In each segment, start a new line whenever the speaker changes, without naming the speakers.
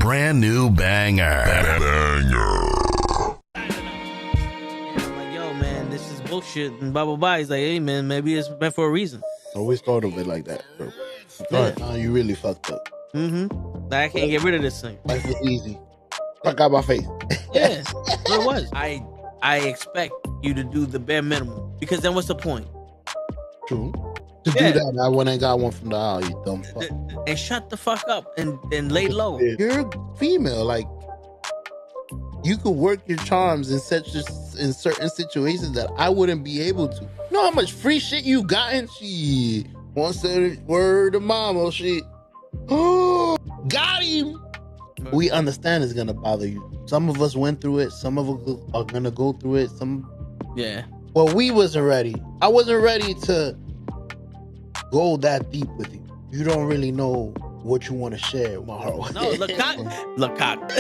brand new banger.
Like, yo, man, this is bullshit. And blah, blah, blah. He's like, hey, man, maybe it's meant for a reason.
I always thought of it like that, bro. You really fucked up.
Mm-hmm. Like, I can't get rid of this thing.
Life was easy. Fuck out my face.
Yeah, what it was. I expect you to do the bare minimum. Because then what's the point?
True. To do that, I went and got one from the aisle, you dumb fuck.
And shut the fuck up and lay low.
You're female, like you could work your charms in certain situations that I wouldn't be able to. You know how much free shit you gotten? Shit. One said word of mama, shit. Oh, got him. We understand it's gonna bother you. Some of us went through it. Some of us are gonna go through it.
Yeah.
Well, we wasn't ready. I wasn't ready to go that deep with you. You don't really know what you want to share with my heart.
No, look cock.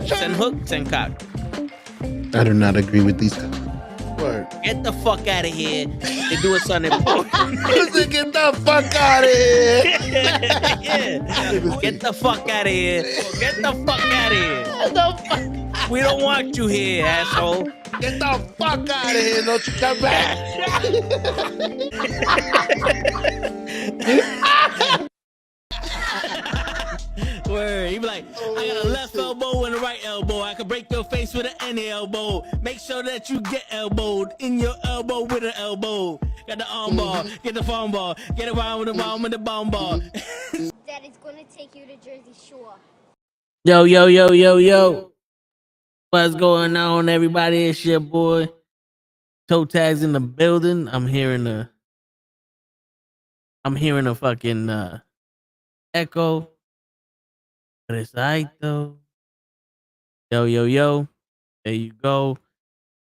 Send hook, send cock.
I do not agree with these guys. Word.
Get the fuck out of here and do a Sunday important.
Get the fuck out of here.
Yeah. Get the fuck out of here. Get the fuck out of here. We don't want you here, asshole.
Get the fuck out of here. Don't you come back.
Word. He be like, I got a left elbow and a right elbow. I can break your face with an any elbow. Make sure that you get elbowed in your elbow with an elbow. Got the arm ball, get the phone ball, get around with the bomb and the bomb ball.
Daddy's gonna take you to Jersey Shore.
Yo. What's going on, everybody? It's your boy. Toe tags in the building. I'm hearing a fucking echo. But it's alright though. Yo. There you go.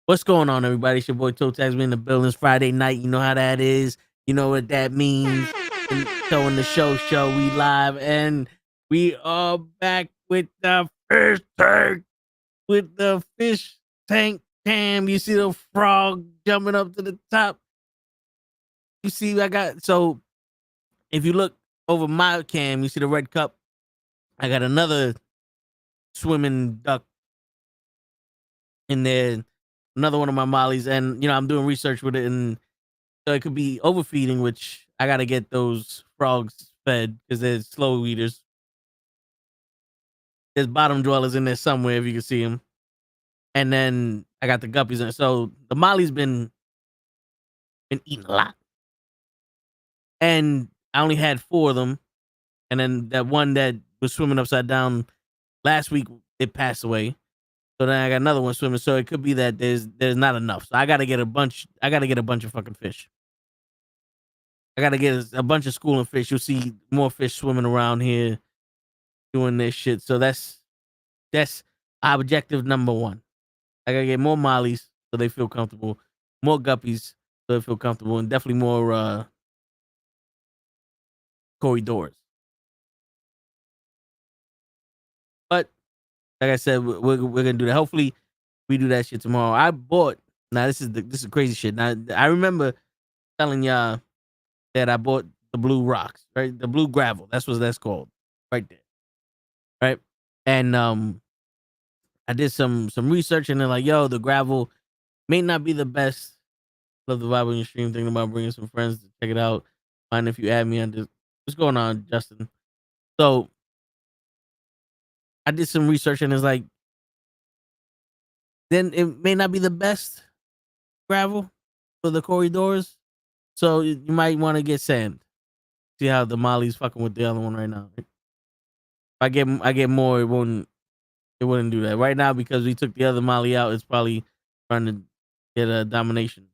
What's going on, everybody? It's your boy Toe Tags. We in the building. It's Friday night. You know how that is. You know what that means. And showing the show. We live and we are back with the fish tank. With the fish tank cam. You see the frog jumping up to the top. You see, so if you look over my cam, you see the red cup. I got another swimming duck in there, another one of my mollies, and I'm doing research with it, and so it could be overfeeding, which I gotta get those frogs fed because they're slow eaters. There's bottom dwellers in there somewhere if you can see them, and then I got the guppies in it. So the molly's been eating a lot, and I only had 4 of them, and then that one that was swimming upside down last week, it passed away. So then I got another one swimming. So it could be that there's not enough. So I gotta get a bunch of fucking fish. I gotta get a bunch of schooling fish. You'll see more fish swimming around here doing this shit. So that's objective number 1. I gotta get more mollies so they feel comfortable, more guppies so they feel comfortable, and definitely more corridors. But like I said, we're gonna do that. Hopefully, we do that shit tomorrow. I bought. Now this is crazy shit. Now I remember telling y'all that I bought the blue rocks, right? The blue gravel. That's what that's called, right there, right? And I did some research, and they're like, yo, the gravel may not be the best. Love the vibe on your stream. Thinking about bringing some friends to check it out. Mind if you add me on this? What's going on, Justin? So I did some research, and it's like, then it may not be the best gravel for the corridors. So you might want to get sand. See how the molly's fucking with the other one right now. If I get more, it wouldn't do that right now because we took the other molly out. It's probably trying to get a domination,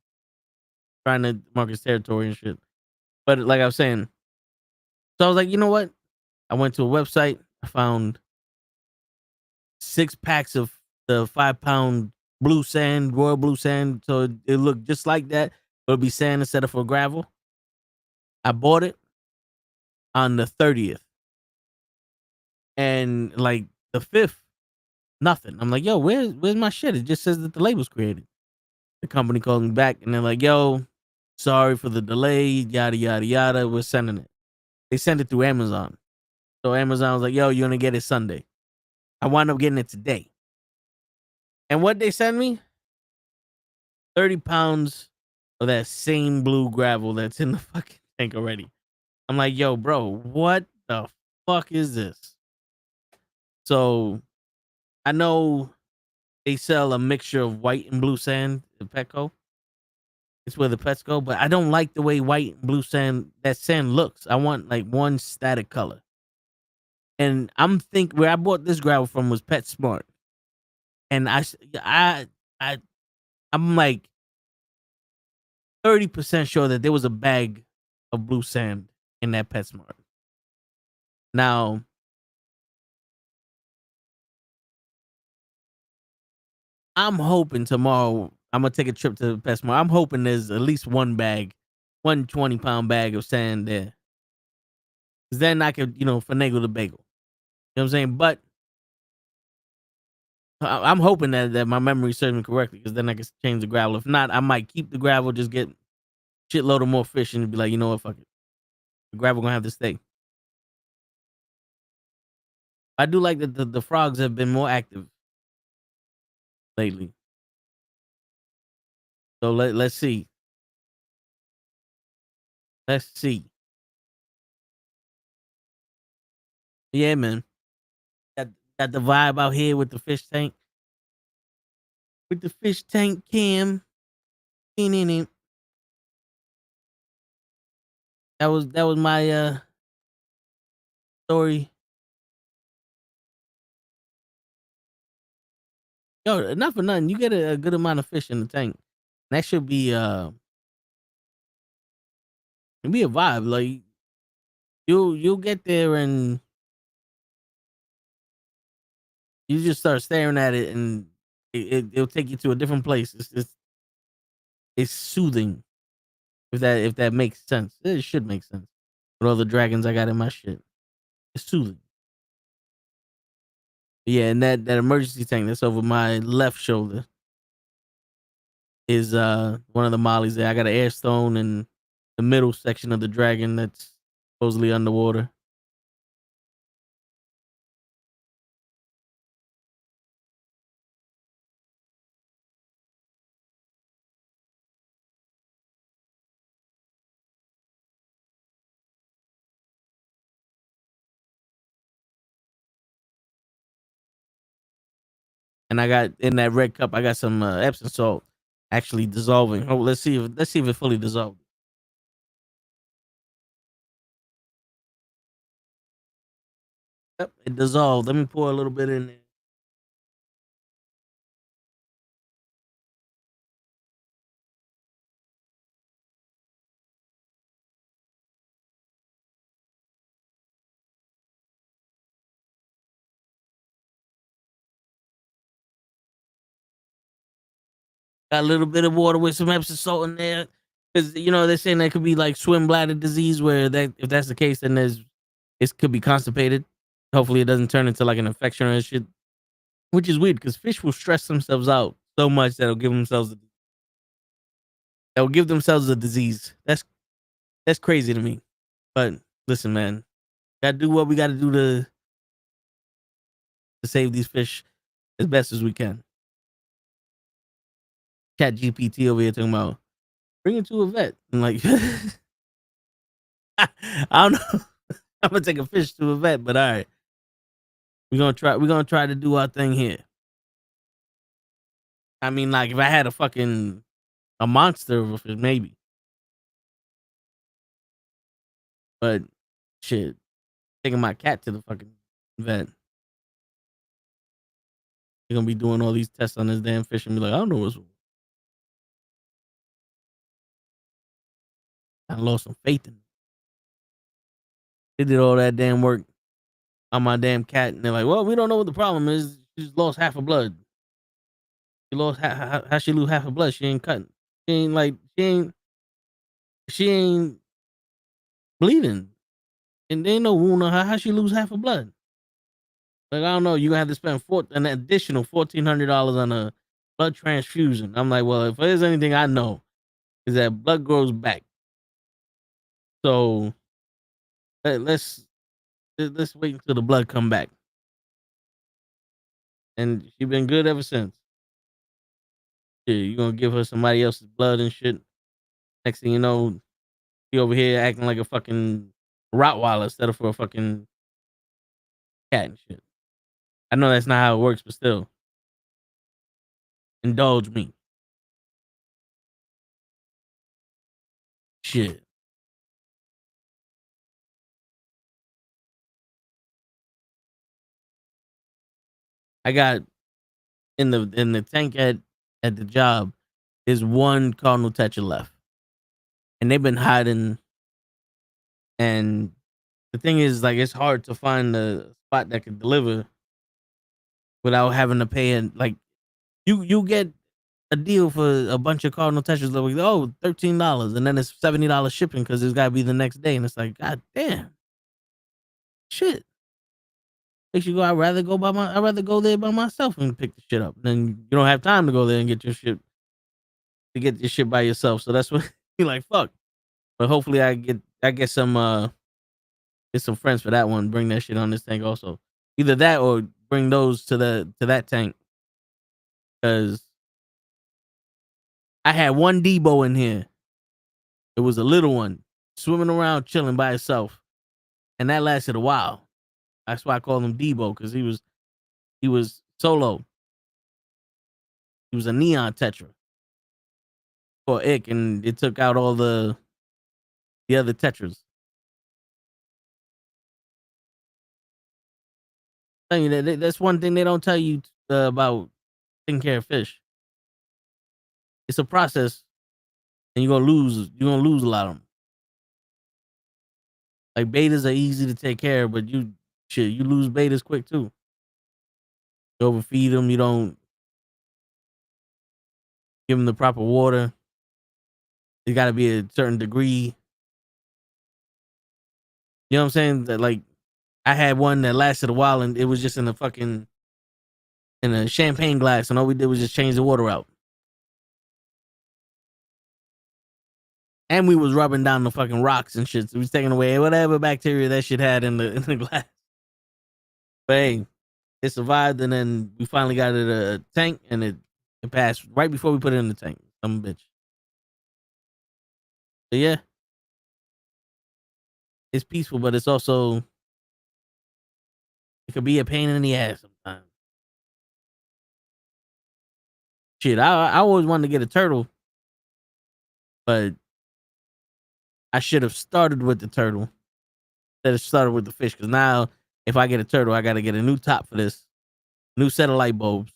trying to mark its territory and shit. But like I was saying, so I was like, you know what? I went to a website. I found 6 packs of the 5-pound blue sand, royal blue sand. So it looked just like that. It'll be sand instead of for gravel. I bought it on the 30th. And like the 5th, nothing. I'm like, yo, where's my shit? It just says that the label's created. The company called me back and they're like, yo, Sorry for the delay, yada yada yada. We're sending it. They sent it through Amazon. So Amazon was like, yo, you're gonna get it Sunday. I wound up getting it today. And what they sent me? 30 pounds of that same blue gravel that's in the fucking tank already. I'm like, yo, bro, what the fuck is this? So I know they sell a mixture of white and blue sand at Petco. It's where the pets go, but I don't like the way white and blue sand, that sand looks. I want like one static color. And where I bought this gravel from was PetSmart. And I'm like 30% sure that there was a bag of blue sand in that PetSmart. Now, I'm hoping tomorrow I'm gonna take a trip to PetSmart. I'm hoping there's at least one 20-pound bag of sand there. Cause then I could, finagle the bagel. You know what I'm saying? But I'm hoping that my memory serves me correctly, because then I can change the gravel. If not, I might keep the gravel, just get shitload of more fish, and be like, you know what, fuck it. The gravel gonna have to stay. I do like that the frogs have been more active lately. So let's see. Let's see. Yeah, man. Got the vibe out here with the fish tank. With the fish tank cam. That was my story. Yo, not for nothing. You get a good amount of fish in the tank. That should be it'd be a vibe. Like you'll get there and you just start staring at it, and it'll take you to a different place. It's soothing. If that makes sense. It should make sense. With all the dragons I got in my shit. It's soothing. Yeah, and that emergency tank that's over my left shoulder is one of the mollies there. I got an air stone in the middle section of the dragon that's supposedly underwater. And I got in that red cup, I got some Epsom salt actually dissolving. Oh, let's see if it fully dissolved. Yep, it dissolved. Let me pour a little bit in there. Got a little bit of water with some Epsom salt in there, because they're saying that could be like swim bladder disease. Where that if that's the case, then it could be constipated. Hopefully, it doesn't turn into like an infection or shit. Which is weird, because fish will stress themselves out so much that'll give themselves a disease. That's crazy to me. But listen, man, gotta do what we gotta do to save these fish as best as we can. Chat GPT over here talking about bring it to a vet. I'm like, I don't know. I'm gonna take a fish to a vet, but all right, we're gonna try to do our thing here. I mean, like, if I had a monster of a fish, maybe. But shit, taking my cat to the fucking vet. They're gonna be doing all these tests on this damn fish and be like, I don't know what's. I lost some faith in them. They did all that damn work on my damn cat, and they're like, well, we don't know what the problem is. She just lost half her blood. She lost how she lose half her blood? She ain't cutting. She ain't bleeding. And there ain't no wound on her. How she lose half her blood? Like, I don't know. You're gonna have to spend an additional $1,400 on a blood transfusion. I'm like, well, if there's anything I know, is that blood grows back. So let's wait until the blood come back. And she been good ever since. Yeah, you gonna give her somebody else's blood and shit. Next thing you know, she over here acting like a fucking Rottweiler instead of for a fucking cat and shit. I know that's not how it works, but still. Indulge me. Shit. I got in the tank at the job is one Cardinal Tetra left. And they've been hiding, and the thing is, like, it's hard to find a spot that can deliver without having to pay. And like, you get a deal for a bunch of Cardinal Tetras, like, oh, $13, and then it's $70 shipping because it's got to be the next day, and it's like, god damn, shit. Makes you go. I'd rather go there by myself and pick the shit up. Then you don't have time to go there and get your shit by yourself. So that's what you're like, fuck. But hopefully I get some friends for that one. Bring that shit on this tank also. Either that or bring those to that tank. Cause I had one Debo in here. It was a little one swimming around chilling by itself. And that lasted a while. That's why I call him Debo, because he was solo. He was a neon tetra for Ick, and it took out all the other tetras. Tell you that's one thing they don't tell you about taking care of fish. It's a process, and you're gonna lose a lot of them. Like, betas are easy to take care of, but you lose betas quick too. You overfeed them. You don't give them the proper water. It got to be a certain degree. You know what I'm saying? That, like, I had one that lasted a while, and it was just in a champagne glass, and all we did was just change the water out. And we was rubbing down the fucking rocks and shit. So we was taking away whatever bacteria that shit had in the glass. But hey, it survived, and then we finally got it a tank, and it passed right before we put it in the tank. Some bitch. But yeah, it's peaceful, but it's also, it could be a pain in the ass sometimes. Shit, I always wanted to get a turtle, but I should have started with the turtle instead of started with the fish. Because now, if I get a turtle, I got to get a new top for this, new set of light bulbs,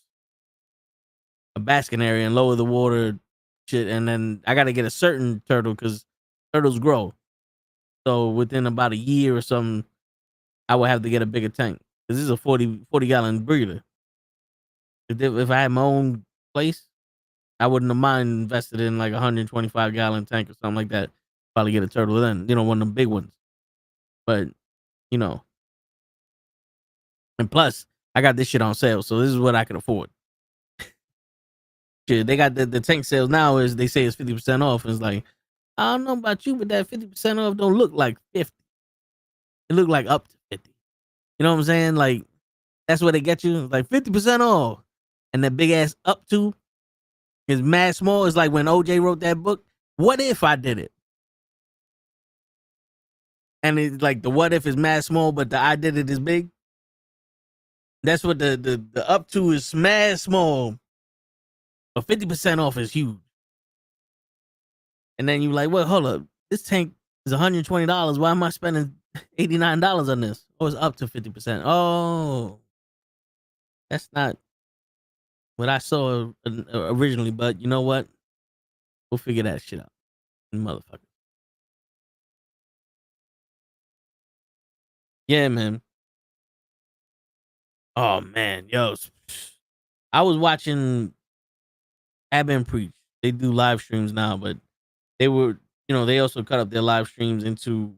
a basking area, and lower the water shit. And then I got to get a certain turtle because turtles grow. So within about a year or something, I would have to get a bigger tank. Because this is a 40 gallon breeder. If I had my own place, I wouldn't have mind invested in like a 125 gallon tank or something like that. Probably get a turtle then, one of them big ones. But, and plus, I got this shit on sale, so this is what I can afford. Shit, they got the tank sales now, is they say it's 50% off. And it's like, I don't know about you, but that 50% off don't look like 50. It look like up to 50. You know what I'm saying? Like, that's what they get you. Like 50% off. And that big ass up to is mad small. It's like when OJ wrote that book, what if I did it? And it's like the what if is mad small, but the I did it is big. That's what the up to is mad small, but 50% off is huge. And then you like, well, hold up, this tank is $120. Why am I spending $89 on this? Oh, it's up to 50%. Oh, that's not what I saw originally. But you know what? We'll figure that shit out, motherfucker. Yeah, man. Oh man, yo, I was watching Abin Preach. They do live streams now, but they were, they also cut up their live streams into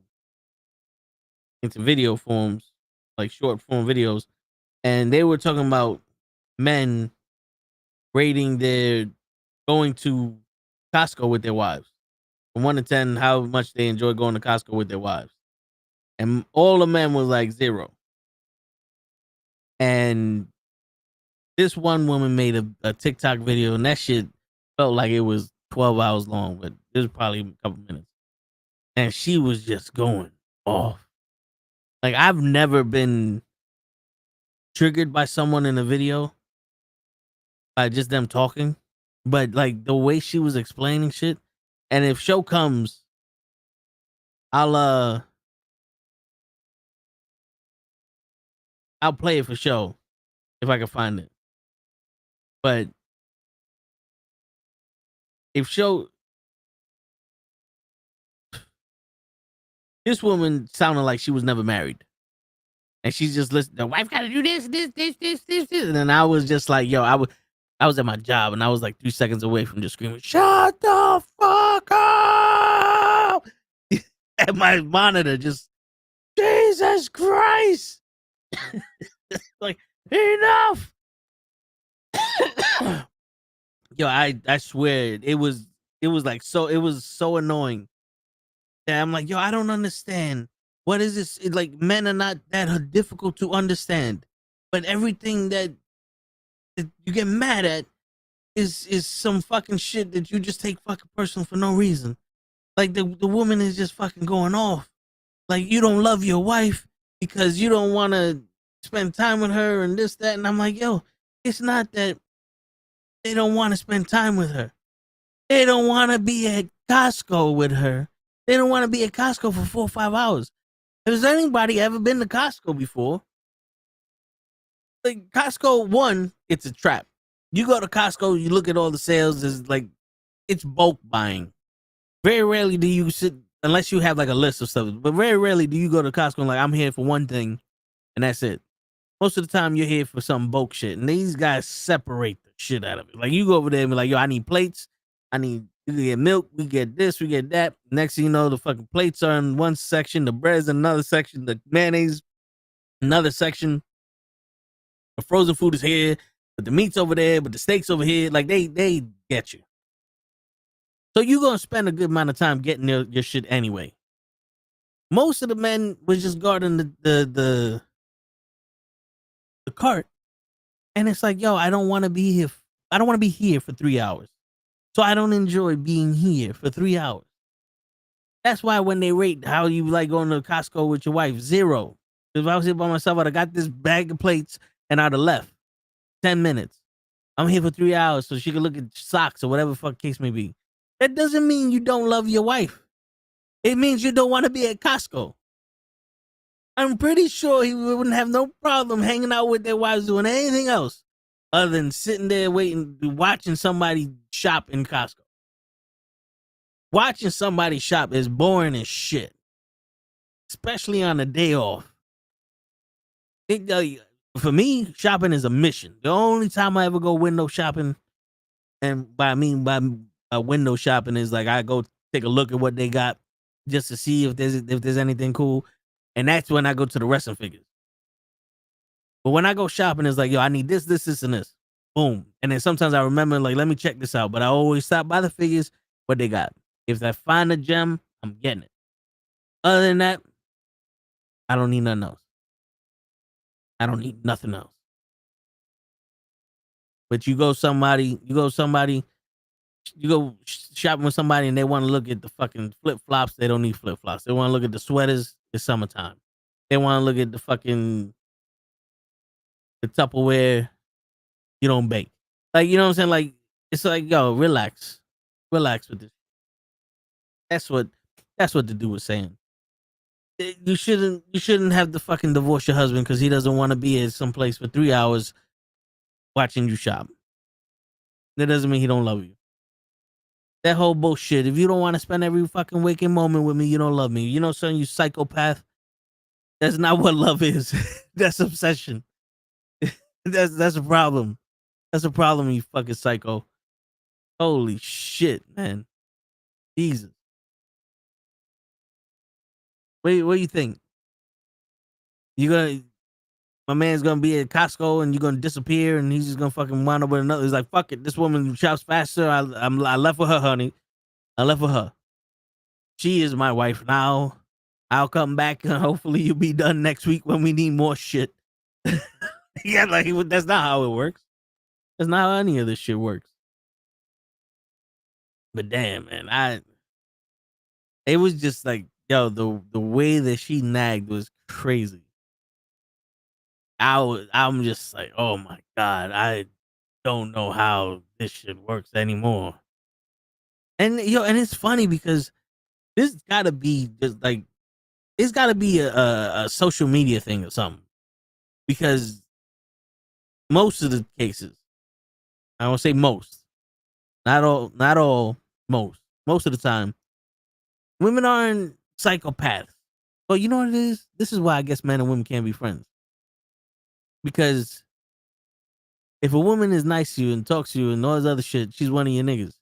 video forms, like short form videos, and they were talking about men rating their going to Costco with their wives. from 1 to 10 how much they enjoy going to Costco with their wives. And all the men was like 0. And this one woman made a TikTok video, and that shit felt like it was 12 hours long, but it was probably a couple minutes. And she was just going off. Like, I've never been triggered by someone in a video by just them talking, but like the way she was explaining shit. And if show comes, I'll play it for show if I can find it. But if show, this woman sounded like she was never married. And she's just listening, the wife gotta do this. And then I was just like, yo, I was at my job and I was like 3 seconds away from just screaming, shut the fuck up! At my monitor, just, Jesus Christ! Like, enough! Yo, I swear, it was so annoying. Yeah, I'm like, yo, I don't understand. What is this? Like, men are not that difficult to understand, but everything that you get mad at is some fucking shit that you just take fucking personal for no reason. Like, the woman is just fucking going off. Like, you don't love your wife because you don't want to spend time with her and this, that. And I'm like, yo, it's not that they don't want to spend time with her. They don't want to be at Costco with her. They don't want to be at Costco for 4 or 5 hours. Has anybody ever been to Costco before? Like, Costco, one, it's a trap. You go to Costco, you look at all the sales, it's like, it's bulk buying. Very rarely do you sit, unless you have like a list of stuff, but very rarely do you go to Costco and like, I'm here for one thing, and that's it. Most of the time, you're here for some bulk shit, and these guys separate the shit out of it. Like, you go over there and be like, yo, I need plates, you can get milk, we get this, we get that. Next thing you know, the fucking plates are in one section, the bread's in another section, the mayonnaise, another section. The frozen food is here, but the meat's over there, but the steak's over here. Like, they get you. So you're going to spend a good amount of time getting your shit anyway. Most of the men was just guarding the cart. And it's like, yo, I don't want to be here. I don't want to be here for 3 hours. So I don't enjoy being here for 3 hours. That's why when they rate how you like going to Costco with your wife, 0. If I was here by myself, I'd have got this bag of plates and I'd have left. 10 minutes. I'm here for 3 hours so she can look at socks or whatever the fuck case may be. That doesn't mean you don't love your wife. It means you don't want to be at Costco. I'm pretty sure he wouldn't have no problem hanging out with their wives doing anything else other than sitting there waiting, watching somebody shop in Costco. Watching somebody shop is boring as shit, especially on a day off. For me, shopping is a mission. The only time I ever go window shopping, and by window shopping is like I go take a look at what they got just to see if there's anything cool, and that's when I go to the wrestling figures. But when I go shopping, it's like, yo, I need this, and this. Boom. And then sometimes I remember, like, let me check this out. But I always stop by the figures, what they got. If I find a gem, I'm getting it. Other than that, I don't need nothing else. I don't need nothing else. But you go shopping with somebody and they want to look at the fucking flip-flops. They don't need flip-flops. They want to look at the sweaters. It's summertime. They want to look at the Tupperware. You don't bake. Like, you know what I'm saying? Like, it's like, yo, relax with this. That's what the dude was saying. You shouldn't have to fucking divorce your husband because he doesn't want to be at some place for 3 hours watching you shop. That doesn't mean he don't love you. That whole bullshit. If you don't want to spend every fucking waking moment with me, you don't love me. You know, son, you psychopath. That's not what love is. That's obsession. That's a problem. That's a problem, you fucking psycho. Holy shit, man. Jesus. What do you think? My man's gonna be at Costco and you're gonna disappear and he's just gonna fucking wind up with another. He's like, fuck it. This woman shops faster. I left with her, honey. I left with her. She is my wife now. I'll come back and hopefully you'll be done next week when we need more shit. Yeah, like that's not how it works. That's not how any of this shit works. But damn, man, it was just like, yo, the way that she nagged was crazy. I'm just like, oh my God, I don't know how this shit works anymore. And and it's funny because this gotta be just like, it's gotta be a social media thing or something. Because most of the cases, I won't say most, not all, most of the time, women aren't psychopaths. But you know what it is? This is why I guess men and women can't be friends. Because if a woman is nice to you and talks to you and all this other shit, she's one of your niggas.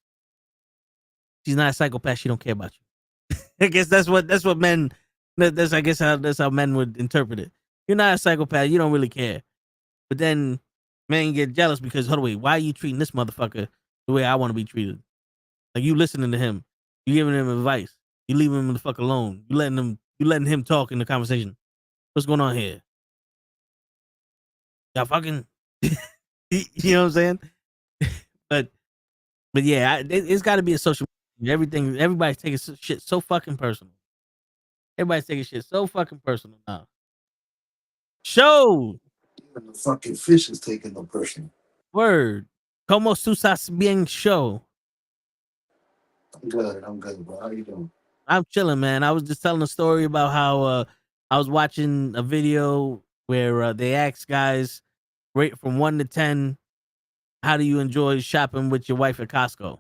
She's not a psychopath. She don't care about you. I guess that's what men. That's I guess that's how men would interpret it. You're not a psychopath. You don't really care. But then men get jealous because, hold on, wait, why are you treating this motherfucker the way I want to be treated? Like, you listening to him, you giving him advice, you leaving him the fuck alone, you letting him talk in the conversation. What's going on here? Y'all fucking, you know what I'm saying? but yeah, it's got to be a social. Everybody's taking shit so fucking personal. Everybody's taking shit so fucking personal now. Show.
Even the fucking fish is taking no personal.
Word. Como tú estás bien, show?
I'm good, bro. How you doing?
I'm chilling, man. I was just telling a story about how I was watching a video where they asked guys rate from 1 to 10, how do you enjoy shopping with your wife at Costco?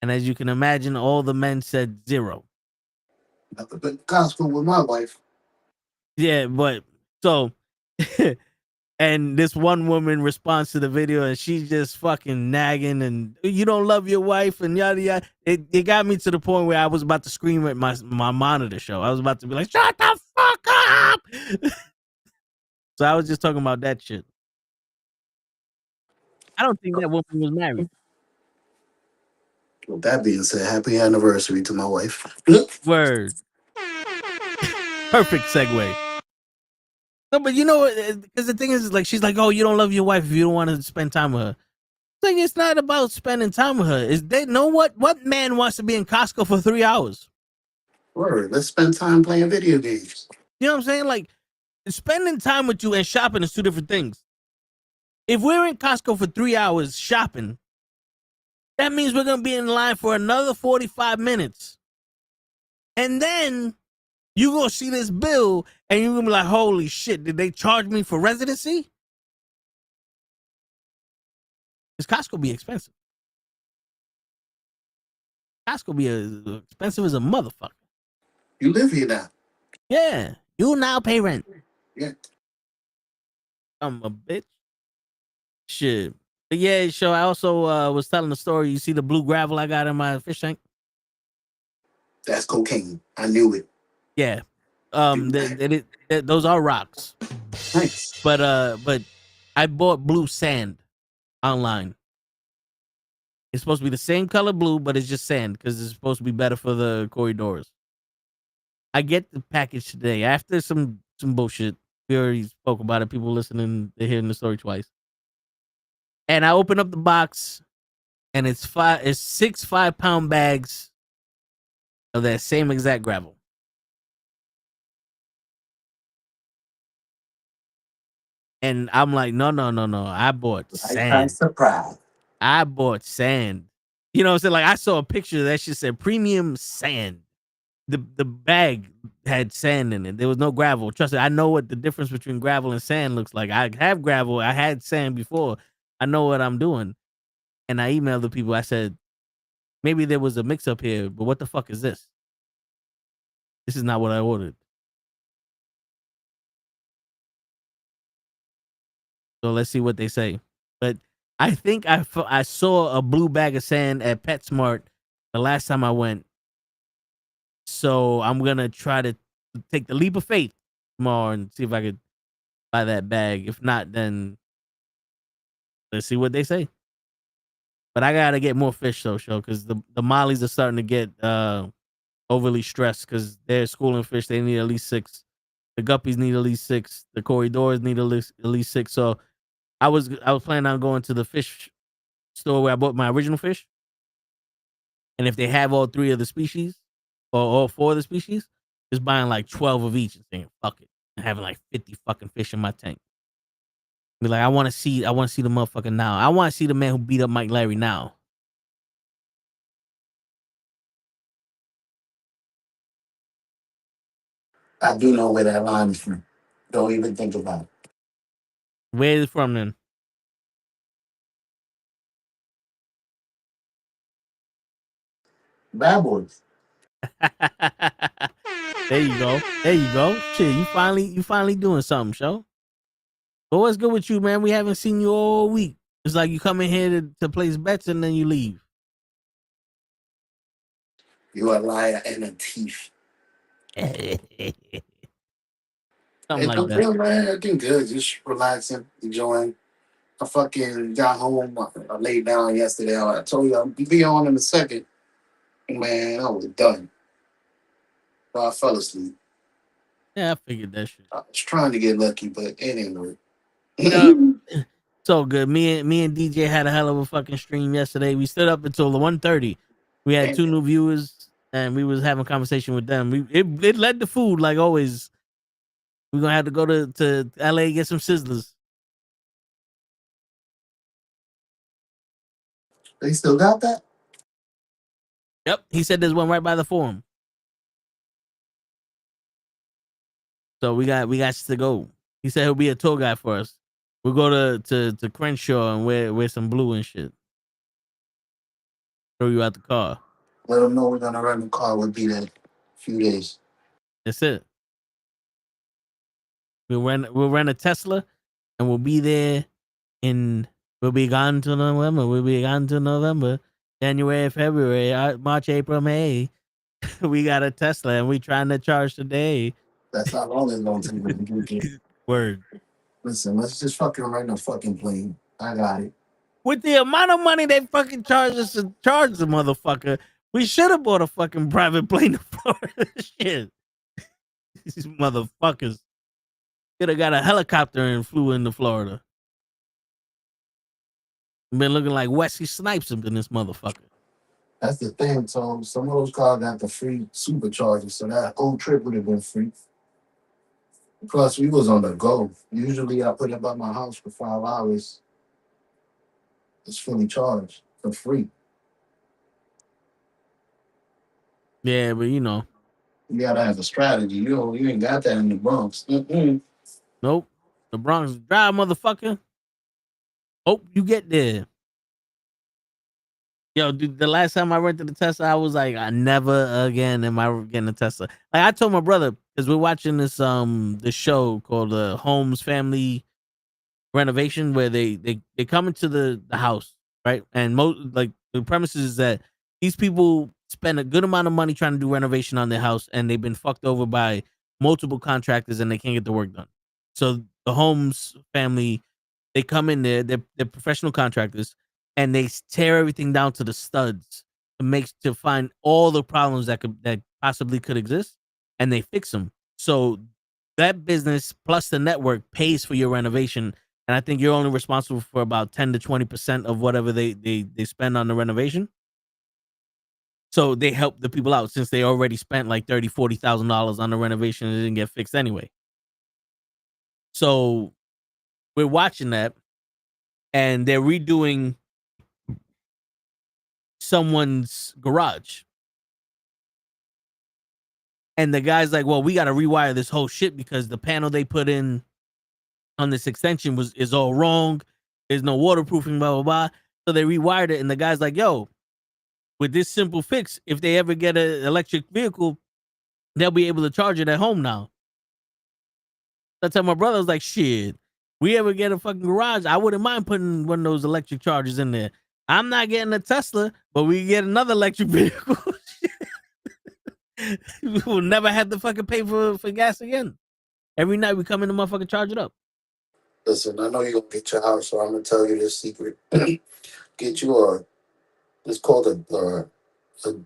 And as you can imagine, all the men said 0.
Nothing but Costco with my wife.
Yeah, but so and this one woman responds to the video and she's just fucking nagging and you don't love your wife and yada yada. It got me to the point where I was about to scream at my monitor show. I was about to be like, shut the fuck up. So I was just talking about that shit. I don't think that woman was married.
With that being said, happy anniversary to my wife.
Word. Perfect segue. No, but you know what? Because the thing is, like, she's like, oh, you don't love your wife if you don't want to spend time with her. Thing, it's not about spending time with her. Is they know what man wants to be in Costco for 3 hours?
Word, let's spend time playing video games.
You know what I'm saying? Like, spending time with you and shopping is 2 different things. If we're in Costco for 3 hours shopping, that means we're gonna be in line for another 45 minutes. And then you gonna see this bill and you're gonna be like, holy shit, did they charge me for residency? Because Costco be expensive. Costco be expensive as a motherfucker.
You live here now.
Yeah, you now pay rent.
Yeah.
I'm a bitch. Shit. But yeah, so I also was telling the story. You see the blue gravel I got in my fish tank?
That's cocaine. I knew it.
Yeah. Those are rocks.
Nice.
But I bought blue sand online. It's supposed to be the same color blue, but it's just sand because it's supposed to be better for the corridors. I get the package today after some bullshit. We already spoke about it. People listening, they're hearing the story twice. And I open up the box, and it's 6 5-pound bags of that same exact gravel. And I'm like, no. I bought sand.
Surprise.
I bought sand. You know what I'm saying? Like, I saw a picture that shit said premium sand. The bag had sand in it. There was no gravel. Trust me, I know what the difference between gravel and sand looks like. I have gravel. I had sand before. I know what I'm doing. And I emailed the people. I said, maybe there was a mix-up here, but what the fuck is this? This is not what I ordered. So let's see what they say. But I think I saw a blue bag of sand at PetSmart the last time I went. So I'm going to try to take the leap of faith tomorrow and see if I could buy that bag. If not, then let's see what they say. But I got to get more fish though, show, because the mollies are starting to get overly stressed because they're schooling fish. They need at least 6. The guppies need at least 6. The corridors need at least 6. So I was planning on going to the fish store where I bought my original fish, and if they have all 3 of the species or all 4 of the species, just buying like 12 of each and saying fuck it, and having like 50 fucking fish in my tank. Be like, I want to see the motherfucker now. I want to see the man who beat up Mike Larry now.
I do know where that line is from. Don't even think about it.
Where is it from then?
Bad Boys.
There you go. There you go. Shit, you finally doing something, show. But what's good with you, man? We haven't seen you all week. It's like you come in here to place bets and then you leave.
You a liar and a thief.
Something
It's
like
been
that.
good, man. Everything good. Just relaxing, enjoying. I fucking got home. I laid down yesterday. I told you I'll be on in a second. Man, I was done. So I fell asleep.
Yeah, I figured that shit.
I was trying to get lucky, but it ain't work.
So good. Me and DJ had a hell of a fucking stream yesterday. We stood up until the 1:30. We had 2 new viewers and we was having a conversation with them. It led to food like always. We're gonna have to go to LA and get some sizzlers.
They still got that?
Yep. He said there's one right by the forum. So we got to go. He said he'll be a tour guide for us. We'll go to Crenshaw and wear some blue and shit. Throw you out the car.
Let them know we're gonna rent the car. We'll be there a few days.
That's it. We'll rent a Tesla and we'll be there we'll be gone till November. We'll be gone till November. January, February, March, April, May. We got a Tesla and we trying to charge today.
That's how long it's gonna take to get.
Word.
Listen, let's just fucking rent a fucking plane. I got it.
With the amount of money they fucking charge us to charge the motherfucker, we should have bought a fucking private plane to Florida. Shit. These motherfuckers could have got a helicopter and flew into Florida. Been looking like Wesley Snipes up in this motherfucker.
That's the thing. So some of those cars got the free superchargers, so that whole trip would have been free. Plus, we was on the go. Usually, I put it by my house for 5 hours. It's fully charged for free.
Yeah, but you know.
You gotta have a strategy. You ain't got that in the Bronx.
Nope. The Bronx drive, motherfucker. Hope you get there. Yo, dude, the last time I rented a Tesla, I was like, I never again am I getting a Tesla. Like I told my brother, because we're watching this show called Holmes Family Renovation, where they come into the house, right? And like the premise is that these people spend a good amount of money trying to do renovation on their house, and they've been fucked over by multiple contractors and they can't get the work done. So the Holmes family, they come in there, they're professional contractors, and they tear everything down to the studs to find all the problems that possibly could exist, and they fix them. So that business plus the network pays for your renovation, and I think you're only responsible for about 10 to 20% of whatever they spend on the renovation. So they help the people out since they already spent like $30,000-$40,000 on the renovation and it didn't get fixed anyway. So we're watching that, and they're redoing someone's garage. And the guy's like, well, we got to rewire this whole shit because the panel they put in on this extension is all wrong. There's no waterproofing, blah, blah, blah. So they rewired it. And the guy's like, yo, with this simple fix, if they ever get an electric vehicle, they'll be able to charge it at home now. That's how my brother was like, shit, we ever get a fucking garage, I wouldn't mind putting one of those electric chargers in there. I'm not getting a Tesla, but we get another electric vehicle. We will never have to fucking pay for gas again. Every night we come in the motherfucker charge it up.
Listen, I know you're gonna get your house, so I'm gonna tell you this secret. Get you it's called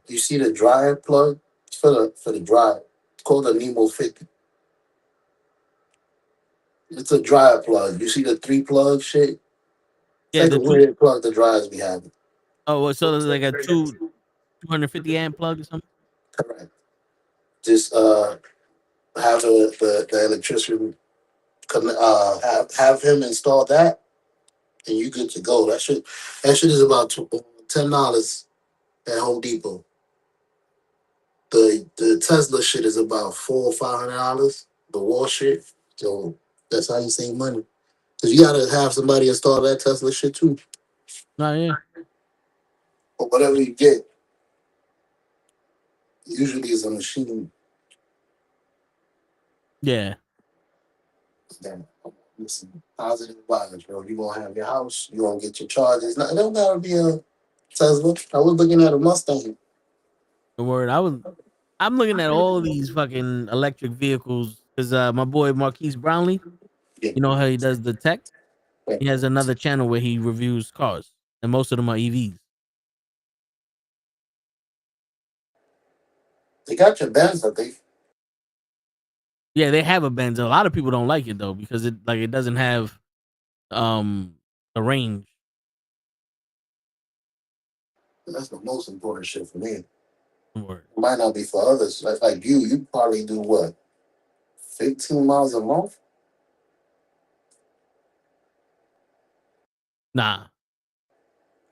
you see the dryer plug for the drive. It's called a Nemo 50. It's a drive plug. You see the 3 plug shit? It's
Yeah,
like
the
a
two.
weird plug the drives be having.
Oh, so there's like a 250 amp plug or something.
Correct. Just have the electrician have him install that, and you good to go. That shit is about $10 at Home Depot. The Tesla shit is about $400 or $500. The wall shit. So that's how you save money. Cause you gotta have somebody install that Tesla shit too.
No, yeah,
Or whatever you get. Usually it's a machine.
yeah.
Then listen, positive vibes, bro. You gonna have your house. You gonna get your charges. No, it don't gotta be a Tesla. I was looking at a Mustang.
The word. I'm looking at all these fucking electric vehicles because my boy Marquise Brownlee,
Yeah.
you know how he does the tech.
Yeah.
He has another channel where he reviews cars, and most of them are EVs.
They got your Benz, I think.
Yeah, they have a Benz. A lot of people don't like it though because it doesn't have the range.
That's the most important shit for me. It
Word.
might not be for others. Like you, you probably do what? 15 miles a month?
Nah,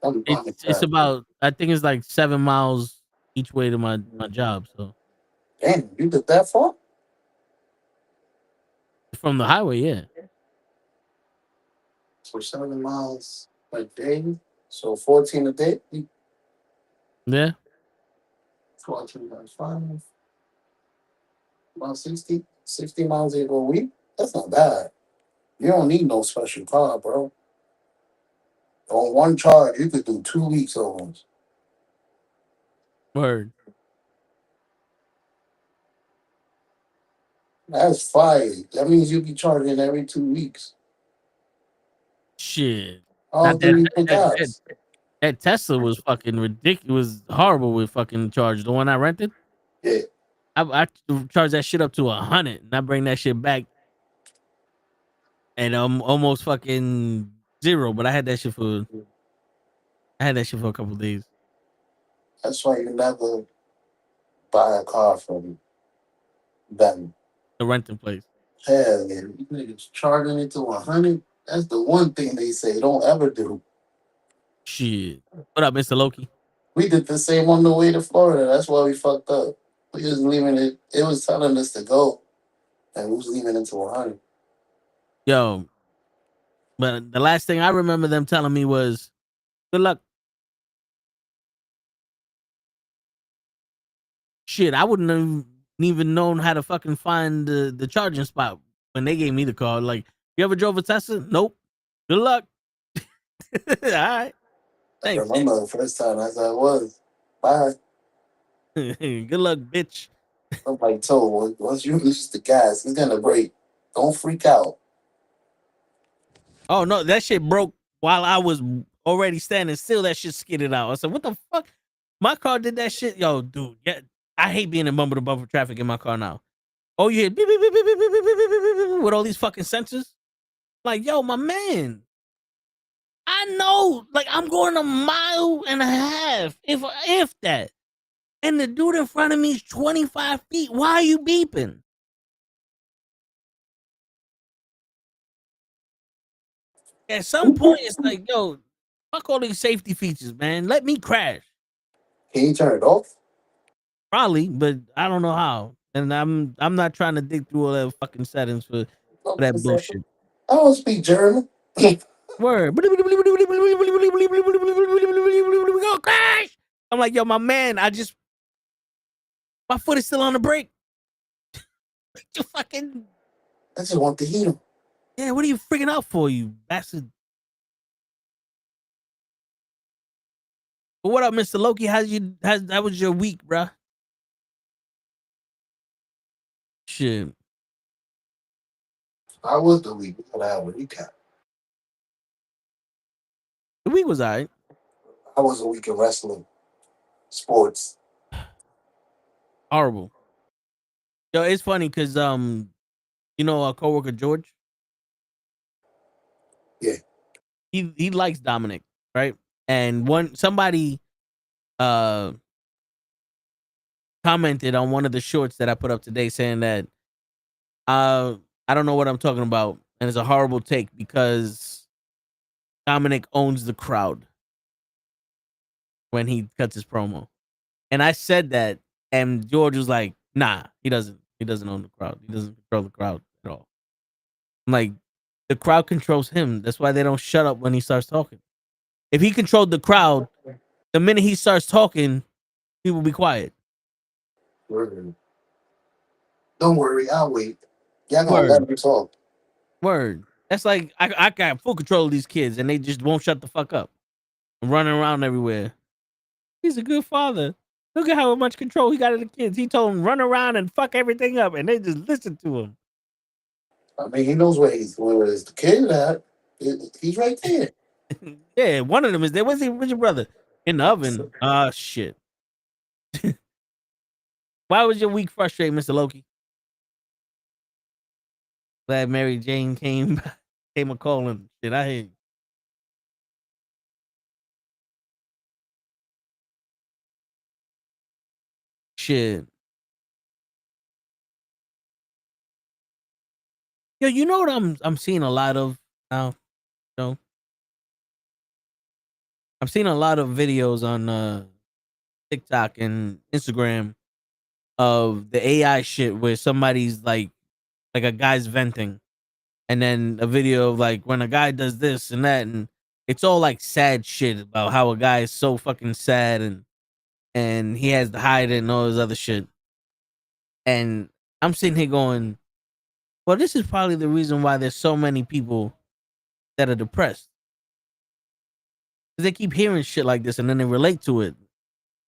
I'm
it's about I think it's like 7 miles each way to my job. So
damn, you did that far?
from the highway, yeah,
So 7 miles a day. So 14 a day.
yeah.
14 times 5. About 60 miles a week. That's not bad. You don't need no special car, bro. On one charge, you could do 2 weeks almost.
Word.
That's fire. That means you'll be charging every 2 weeks.
Shit.
All
Not that
3
that that,
guys.
that Tesla was fucking ridiculous, horrible with fucking charge. The one I rented,
Yeah,
I charge that shit up to 100, and I bring that shit back, and almost fucking zero. But I had that shit for a couple days.
that's why you never buy a car from them.
The renting place.
Hell yeah, you niggas charging it to 100. That's the one thing they say don't ever do.
Shit. What up, Mr. Loki?
We did the same on the way to Florida. That's why we fucked up. We was leaving it. It was telling us to go, and we was leaving it to 100.
Yo, but the last thing I remember them telling me was, "Good luck." Shit, I wouldn't have even known how to fucking find the charging spot when they gave me the car. Like, you ever drove a Tesla? Nope. Good luck. All right.
I
Thanks.
remember the first time as I was. Bye.
Good luck, bitch.
I'm like, told once you lose the gas, it's gonna break. Don't freak out.
Oh no, that shit broke while I was already standing still. That shit skidded out. I said, "What the fuck?" My car did that shit, yo, dude. Yeah, I hate being in bumper to bumper traffic in my car now. Oh, you hear beep, beep, beep, beep, beep, beep, beep, beep, beep, beep, beep, with all these fucking sensors. Like, yo, my man, I know, like, I'm going 1.5 miles, if that, and the dude in front of me is 25 feet. Why are you beeping? At some point, it's like, yo, fuck all these safety features, man. Let me crash.
Can you turn it off?
Probably, but I don't know how. And I'm not trying to dig through all that fucking settings for
No,
that
it's like,
bullshit.
I don't speak German.
Word. Go crash. I'm like, yo, my man, my foot is still on the brake. You fucking
I just want to heat him.
yeah, what are you freaking out for, you bastard? But what up, Mr. Loki? How was your week, bruh? Shit.
I was the week before I have a recap.
The week was alright.
I was a week. In wrestling, sports.
Horrible. Yo, it's funny because you know our coworker George.
Yeah.
He likes Dominic, right? And somebody uh commented on one of the shorts that I put up today saying that I don't know what I'm talking about, and it's a horrible take because Dominic owns the crowd when he cuts his promo. And I said that, and George was like, nah, he doesn't. He doesn't own the crowd. He doesn't control the crowd at all. I'm like, the crowd controls him. That's why they don't shut up when he starts talking. If he controlled the crowd, the minute he starts talking, people be quiet.
Word. Don't worry, I'll wait. Y'all gonna
Word.
let me talk.
Word. That's like I got full control of these kids, and they just won't shut the fuck up. Running around everywhere. He's a good father. Look at how much control he got of the kids. He told them run around and fuck everything up, and they just listen to him.
I mean, he knows where is the kid at. He's right there.
Yeah, one of them is there. Where's your brother? In the oven. Ah, shit. Why was your week frustrating, Mr. Loki? Glad Mary Jane came a calling. Shit, I hear you. Shit. Yo, you know what I'm seeing a lot of now? So I'm seeing a lot of videos on TikTok and Instagram of the AI shit where somebody's like a guy's venting, and then a video of like when a guy does this and that, and it's all like sad shit about how a guy is so fucking sad and he has to hide it and all this other shit. And I'm sitting here going, well, this is probably the reason why there's so many people that are depressed. Because they keep hearing shit like this and then they relate to it.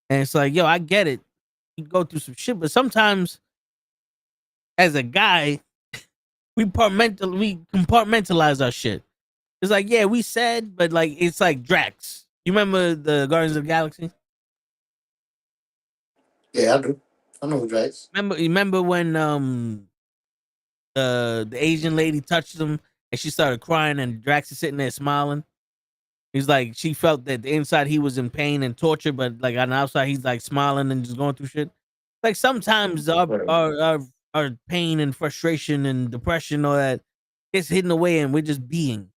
And it's like, yo, I get it. You go through some shit, but sometimes as a guy, we compartmentalize our shit. It's like, yeah, we sad, but like it's like Drax. You remember the Guardians of the Galaxy?
Yeah, I do. I know who Drax.
Remember when the Asian lady touched him and she started crying and Drax is sitting there smiling? He's like, she felt that the inside he was in pain and torture, but like on the outside he's like smiling and just going through shit. Like sometimes our pain and frustration and depression or that gets hidden away and we're just being.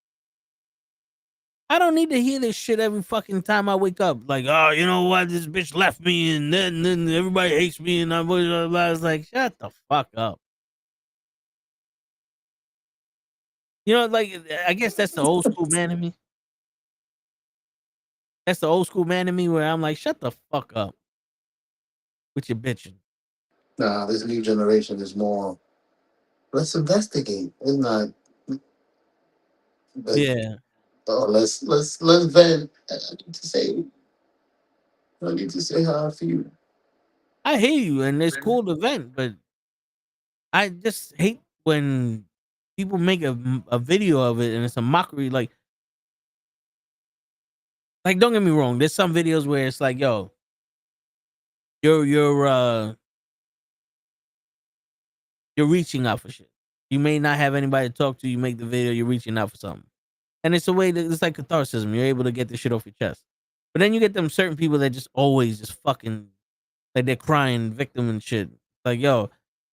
I don't need to hear this shit every fucking time I wake up. Like, oh, you know what? This bitch left me and then everybody hates me and I was like, shut the fuck up. You know, like I guess that's the old school man in me. That's the old school man in me where I'm like, shut the fuck up with your bitching.
Nah, this new generation is more. Let's investigate. It's not. But,
Yeah.
let's vent. I need to say how I feel.
I hear you and it's cool to vent, but I just hate when people make a video of it and it's a mockery. Like don't get me wrong. There's some videos where it's like, yo, you're reaching out for shit. You may not have anybody to talk to. You make the video, you're reaching out for something. And it's a way that it's like catharsis. You're able to get this shit off your chest. But then you get them certain people that just always just fucking like they're crying victim and shit. Like, yo,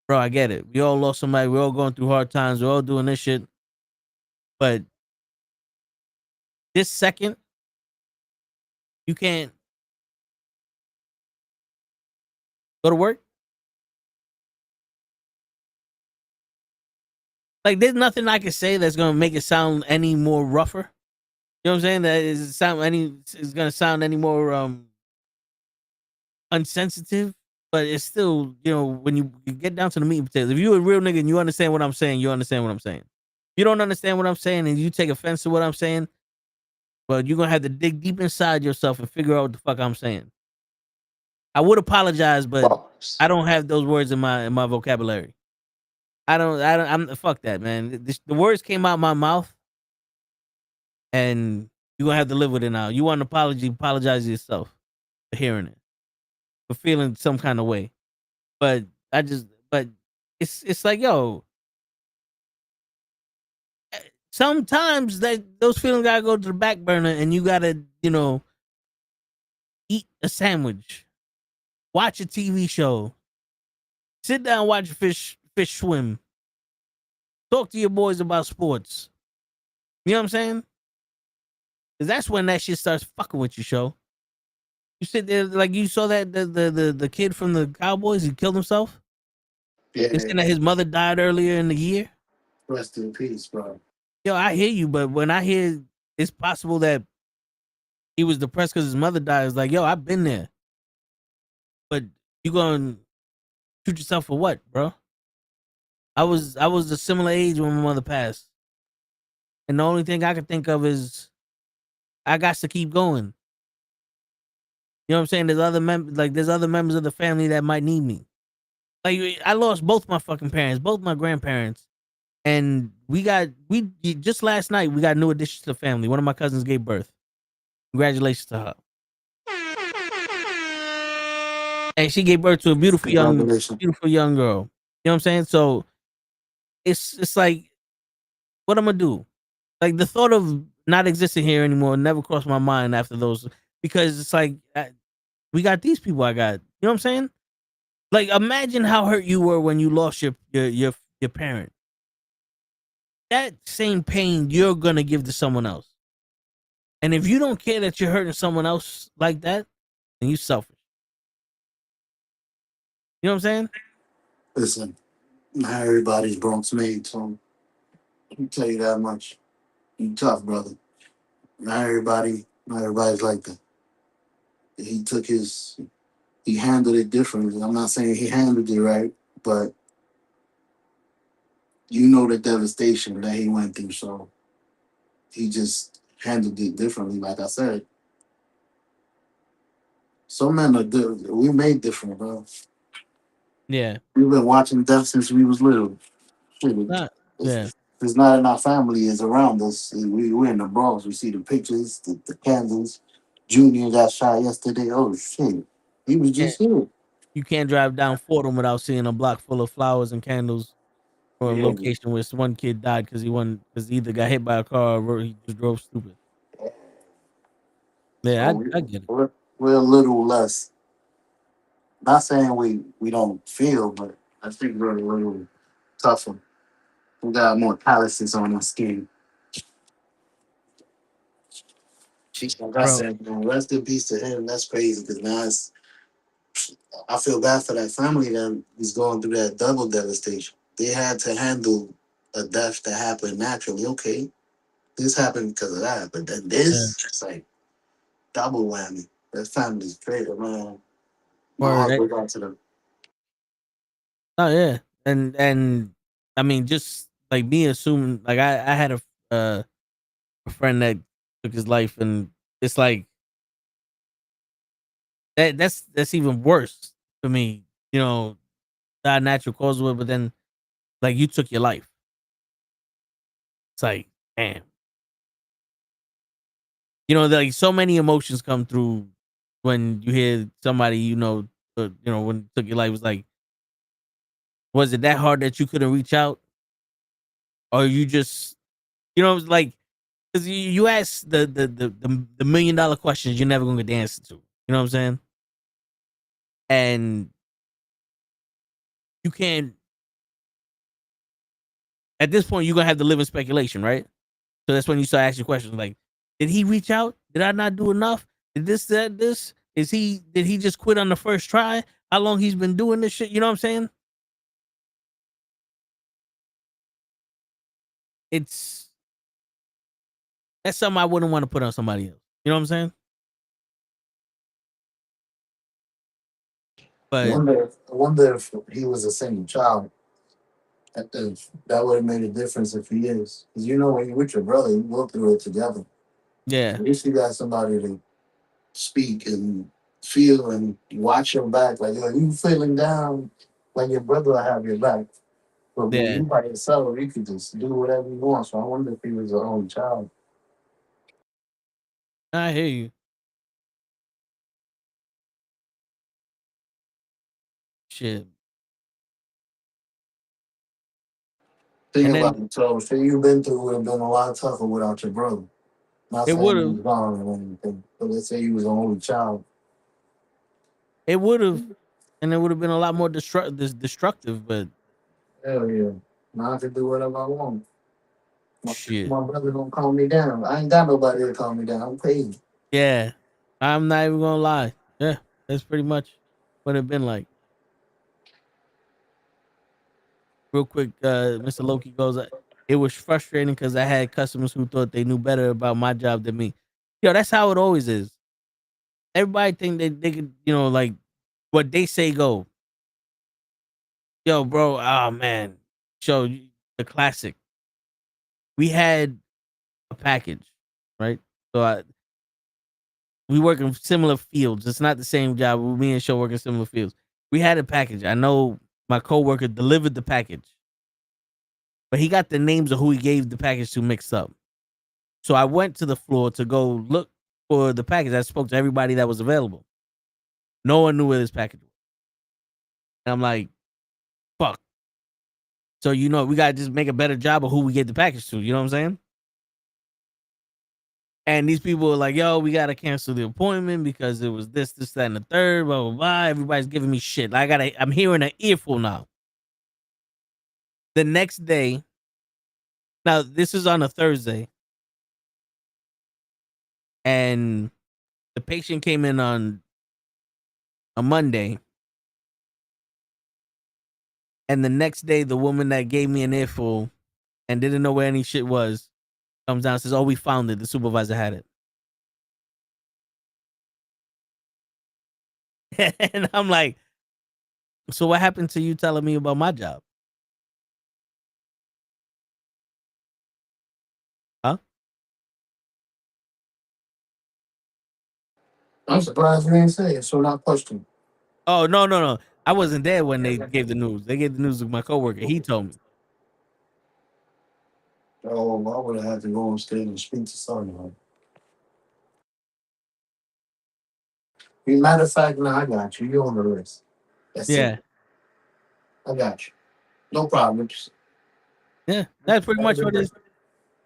bro, I get it. We all lost somebody. We're all going through hard times. We're all doing this shit. But this second, you can't go to work. Like, there's nothing I can say that's gonna make it sound any more rougher. You know what I'm saying? That is gonna sound any more unsensitive. But it's still, you know, when you get down to the meat and potatoes, if you're a real nigga and you understand what I'm saying, you understand what I'm saying. If you don't understand what I'm saying and you take offense to what I'm saying, but you're gonna have to dig deep inside yourself and figure out what the fuck I'm saying. I would apologize, but
Bars.
I don't have those words in my vocabulary. I'm fuck that, man. The words came out my mouth, and you're gonna have to live with it now. You want an apology, apologize to yourself for hearing it, for feeling some kind of way. But but it's like, yo, sometimes those feelings gotta go to the back burner, and you gotta, eat a sandwich, watch a TV show, sit down, watch a fish swim, talk to your boys about sports. You know what I'm saying? Because that's when that shit starts fucking with you, show. You sit there like you saw that the kid from the Cowboys, he killed himself.
Yeah,
They saying that his mother died earlier in the year.
rest in peace, bro.
Yo, I hear you, but when I hear it's possible that he was depressed because his mother died, it's like, yo, I've been there. But you gonna shoot yourself for what, bro? I was a similar age when my mother passed. And the only thing I can think of is I got to keep going. You know what I'm saying? There's other members of the family that might need me. Like I lost both my fucking parents, both my grandparents, and we just last night we got new additions to the family. One of my cousins gave birth. Congratulations to her. And she gave birth to a
Congratulations.
beautiful young girl. You know what I'm saying? So it's like, what I'm gonna do? Like the thought of not existing here anymore never crossed my mind after those, because it's like we got these people. I got, you know what I'm saying? Like imagine how hurt you were when you lost your parent. That same pain you're gonna give to someone else. And if you don't care that you're hurting someone else like that, then you selfish. You know what I'm saying?
Listen, not everybody's Bronx made, so I can tell you that much. You tough, brother. Not everybody's like that. He took his, he handled it differently. I'm not saying he handled it right, but you know the devastation that he went through, so he just handled it differently. Like I said, some men are good. We made different, bro.
Yeah.
We've been watching death since we was little. Shit,
Not,
it's,
yeah.
it's not in our family. It's around us. We're in the Bronx. We see the pictures, the candles. Junior got shot yesterday. Oh shit, he was
Can't,
just here.
you can't drive down Fordham without seeing a block full of flowers and candles, or a
Yeah,
location where one kid died because he either got hit by a car or he just drove stupid. Yeah,
so
I get it.
we're a little less. Not saying we don't feel, but I think we're a little tougher. We got more calluses on our skin. Like I
Bro.
said, man, rest in peace to him. That's crazy because now I feel bad for that family that is going through that double devastation. They had to handle a death that happened naturally. Okay, this happened because of that, but then
Yeah.
this, it's like double whammy. That family's great, man. My
Word.
heart goes out to them.
Oh yeah. And I mean, just like me assuming, like I had a friend that took his life, and it's like that's even worse for me. You know, not natural causes of it, but then like you took your life. It's like, damn. You know, like so many emotions come through when you hear somebody, when you took your life. Was like, was it that hard that you couldn't reach out, or you just, it's like, because you ask the $1 million questions you're never gonna get the answer to. You know what I'm saying? And you can't. At this point, you're gonna have to live in speculation, right? So that's when you start asking questions like, did he reach out? Did I not do enough? Did this? Did he just quit on the first try? How long he's been doing this shit? You know what I'm saying? It's That's something I wouldn't want to put on somebody else. You know what I'm saying? But
I wonder if he was a single child. That would have made a difference if he is. Because you know, when you're with your brother, you go through it together.
yeah,
At least you got somebody to speak and feel and watch your back. Like, yo, you feeling down, like your brother will have your back. But when
yeah,
you by yourself, you can just do whatever you want. So I wonder if he was a only child.
I hear you. Shit.
Think
And
about
then
it. So, shit you've been through would have been a lot tougher without your brother. Not
it
saying
would
he
have,
was gone or anything, but let's say you was an only child.
it would have, and it would have been a lot more destructive. But
Hell yeah. Now I can do whatever I want.
shit,
My brother don't calm me down. I ain't got nobody to calm me down. I'm crazy.
yeah, I'm not even gonna lie. Yeah, that's pretty much what it been like. Real quick, Mr. Loki goes, it was frustrating because I had customers who thought they knew better about my job than me. Yo, that's how it always is. Everybody think they could, like what they say go. Yo, bro, oh man. So the classic. We had a package, right? So we work in similar fields. It's not the same job. Me and Show work in similar fields. We had a package. I know my coworker delivered the package, but he got the names of who he gave the package to mixed up. So I went to the floor to go look for the package. I spoke to everybody that was available. No one knew where this package was. And I'm like, fuck. So we gotta just make a better job of who we get the package to. You know what I'm saying? And these people are like, yo, we gotta cancel the appointment because it was this, that, and the third, blah, blah, blah. Everybody's giving me shit. I'm hearing an earful now. The next day, now this is on a Thursday, and the patient came in on a Monday. And the next day, the woman that gave me an earful and didn't know where any shit was comes down and says, oh, we found it. The supervisor had it. And I'm like, so what happened to you telling me about my job? Huh?
I'm surprised you ain't say it, so not question.
Oh, no. I wasn't there when they gave the news. They gave the news to my coworker. He told me.
Oh, I would have had to go on stage and speak to someone. Matter of fact, no, I got you. You're on the list. That's it.
Yeah.
I got you. No problem.
Yeah. That's pretty much what it is.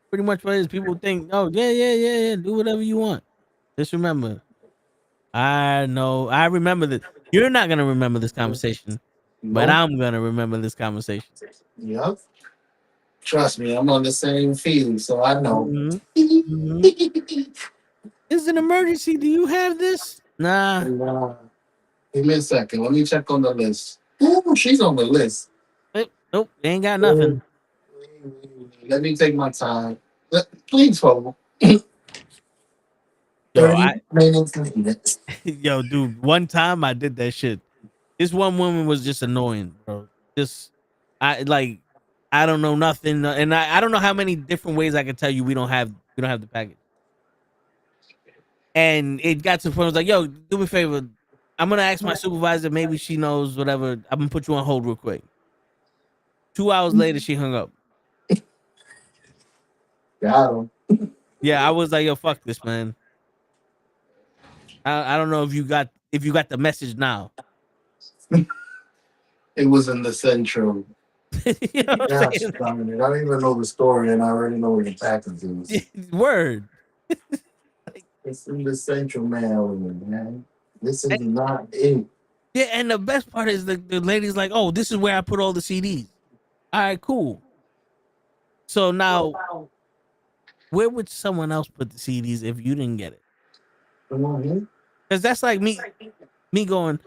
Pretty much what it is. People think, oh, yeah. Do whatever you want. Just remember, I know. I remember this. You're not going to remember this conversation, but
Nope.
I'm going to remember this conversation.
Yep. Trust me, I'm on the same field, so I know.
Mhm. It's an emergency. Do you have this? Nah.
And, give me a second. Let me check on the list. Ooh, she's on the list.
Nope. They ain't got nothing.
Let me take my time. Please hold.
Yo,
30 minutes later.
yo, dude, one time I did that shit. This one woman was just annoying, bro. I don't know nothing, and I don't know how many different ways I can tell you we don't have the package. And it got to the point, I was like, yo, do me a favor. I'm gonna ask my supervisor, maybe she knows whatever. I'm gonna put you on hold real quick. 2 hours later, she hung up.
Got him.
Yeah, I was like, yo, fuck this, man. I don't know if you got the message now.
It was in the central.
You know what I'm
Gosh,
saying?
Dominic, I don't even know the story, and I already know what the package is.
Word.
It's in the central mail, man. This is not it.
Yeah, and the best part is the lady's like, oh, this is where I put all the CDs. All right, cool. So now, where would someone else put the CDs if you didn't get it?
Come on here.
Because that's like me going,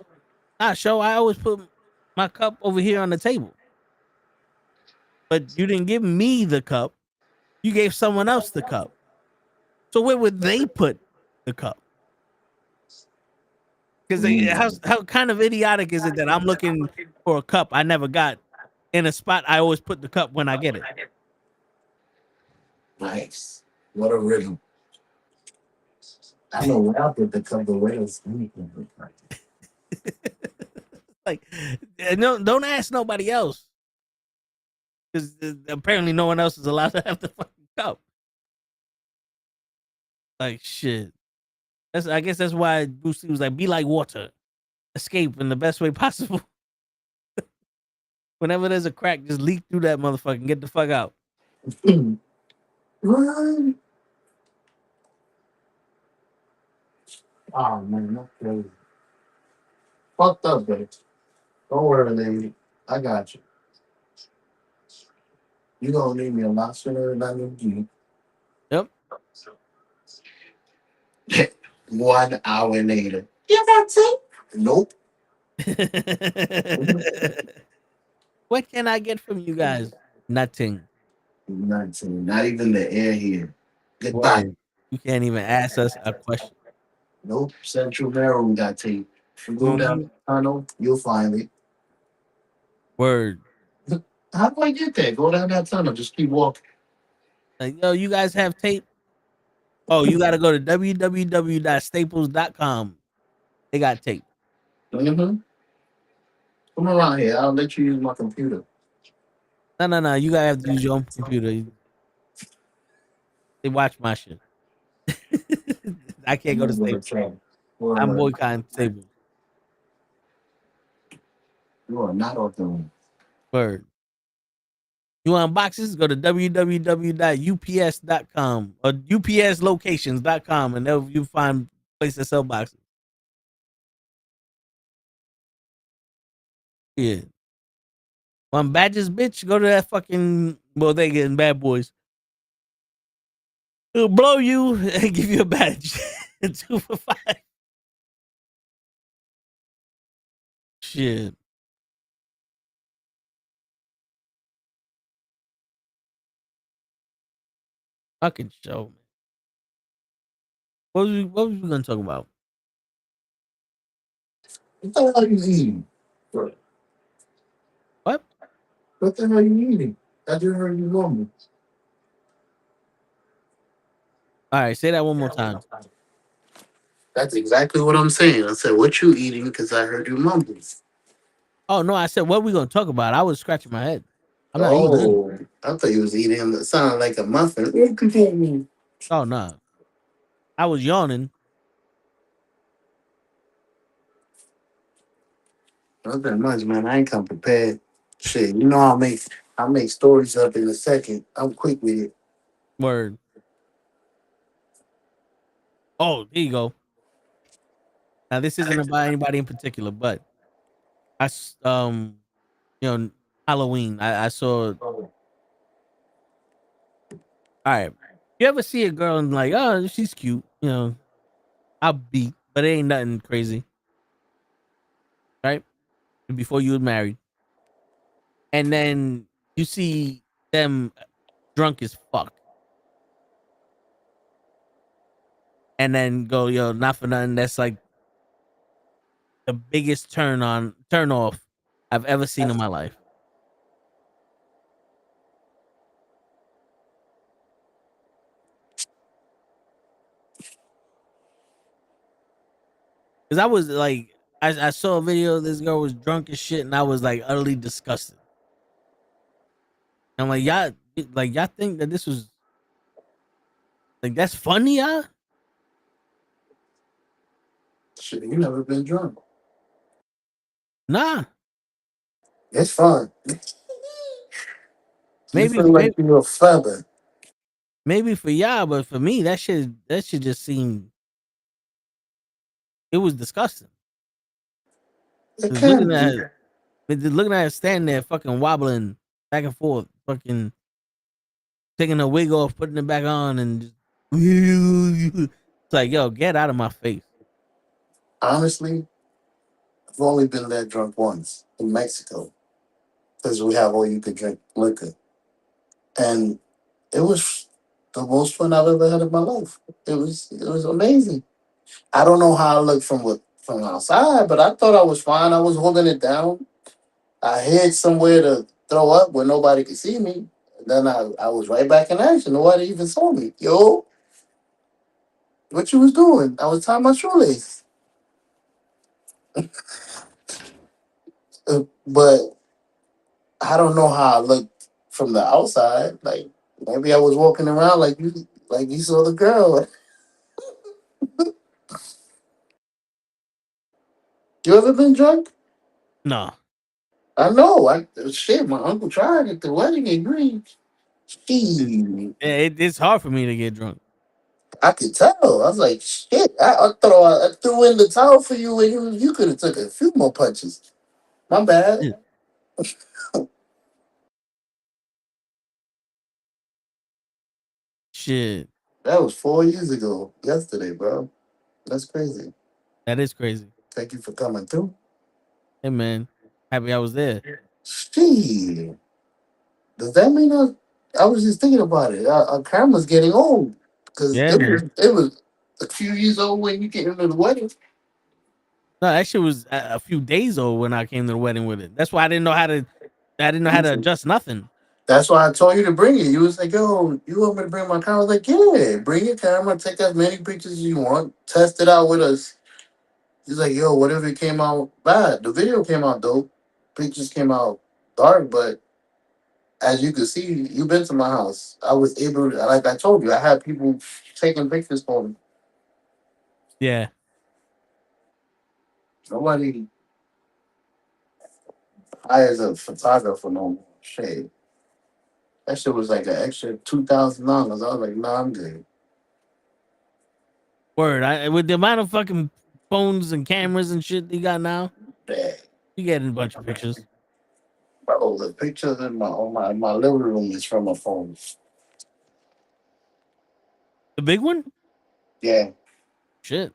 show, I always put my cup over here on the table. But you didn't give me the cup. You gave someone else the cup. So where would they put the cup? Because how kind of idiotic is it that I'm looking for a cup I never got in a spot I always put the cup when I get it?
Nice. What a rhythm. I know where I put the cup, but where else anything look like.
Like, no, don't ask nobody else. Because apparently no one else is allowed to have the fucking cup. Like, shit. I guess that's why Bruce Lee was like, be like water. Escape in the best way possible. Whenever there's a crack, just leak through that motherfucker and get the fuck out.
Run. Oh man, that's crazy. Fucked up, bitch. Don't worry, lady. I got you. You gonna need me a lot sooner than I need you.
Yep.
1 hour later. You got tape? Nope.
What can I get from you guys? Nothing.
Nothing. Not even the air here. Goodbye.
Word. You can't even ask us a question.
Nope. Central Maryland got tape. If you go down
Mhm.
the tunnel, you'll find it.
Word.
How do I get there? Go down that tunnel. Just keep walking.
Like, yo, you guys have tape? Oh, you got to go to www.staples.com. They got tape.
Mm-hmm. Come around here. I'll let you use my computer.
No. You gotta have to use your own computer. They watch my shit. I can't go to
I'm gonna
Staples.
try.
I'm
Well,
boycotting Staples.
you are not off the room.
Word. You want boxes? Go to www.ups.com or upslocations.com and there you find place to sell boxes. Yeah. Want badges, bitch? Go to that fucking bodega getting Bad Boys. It'll blow you and give you a badge. 2 for $5. Shit. Fucking show, man. What was we gonna talk about?
What the hell are you eating?
What?
What the hell are you eating? I just heard you mumble.
All right, say that one more time.
That's exactly what I'm saying. I said, "What you eating?" Because I heard you mumble.
Oh no, I said what we gonna talk about. I was scratching my head. I'm not eating.
Oh, I thought you was eating him. That sounded like a muffin. What could that mean?
Oh no. I was yawning.
Nothing much, man. I ain't come prepared. Shit, you know I'll make stories up in a second. I'm quick with it.
Word. Oh, there you go. Now this isn't about anybody in particular, but you know, Halloween. I saw. All right. You ever see a girl and like, oh, she's cute. I'll beat, but it ain't nothing crazy, right? Before you was married, and then you see them drunk as fuck, and then go, yo, not for nothing. That's like the biggest turn off I've ever seen in my life. Cause I was like, I saw a video. This girl was drunk as shit, and I was like utterly disgusted. I'm like y'all think that this was like that's funny, y'all?
Shit, you never been drunk.
Nah,
It's fun. You
maybe
feel like you're a feather.
maybe for y'all, but for me, that shit just seemed it was disgusting.
It
Just
can
looking at
be.
her, just looking at her standing there, fucking wobbling back and forth, fucking taking her wig off, putting it back on, and just, it's like, yo, get out of my face.
Honestly, I've only been that drunk once in Mexico because we have all you could drink liquor, and it was the most fun I've ever had in my life. It was amazing. I don't know how I looked from outside, but I thought I was fine. I was holding it down. I hid somewhere to throw up where nobody could see me. And then I was right back in action. Nobody even saw me. Yo, what you was doing? I was tying my shoelace. But I don't know how I looked from the outside. Like maybe I was walking around like you saw the girl. You ever been drunk?
No,
I know. Shit. My uncle tried at the wedding in Green. Shit.
Yeah, it's hard for me to get drunk.
I could tell. I was like, shit. I threw in the towel for you, and you could have took a few more punches. My bad.
Yeah. Shit,
That was 4 years ago. Yesterday, bro. That's crazy.
that is crazy.
Thank you for coming through.
Hey man, happy I was there.
Shit. Does that mean I was just thinking about it. Our camera's getting old because
Yeah,
it
man.
was it was a few years old when you came into the wedding.
No, that shit was a few days old when I came to the wedding with it. That's why I didn't know how to. I didn't know how to adjust nothing.
That's why I told you to bring it. You was like, "Yo, you want me to bring my camera?" I was like, "Yeah, bring your camera. Take as many pictures as you want. Test it out with us." He's like, "Yo, whatever it came out bad. The video came out dope. Pictures came out dark, but as you can see, you've been to my house. I was able to, like I told you, I had people taking pictures for me.
Yeah,
Nobody hires a photographer no more. Shit. That shit was like an extra $2,000. I was like, nah, I'm good.
word. With the amount of fucking phones and cameras and shit you got now,
Dang.
you getting a bunch of pictures.
Bro, the pictures in my living room is from my phone.
The big one,
Yeah.
shit.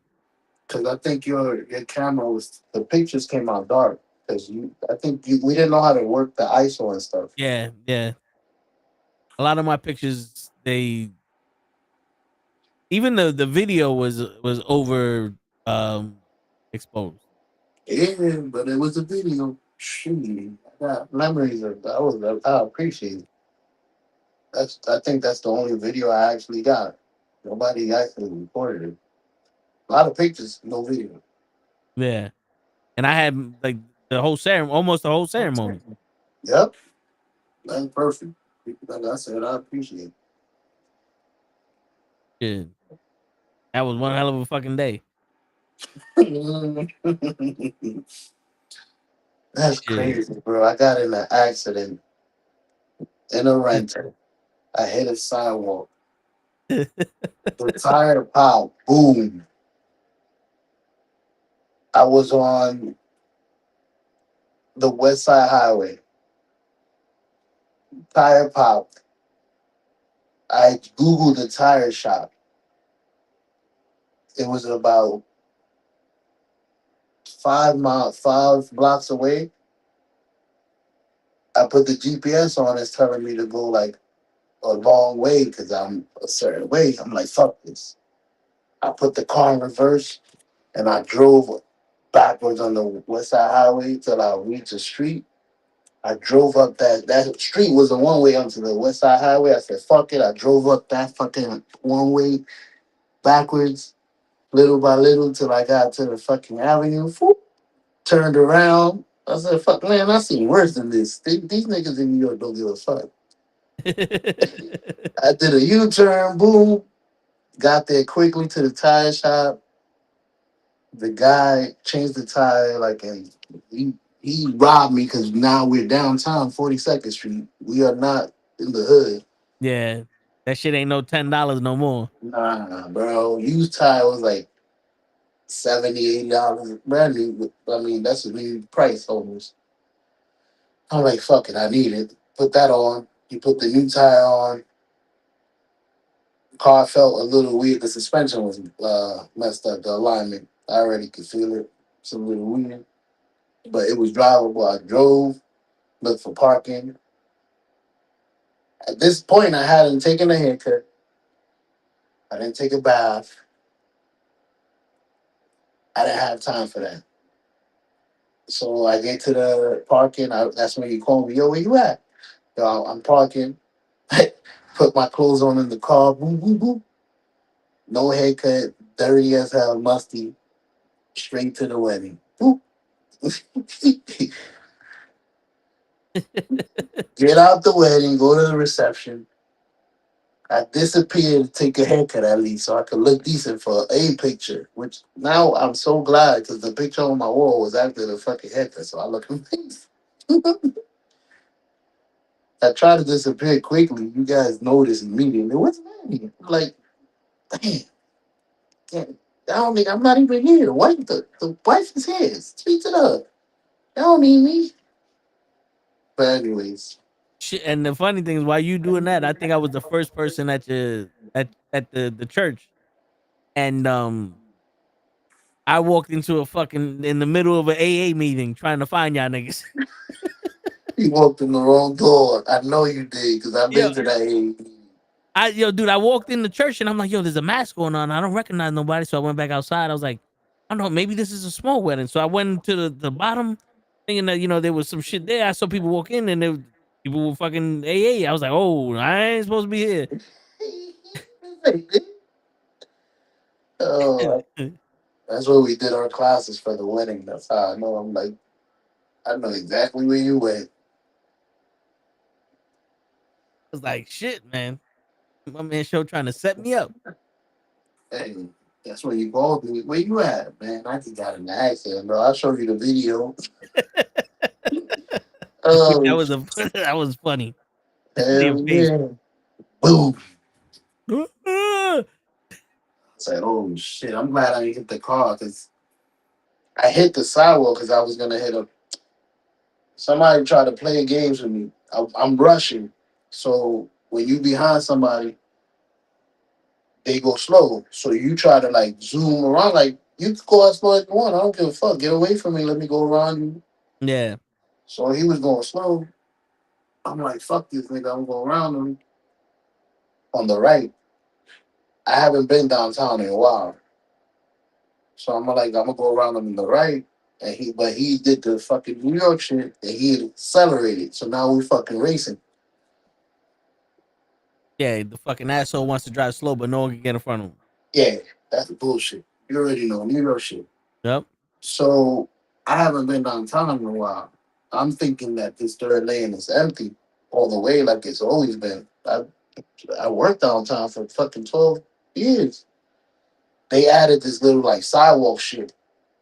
Cause I think your camera was the pictures came out dark. Cause we didn't know how to work the ISO and stuff.
Yeah, yeah. A lot of my pictures, they even the video was over um exposed.
Yeah, but it was a video. Shoot, I got memories of that. I appreciate it. I think that's the only video I actually got. Nobody actually recorded it. A lot of pictures, no video.
Yeah, and I had like the whole ceremony, almost the whole ceremony.
Yep, that's perfect. Like I said, I appreciate
Shit, that was one hell of a fucking day.
it. That's
Shit.
crazy, bro. I got in an accident in a rental. I hit a sidewalk. The tire popped. Boom. I was on the West Side Highway. Tire popped. I Googled the tire shop. It was about 5 blocks away. I put the GPS on. It's telling me to go like a long way because I'm a certain way. I'm like, fuck this. I put the car in reverse and I drove backwards on the West Side Highway till I reached a street. I drove up that street was a one way onto the West Side Highway. I said, fuck it. I drove up that fucking one way backwards, little by little, till I got to the fucking avenue. Whoop, turned around. I said, fuck, man, I seen worse than this. These niggas in New York don't give a fuck. I did a U turn, boom, got there quickly to the tire shop. The guy changed the tire, like, and he robbed me because now we're downtown, 42nd Street. We are not in the hood.
Yeah, that shit ain't no $10 no more.
Nah, bro. Used tire was like $70, $80. Brand new, I mean, that's a new price almost. I'm like, fuck it, I need it. Put that on. He put the new tire on. Car felt a little weird. The suspension was messed up. The alignment, I already could feel it. It's a little weird, but it was drivable. I drove, looked for parking. At this point, I hadn't taken a haircut. I didn't take a bath. I didn't have time for that. So I get to the parking. That's when you call me. Yo, where you at? Yo, I'm parking. Put my clothes on in the car. Boom, boom, boom. No haircut. Dirty as hell. Musty. Straight to the wedding. Boop. Get out the wedding. Go to the reception. I disappeared to take a haircut at least so I could look decent for a picture. Which now I'm so glad because the picture on my wall was after the fucking haircut, so I look amazing. I try to disappear quickly. You guys notice immediately. What's happening? I'm like, damn, damn, I don't think I'm not even here. What the wife is here. Speak to her. They don't need me. But anyways,
Shit, and the funny thing is, while you doing that, I think I was the first person at your at the church, and I walked into a fucking in the middle of an AA meeting trying to find y'all niggas.
you walked in the wrong door. I know you did because I've
Yo,
been to that age.
dude, I walked in the church and I'm like, yo, there's a mass going on. I don't recognize nobody, so I went back outside. I was like, I don't know, maybe this is a small wedding. So I went to the bottom, thinking that there was some shit there. I saw people walk in and people were fucking AA. I was like, oh, I ain't supposed to be here.
Oh,
I
that's where we did our classes for the wedding. That's how I know. I'm like, I know exactly where you went.
was like, shit, man. My man show trying to set me up.
Hey, that's where you both do. Where you at, man? I just got in the accident, bro. I'll show you the video.
That
Oh,
was a that was funny. See your
hell
face.
yeah. Boom. I said, oh, shit. I'm glad I didn't hit the car because I hit the sidewalk because I was going to hit a. Somebody tried to play games with me. I'm rushing. So when you behind somebody, they go slow. So you try to like zoom around. Like, you can go as slow as you want. I don't give a fuck. Get away from me. Let me go around you.
Yeah.
So he was going slow. I'm like, fuck this nigga. I'm going around him on the right. I haven't been downtown in a while. So I'm like, I'm gonna go around him on the right. But he did the fucking New York shit and he accelerated. So now we fucking racing.
Yeah, the fucking asshole wants to drive slow, but no one can get in front of him.
Yeah, that's bullshit. You already know New York shit.
Yep.
So I haven't been downtown in a while. I'm thinking that this third lane is empty all the way like it's always been. I worked downtown for fucking 12 years. They added this little like sidewalk shit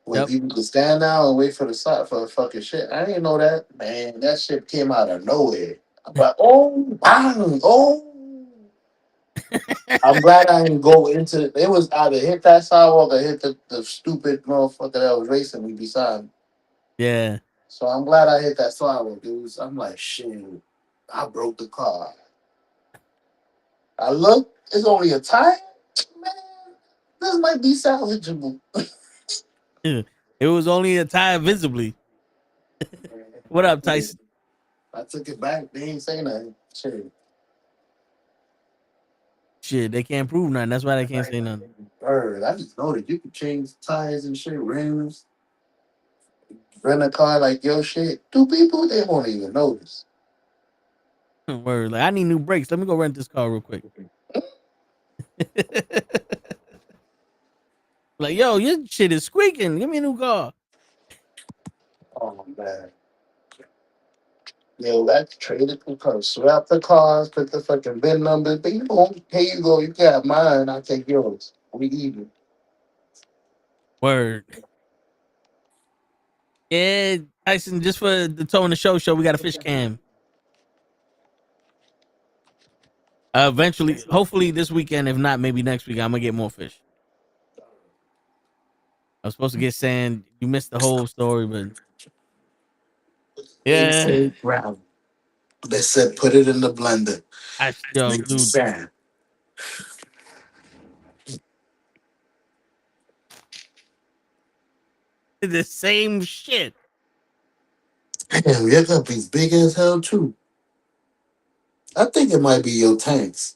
where
Yep.
people could stand down and wait for the side for the fucking shit. I didn't know that. Man, that shit came out of nowhere. I'm like, oh, bang, oh. I'm glad I didn't go into it. It was either hit that sidewalk or hit the stupid motherfucker that was racing me beside me.
Yeah.
So I'm glad I hit that sidewalk. I'm like, shit, I broke the car. I look, it's only a tire. Man, this might be salvageable.
It was only a tire visibly. What up, Tyson?
I took it back. They ain't say nothing. Shit.
Shit, they can't prove nothing. That's why they can't say nothing.
Bird. I just know that you can change tires and shit, rims, rent a car like your shit. Two people, they won't even notice.
Word. Like, I need new brakes. Let me go rent this car real quick. Like, yo, your shit is squeaking. Give me a new car.
Oh man. Yo, that traded the car. Swap the cars, put the fucking VIN numbers. But you know, here you go. You got mine. I'll take yours. We even.
Word. Yeah, Tyson, just for the Toe in the Show, we got a fish cam. Eventually, hopefully this weekend. If not, maybe next week. I'm gonna get more fish. I was supposed to get sand. You missed the whole story, but
They
yeah,
said brown. They said put it in the blender.
yo,
Make it
dude,
sand.
the same shit.
Damn, your company's big as hell too. I think it might be your tanks.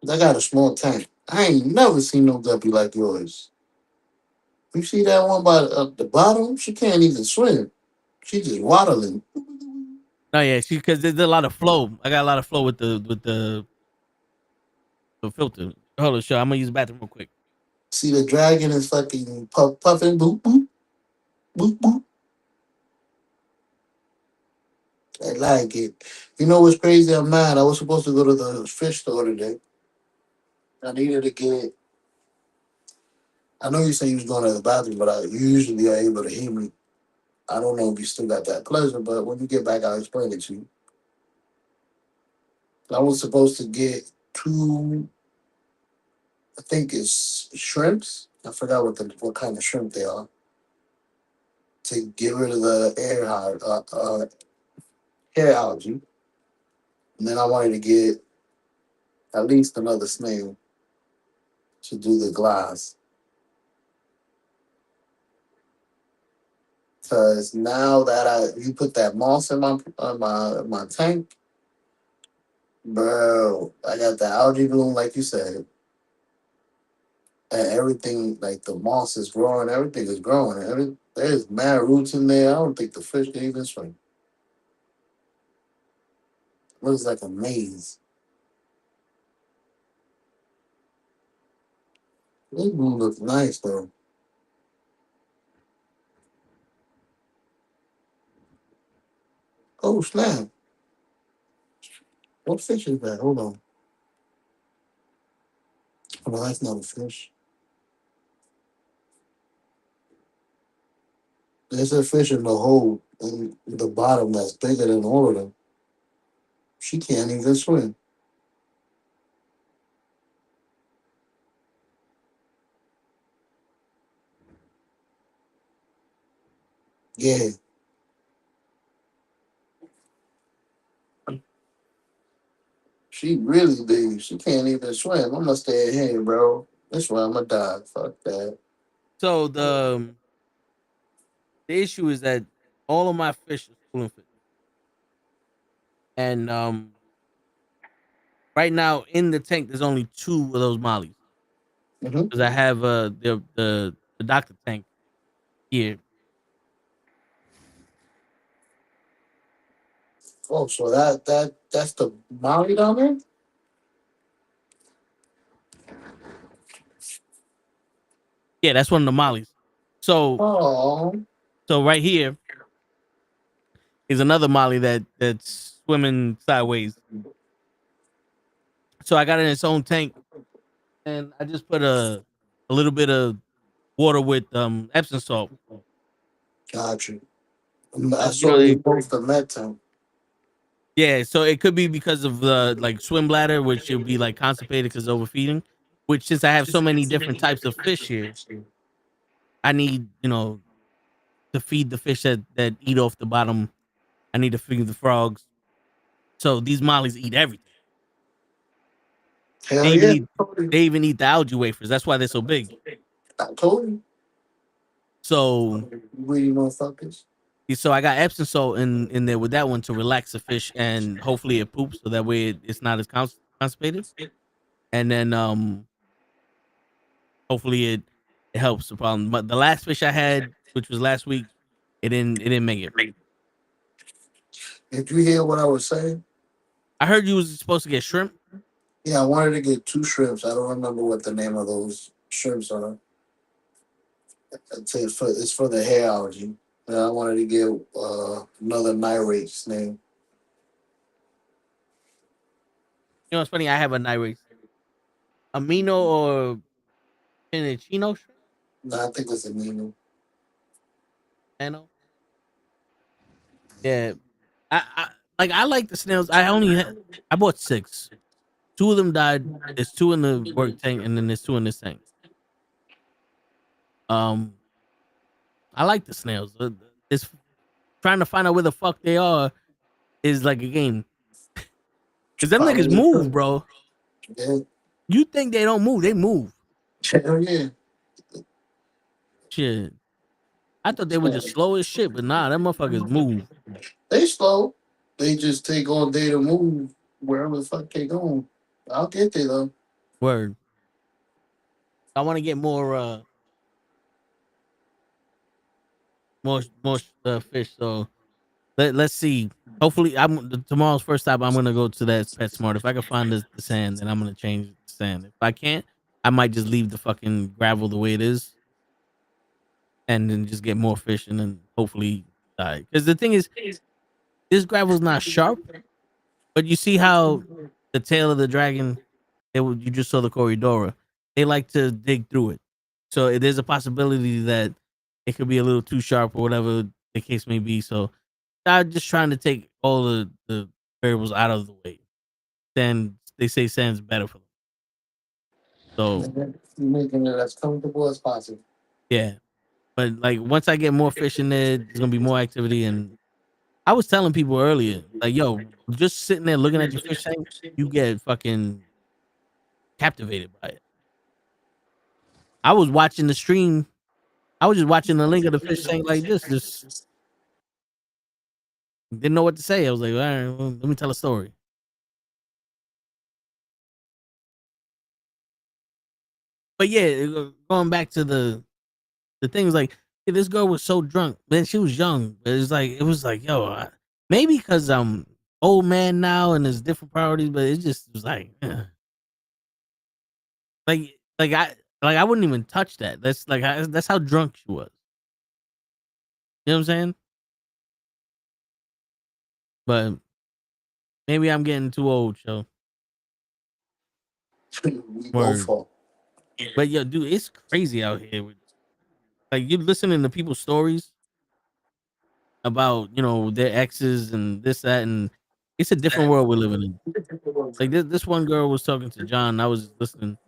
I got a small tank. I ain't never seen no guppy like yours. You see that one by the bottom? She can't even swim. She just waddling.
Oh yeah, because there's a lot of flow. I got a lot of flow with the filter. Hold on, show. I'm gonna use the bathroom real quick.
See the dragon is fucking puffing, boop, boop, boop, boop. I like it. You know what's crazy? I'm mad. I was supposed to go to the fish store today. I needed to get. I know you say you was going to the bathroom, but you usually are able to hear me. I don't know if you still got that pleasure, but when you get back, I'll explain it to you. I was supposed to get two, I think it's shrimps. I forgot what kind of shrimp they are to get rid of the hair algae. And then I wanted to get at least another snail to do the glass. Cause now that you put that moss in my tank, bro, I got the algae bloom like you said, and everything like the moss is growing, everything is growing. There's mad roots in there. I don't think the fish can even swim. Looks like a maze. This blue looks nice though. Oh snap! What fish is that? Hold on. Oh, that's not a fish. There's a fish in the hole in the bottom that's bigger than all of them. She can't even swim. Yeah, she really big. She can't even swim. I'm gonna stay in here, bro. That's why I'm gonna die. Fuck that.
So the issue is that all of my fish are schooling fish, and right now in the tank there's only two of those mollies
Hmm.
because I have the doctor tank here.
Oh, so that's the Molly down there.
Yeah, that's one of the mollies. So
Oh,
so right here is another molly that's swimming sideways. So I got it in its own tank, and I just put a little bit of water with Epsom salt.
got you. I
You
saw
know,
you post the med tank.
yeah. So it could be because of the like swim bladder, which will be like constipated because overfeeding. Which since I have so many different types of fish here, I need to feed the fish that eat off the bottom. I need to feed the frogs. So these mollies eat everything. They
Hell
even
yeah.
eat they even eat the algae wafers. That's why they're so big.
I told you.
So
Greedy motherfuckers.
so I got Epsom salt in there with that one to relax the fish and hopefully it poops so that way it's not as constipated. And then hopefully it helps the problem. But the last fish I had, which was last week, it didn't make it.
Did you hear what I was saying?
I heard you was supposed to get shrimp.
Yeah, I wanted to get two shrimps. I don't remember what the name of those shrimps are. It's for the hair algae. And I wanted to get another nyrate snail.
You know, it's funny. I have a night amino or Pinachino shrimp.
No, I think it's a Nemo.
Nano. Yeah, I like I like the snails. I bought six. Two of them died. There's two in the work tank, and then there's two in this tank. Um, I like the snails. It's trying to find out where the fuck they are is like a game. Cause them niggas
Probably.
move, bro.
Yeah.
You think they don't move? They move.
Hell yeah.
Shit. I thought they were just slow as shit, but nah, them motherfuckers move.
They slow. They just take all day to move wherever the fuck they going. I'll get there though.
Word. I want to get more fish. So let's see. Hopefully, tomorrow's first stop. I'm gonna go to that PetSmart. If I can find the sand, then I'm gonna change the sand. If I can't, I might just leave the fucking gravel the way it is, and then just get more fish, and then hopefully die. Because the thing is, this gravel's not sharp, but you see how the tail of the dragon, you just saw the Corridora. They like to dig through it, so there's a possibility that it could be a little too sharp or whatever. the case may be. So I'm just trying to take all the variables out of the way. Then they say sand's better for them. So
And then you're making it as comfortable as possible.
yeah, but like once I get more fish in there's gonna be more activity. And I was telling people earlier, like, yo, just sitting there looking at your fish tank, you get fucking captivated by it. I was watching the stream. I was just watching the link of the fish tank like this, just didn't know what to say. I was like, all right, well, let me tell a story. But yeah, going back to the things like, yeah, this girl was so drunk, man. She was young, but it was like, yo, maybe because I'm old man now and there's different priorities, but it just was like, like, I wouldn't even touch that. That's like, that's how drunk she was. You know what I'm saying? But maybe I'm getting too old, so
We both
word.
fall.
But yo, dude, it's crazy out here. Like you listening to people's stories about their exes and this that, and it's a different world we're living in. Like this one girl was talking to John. I was listening,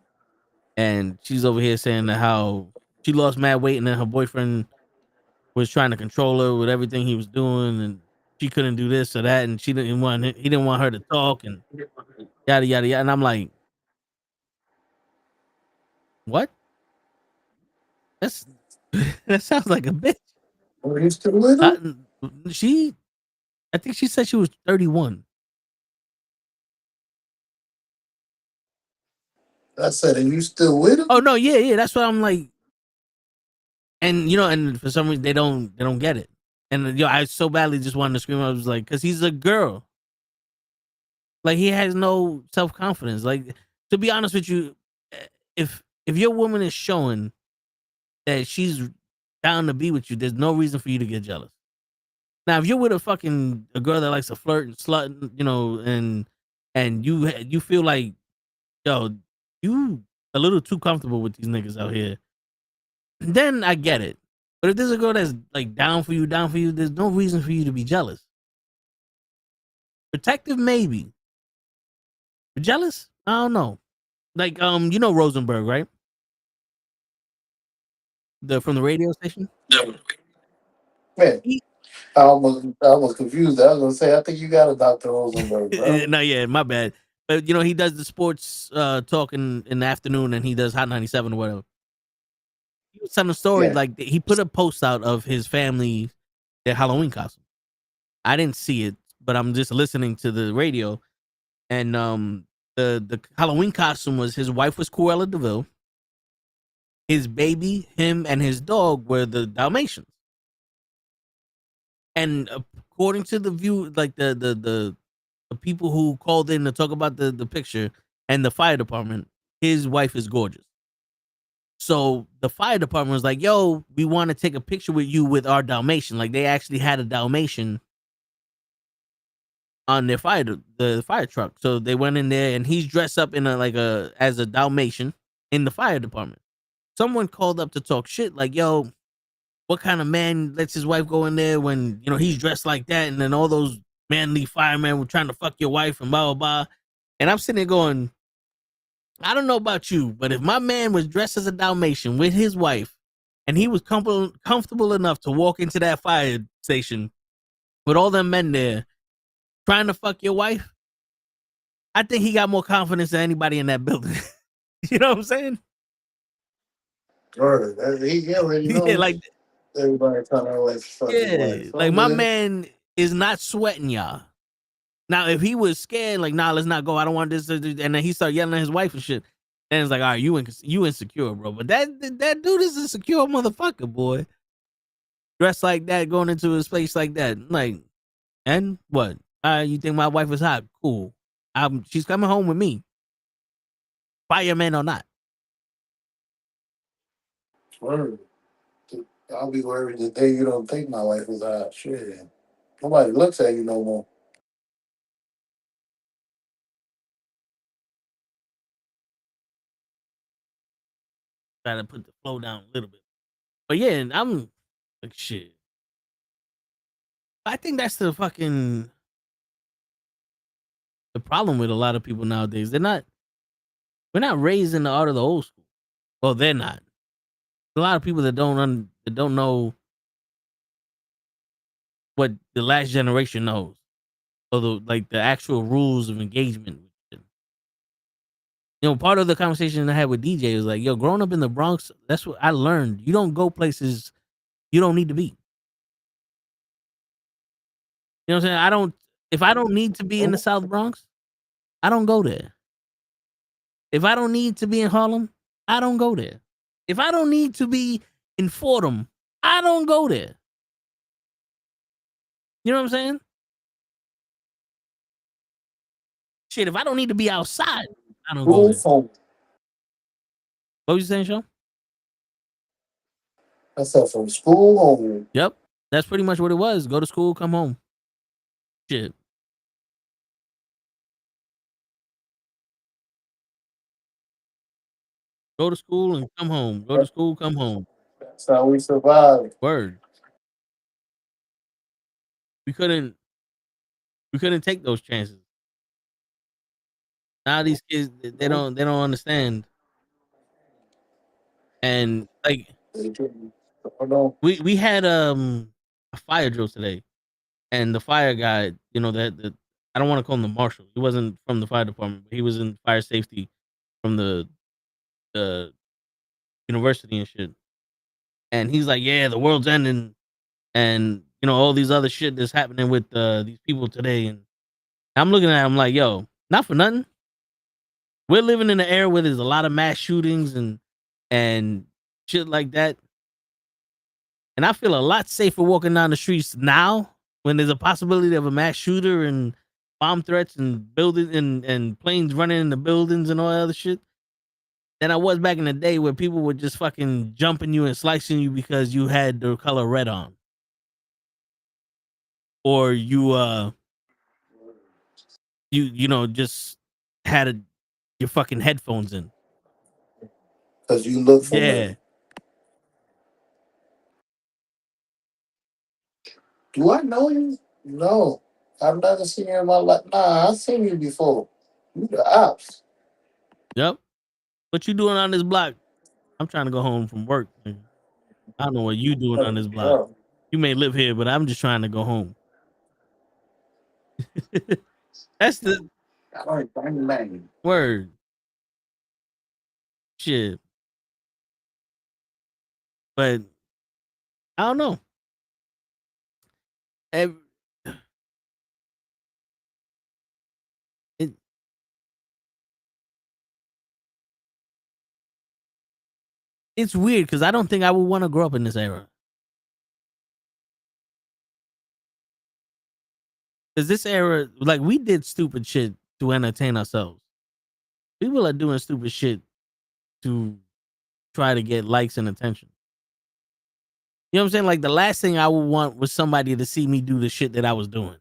and she's over here saying that how she lost mad weight, and then her boyfriend was trying to control her with everything he was doing, and she couldn't do this or that, and he didn't want her to talk, and yada yada yada. And I'm like, what? That's that sounds like a bitch.
Are you still with
I,
him?
she, I think she said she was 31.
I said, are you still with him?
Oh no, yeah. That's what I'm like. And and for some reason they don't get it. And I so badly just wanted to scream. I was like, because he's a girl. Like he has no self confidence. Like to be honest with you, if your woman is showing that she's down to be with you, there's no reason for you to get jealous. Now, if you're with a girl that likes to flirt and slut, and you feel like, yo, you a little too comfortable with these niggas out here, then I get it. But if there's a girl that's like down for you, there's no reason for you to be jealous. Protective, maybe. But jealous? I don't know. Like, Rosenberg, right? From the radio station.
Man,
He,
I almost confused. I was gonna say, I think you got a Dr. Rosenberg, bro.
no, yeah, my bad. But he does the sports talk in the afternoon, and he does Hot 97 or whatever. He was telling a story
Yeah.
like he put a post out of his family, their Halloween costume. I didn't see it, but I'm just listening to the radio, and the Halloween costume was his wife was Cruella Deville, his baby, him, and his dog were the Dalmatians. And according to the view, like the people who called in to talk about the picture and the fire department, his wife is gorgeous. So the fire department was like, "Yo, we want to take a picture with you with our Dalmatian." Like they actually had a Dalmatian on their the fire truck. So they went in there, and he's dressed up in as a Dalmatian in the fire department. Someone called up to talk shit, like, "Yo, what kind of man lets his wife go in there when he's dressed like that?" And then all those manly firemen were trying to fuck your wife and blah blah blah. And I'm sitting there going, I don't know about you, but if my man was dressed as a Dalmatian with his wife, and he was comfortable enough to walk into that fire station with all them men there trying to fuck your wife, I think he got more confidence than anybody in that building. You know what I'm saying?
Word. He already
Yeah, like
knows everybody trying to like fuck his
yeah,
wife.
like
I'm
my
good.
man is not sweating y'all. Now, if he was scared, like, nah, let's not go. I don't want this, and then he started yelling at his wife and shit. And it's like, all right, you insecure, bro. But that dude is a insecure motherfucker, boy. Dressed like that, going into a place like that, like, and what? You think my wife is hot? Cool. She's coming home with me, fireman or not.
Word. I'll be worried the day you don't think my wife is hot. Shit. Nobody looks at you no more.
Try to put the flow down a little bit. But yeah, I'm like shit. I think that's the problem with a lot of people nowadays. We're not raised in the art of the old school. Well, they're not. A lot of people that don't know what the last generation knows, or the actual rules of engagement. Part of the conversation I had with DJ was like, yo, growing up in the Bronx, that's what I learned. You don't go places you don't need to be. You know what I'm saying? If I don't need to be in the South Bronx, I don't go there. If I don't need to be in Harlem, I don't go there. If I don't need to be in Fordham, I don't go there. You know what I'm saying? Shit, if I don't need to be outside, I don't go there. What was you saying, Sean?
I said from school home.
Yep. That's pretty much what it was. Go to school, come home. Shit. Go to school and come home. Go to school, come home.
That's how we survived.
Word. We couldn't take those chances. Now these kids, they don't understand. And like we had a fire drill today, and the fire guy, that I don't want to call him the marshal. He wasn't from the fire department, but he was in fire safety from the university and shit. And he's like, yeah, the world's ending, and all these other shit that's happening with these people today. And I'm looking at him like, yo, not for nothing. We're living in an era where there's a lot of mass shootings and shit like that. And I feel a lot safer walking down the streets now when there's a possibility of a mass shooter and bomb threats and buildings and planes running into buildings and all that other shit than I was back in the day where people were just fucking jumping you and slicing you because you had the color red on. Or you just had your fucking headphones in.
Because you look for
Yeah.
Do I know you? No. I've never seen you in my life. Nah, I've seen you before. You the ops.
Yep. What you doing on this block? I'm trying to go home from work. Man. I don't know what you doing on this block. You may live here, but I'm just trying to go home. That's the word. Shit. But I don't know. It's weird because I don't think I would want to grow up in this era. Because this era, like, we did stupid shit to entertain ourselves. People are doing stupid shit to try to get likes and attention. You know what I'm saying? Like, the last thing I would want was somebody to see me do the shit that I was doing.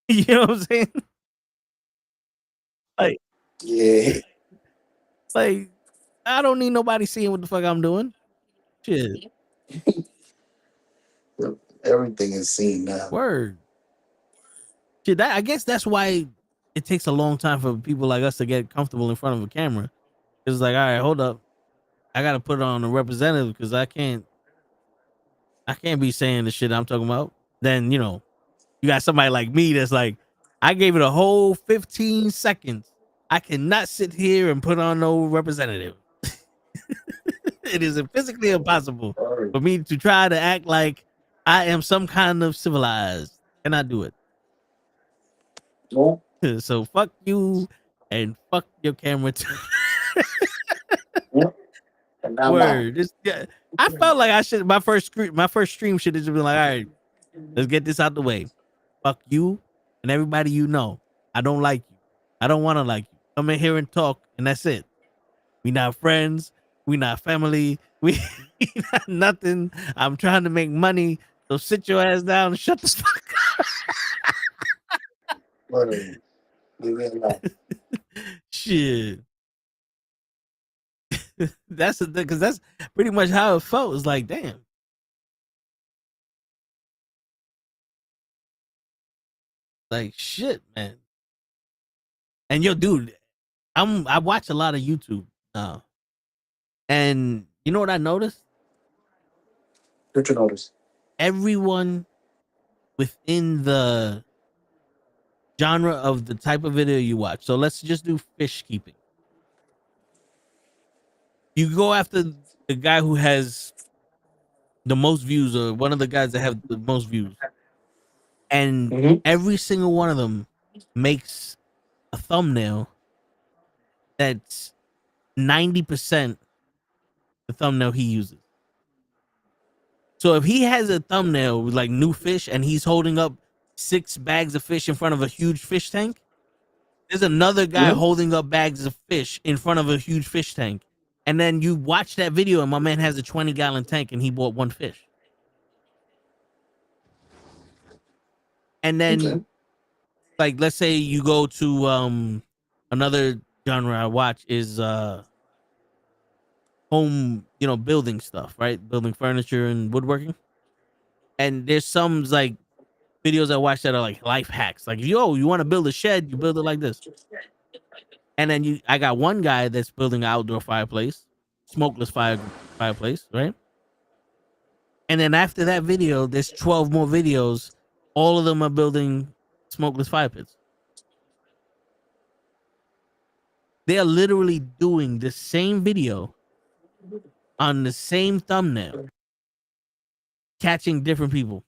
You know what I'm saying? Like,
yeah.
Like, I don't need nobody seeing what the fuck I'm doing. Shit.
Everything is seen now.
Word. Shit, I guess that's why it takes a long time for people like us to get comfortable in front of a camera. It's like, all right, hold up. I gotta put it on a representative because I can't be saying the shit I'm talking about. Then, you got somebody like me that's like, I gave it a whole 15 seconds. I cannot sit here and put on no representative. It is physically impossible for me to try to act like I am some kind of civilized. Cannot do it.
Nope.
So fuck you and fuck your camera too. Word. I felt like I should. My first stream should have just been like, all right, let's get this out the way. Fuck you and everybody you know. I don't like you. I don't want to like you. Come in here and talk, and that's it. We not friends. We not family. We not nothing. I'm trying to make money. So sit your ass down and shut the fuck up. Shit. That's because that's pretty much how it felt. It's like, damn. Like shit, man. And yo, dude, I watch a lot of YouTube now, and you know what I noticed?
What you notice?
Everyone within the genre of the type of video you watch. So let's just do fish keeping. You go after the guy who has the most views, or one of the guys that have the most views, and
Mm-hmm.
every single one of them makes a thumbnail that's 90% the thumbnail he uses. So if he has a thumbnail with like new fish and he's holding up 6 bags of fish in front of a huge fish tank, there's another guy
Mm-hmm.
holding up bags of fish in front of a huge fish tank. And then you watch that video and my man has a 20-gallon tank and he bought one fish. And then
Okay.
like let's say you go to another genre I watch is home, building stuff, right? Building furniture and woodworking. And there's some like videos I watch that are like life hacks. Like, yo, you want to build a shed, you build it like this. And then I got one guy that's building an outdoor fireplace, smokeless fireplace, right? And then after that video, there's 12 more videos. All of them are building smokeless fire pits. They are literally doing the same video on the same thumbnail, catching different people.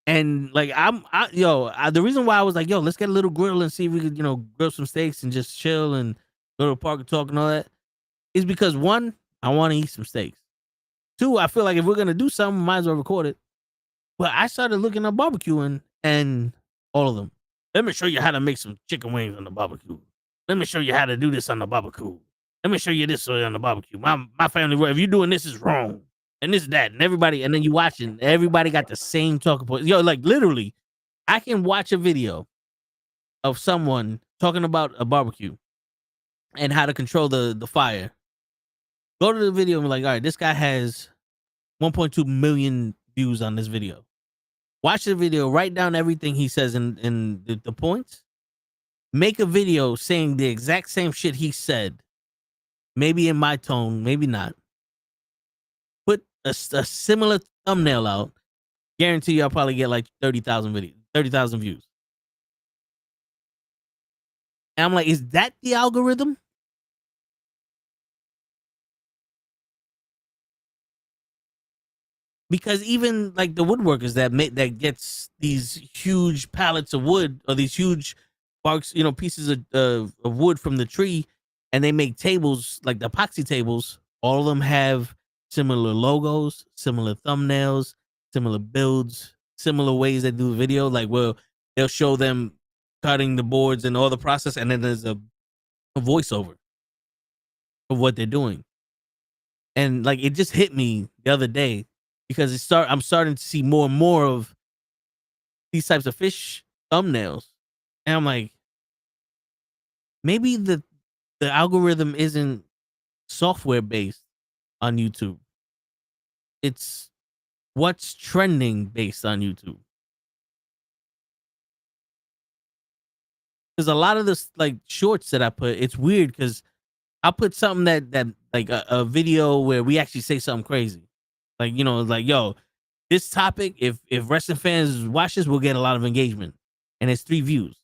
And like the reason why I was like, yo, let's get a little grill and see if we could, grill some steaks and just chill and go to the park and talk and all that, is because one, I want to eat some steaks. Two, I feel like if we're gonna do something, might as well record it. But I started looking at barbecuing and all of them. Let me show you how to make some chicken wings on the barbecue. Let me show you how to do this on the barbecue. Let me show you this on the barbecue. My family, if you're doing this, is wrong. And this, that, and everybody, and then you watching, everybody got the same talking points. Yo, like literally, I can watch a video of someone talking about a barbecue and how to control the fire. Go to the video and be like, all right, this guy has 1.2 million views on this video. Watch the video, write down everything he says in the points. Make a video saying the exact same shit he said. Maybe in my tone, maybe not. Put a similar thumbnail out. Guarantee you I'll probably get like 30,000 views. And I'm like, is that the algorithm? Because even like the woodworkers that gets these huge pallets of wood or these huge barks, pieces of wood from the tree, and they make tables like the epoxy tables. All of them have similar logos, similar thumbnails, similar builds, similar ways they do the video. Like, well, they'll show them cutting the boards and all the process, and then there's a voiceover of what they're doing. And like it just hit me the other day because I'm starting to see more and more of these types of fish thumbnails. And I'm like, maybe the algorithm isn't software based on YouTube. It's what's trending based on YouTube. Because a lot of this like shorts that I put, it's weird because I'll put something that like a video where we actually say something crazy. Like, like, yo, this topic, if wrestling fans watch this, we'll get a lot of engagement. And it's 3 views.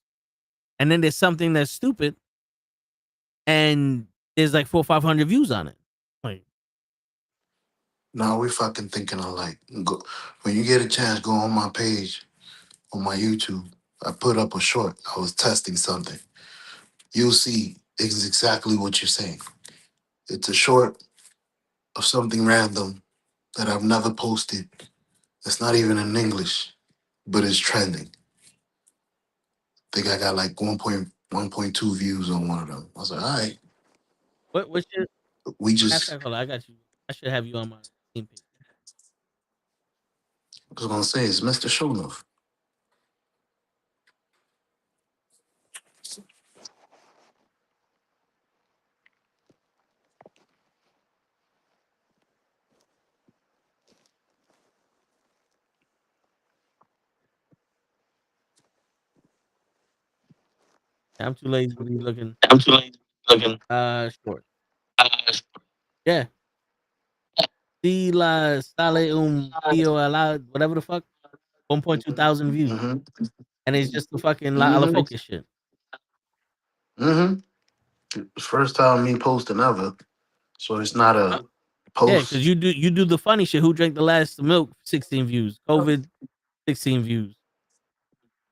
And then there's something that's stupid and there's like 400 or 500 views on it. Like,
Now we fucking thinking alike. Go, when you get a chance, go on my page, on my YouTube. I put up a short. I was testing something. You'll see exactly what you're saying. It's a short of something random that I've never posted. It's not even in English, but it's trending. I think I got like 1.2 views on one of them. I was like, all right,
what's your
we just,
hashtag? Hold on, I got you. I should have you on my team page.
I was going to say, it's Mr. Shownuff.
I'm too lazy to be looking
I'm too late looking.
short. Yeah. Si la sale un tío al lado, whatever the fuck. 1.2 thousand views.
Mm-hmm.
And it's just the fucking La Ala
Mm-hmm.
Focus shit.
Mm-hmm. First time me posting ever. So it's not a
Yeah, because
post.
you do the funny shit. Who drank the last milk? 16 views. COVID, 16 views.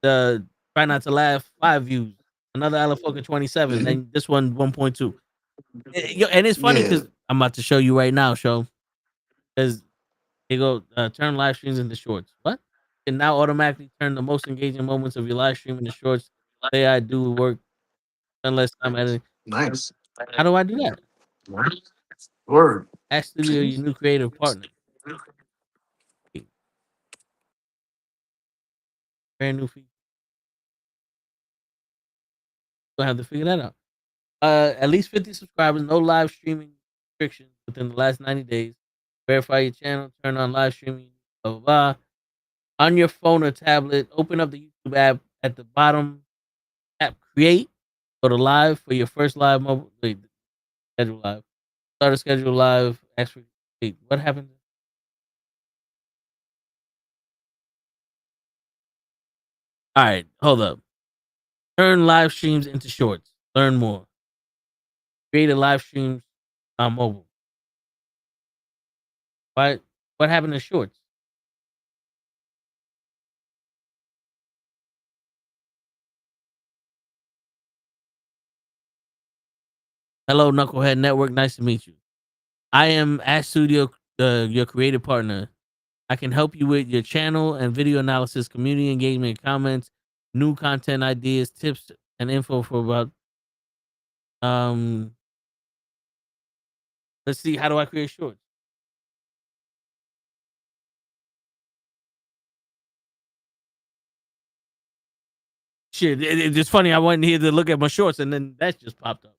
The try not to laugh, 5 views. Another Alafoca 27.
Yeah.
Then this one 1.2. And it's funny
Yeah.
because I'm about to show you right now, show. Because they go turn live streams into shorts. What? Can now automatically turn the most engaging moments of your live stream into shorts. Say I do work unless I'm editing.
Nice.
How do I do that?
Right. Word.
Ask Studio, your new creative partner. Brand new feature. We'll have to figure that out. At least 50 subscribers, no live streaming restrictions within the last 90 days. Verify your channel, turn on live streaming, blah, blah, blah. On your phone or tablet, open up the YouTube app at the bottom, tap create, go to live for your first live mobile. Wait, schedule live. Start a schedule live. Ask for, wait, what happened? All right, hold up. Turn live streams into shorts. Learn more. Create a live streams on mobile. What happened to shorts? Hello, Knucklehead Network. Nice to meet you. I am at Studio, your creative partner. I can help you with your channel and video analysis, community engagement, comments, new content ideas, tips, and info for about. Um, let's see. How do I create shorts? Shit, it's funny. I went here to look at my shorts, and then that just popped up.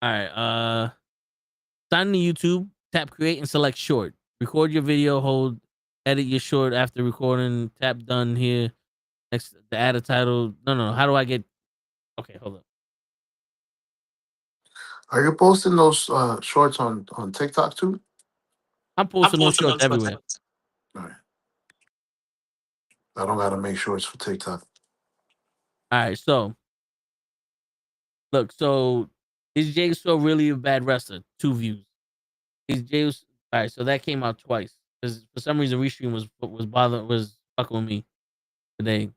All right. Sign to YouTube. Tap create and select short. Record your video. Hold. Edit your short after recording. Tap done here. Next, to add a title. No. How do I get? Okay, hold up.
Are you posting those shorts on TikTok too?
I'm
I'm
posting those
posting
shorts
those
everywhere.
shorts.
All right. I don't gotta make shorts for TikTok.
All right, so look, so is Jay so really a bad wrestler? 2 views. Is Jay all right? So that came out twice because for some reason Restream was fucking with me today.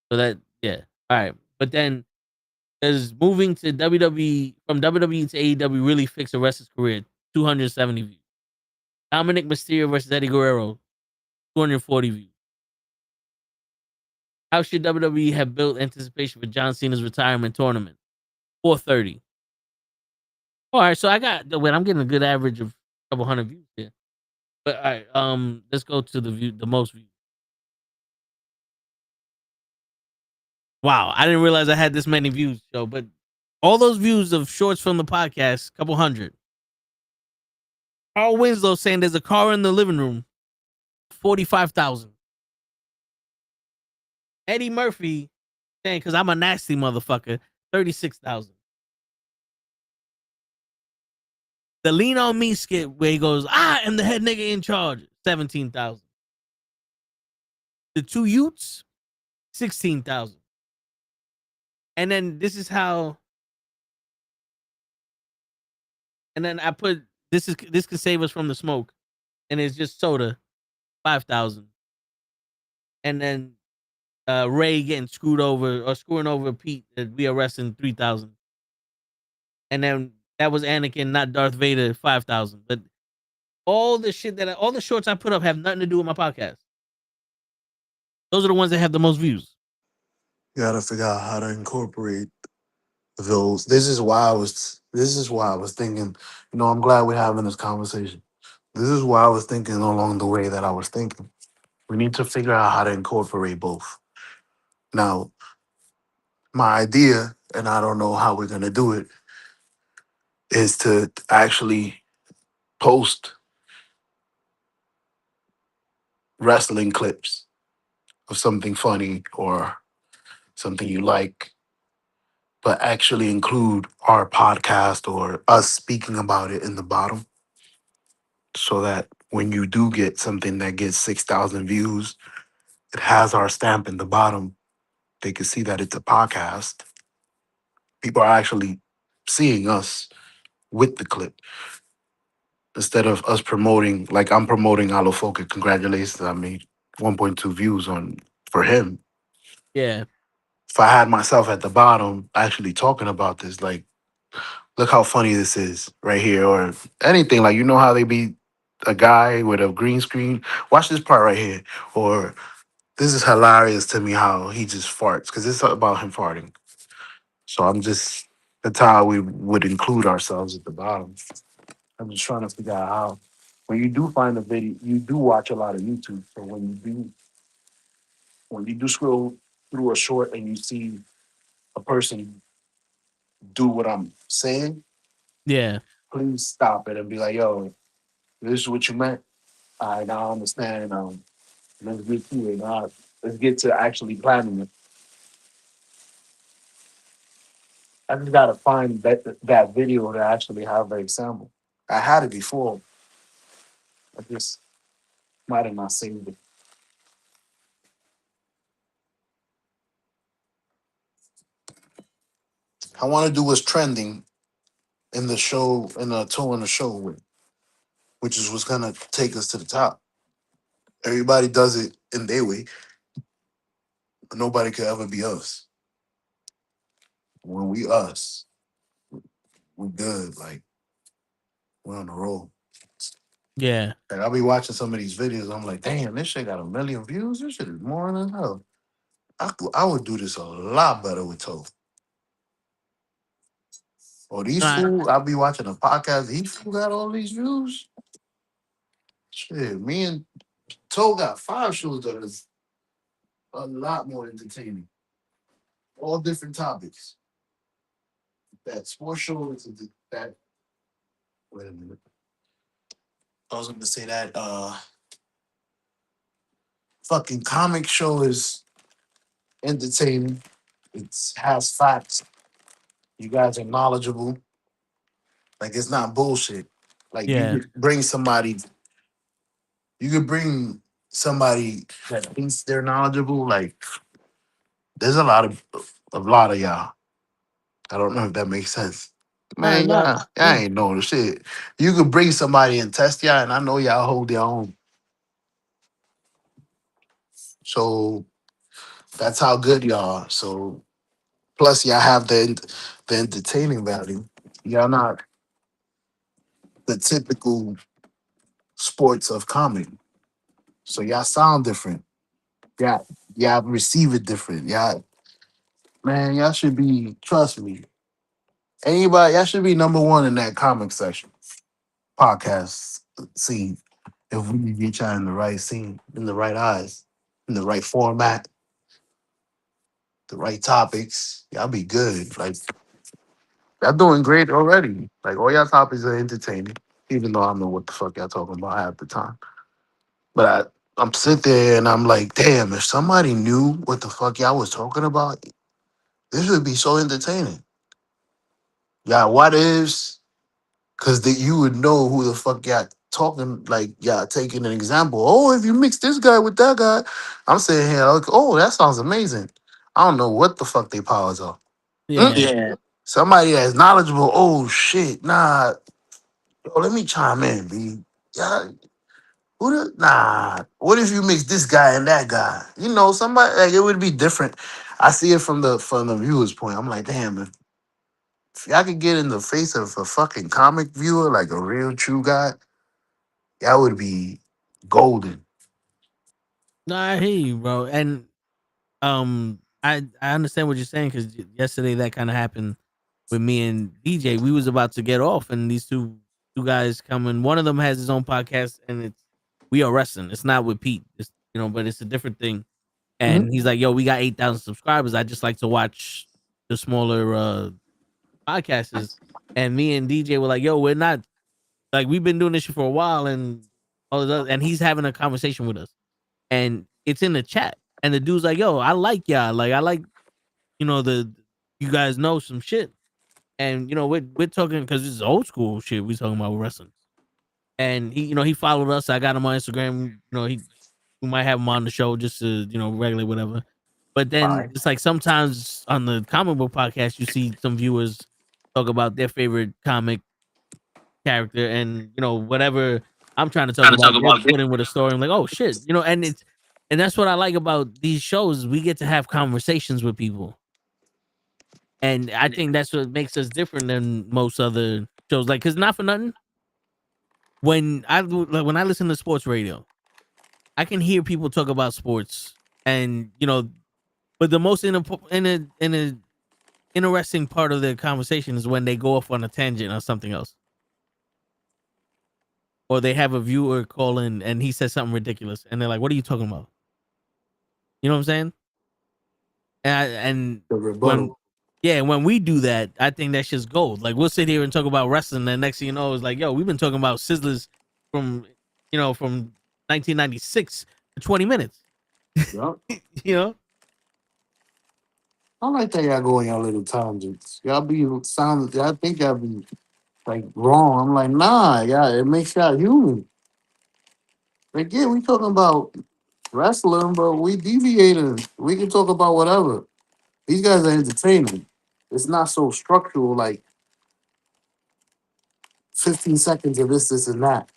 So that yeah, all right. But then does moving to WWE from WWE to AEW really fix a wrestler's career? 270 views. Dominic Mysterio versus Eddie Guerrero, 240 views. How should WWE have built anticipation for John Cena's retirement tournament? 430. All right, so I got wait, I'm getting a good average of a couple hundred views here. But all right, let's go to the most views. Wow, I didn't realize I had this many views, Joe. But all those views of shorts from the podcast, couple hundred. Carl Winslow saying there's a car in the living room, 45,000. Eddie Murphy saying because I'm a nasty motherfucker, 36,000. The Lean on Me skit where he goes, I am the head nigga in charge, 17,000. The two Utes, 16,000. And then this is how. And then I put this could save us from the smoke, and it's just soda, 5,000. And then Ray getting screwed over or screwing over Pete that we arresting 3,000. And then that was Anakin, not Darth Vader, 5,000. But all the shit all the shorts I put up have nothing to do with my podcast. Those are the ones that have the most views.
You gotta figure out how to incorporate those. This is why I was thinking, I'm glad we're having this conversation. This is why I was thinking along the way that I was thinking. We need to figure out how to incorporate both. Now, my idea, and I don't know how we're gonna do it, is to actually post wrestling clips of something funny or something you like, but actually include our podcast or us speaking about it in the bottom so that when you do get something that gets 6,000 views, it has our stamp in the bottom. They can see that it's a podcast. People are actually seeing us with the clip instead of us promoting, like I'm promoting Alofoke. Congratulations, I made 1.2 views on for him.
Yeah.
If I had myself at the bottom actually talking about this, like, look how funny this is right here, or anything, like, you know how they be a guy with a green screen, watch this part right here, or this is hilarious to me how he just farts, because it's about him farting. So I'm just, that's how we would include ourselves at the bottom. I'm just trying to figure out how, when you do find a video, you do watch a lot of YouTube, so when you do scroll through a short and you see a person do what I'm saying,
Yeah.
please stop it and be like, yo, this is what you meant. All right, now I understand. Let's get to it. Now, let's get to actually planning it. I just gotta find that video to actually have an example. I had it before. I just might have not saved it. I want to do what's trending in the show, in the toe in the show with, which is what's gonna take us to the top. Everybody does it in their way, but nobody could ever be us. When we us, we good. Like, we're on the roll.
Yeah.
Like, I'll be watching some of these videos. I'm like, damn, this shit got 1 million views. This shit is more than hell. I would do this a lot better with Toe. Or these
I,
fools, I'll be watching a podcast. These fools got all these views. Shit, me and Toe got 5 shows that is a lot more entertaining. All different topics. That sports show is that. Wait a minute. I was gonna say that fucking comic show is entertaining. It has facts. You guys are knowledgeable. Like, it's not bullshit. Like, you
yeah.
could bring somebody. You could bring somebody that thinks they're knowledgeable. Like, there's a lot of y'all. I don't know if that makes sense. Man,
Not.
y'all ain't know the shit. You could bring somebody and test y'all, and I know y'all hold your own. So that's how good y'all are. So plus y'all have the entertaining value. Y'all not the typical sports of comedy. So y'all sound different. Y'all receive it different. Y'all should be, trust me. Anybody, y'all should be number one in that comic section, podcast scene. If we could get y'all in the right scene, in the right eyes, in the right format, the right topics, y'all be good. Like, y'all doing great already. Like, all y'all topics are entertaining, even though I don't know what the fuck y'all talking about half the time. But I'm sit there and I'm like, damn, if somebody knew what the fuck y'all was talking about, this would be so entertaining. Y'all what ifs, because you would know who the fuck y'all talking, like y'all taking an example. Oh, if you mix this guy with that guy, I'm sitting here like, oh, that sounds amazing. I don't know what the fuck they powers are.
Yeah.
Yeah. Somebody that's knowledgeable, oh shit, nah, yo, let me chime in, B. Yeah, what if you mix this guy and that guy? You know, somebody, like, it would be different. I see it from the viewer's point. I'm like, damn, if y'all could get in the face of a fucking comic viewer, like a real true guy, y'all would be golden.
No, I hear you, bro. And I understand what you're saying because yesterday that kind of happened with me and DJ. We was about to get off, and these two guys come in. One of them has his own podcast, and it's We Are Wrestling. It's not with Pete, it's, but it's a different thing.
Mhm.
And he's like, "Yo, we got 8,000 subscribers. I just like to watch the smaller podcasts." And me and DJ were like, "Yo, we're not like we've been doing this shit for a while, and all of that." And he's having a conversation with us, and it's in the chat. And the dude's like, yo, I like y'all. Like, I like, you guys know some shit. And, we're talking because this is old school shit. We talking about wrestling. And he followed us. I got him on Instagram. We might have him on the show just to, regulate whatever. But then it's like sometimes on the comic book podcast, you see some viewers talk about their favorite comic character and, whatever I'm trying to talk about, they're putting with a story. I'm like, oh shit, and that's what I like about these shows. We get to have conversations with people. And I think that's what makes us different than most other shows. Like, cause not for nothing. When I listen to sports radio, I can hear people talk about sports, and but the most in a interesting part of the conversation is when they go off on a tangent or something else, or they have a viewer call in and he says something ridiculous, and they're like, "What are you talking about?" You know what I'm saying? And
The
when
rebuttal.
when we do that, I think that's just gold. Like, we'll sit here and talk about wrestling, and next thing you know, it's like, yo, we've been talking about Sizzlers from 1996 for 20 minutes.
Yup.
You know?
I like that y'all go on y'all little tangents. Y'all I think y'all be like wrong. I'm like, nah, yeah, it makes y'all human. Like, yeah, we talking about wrestling, but we deviating. We can talk about whatever. These guys are entertaining. It's not so structural, like 15 seconds of this, and that.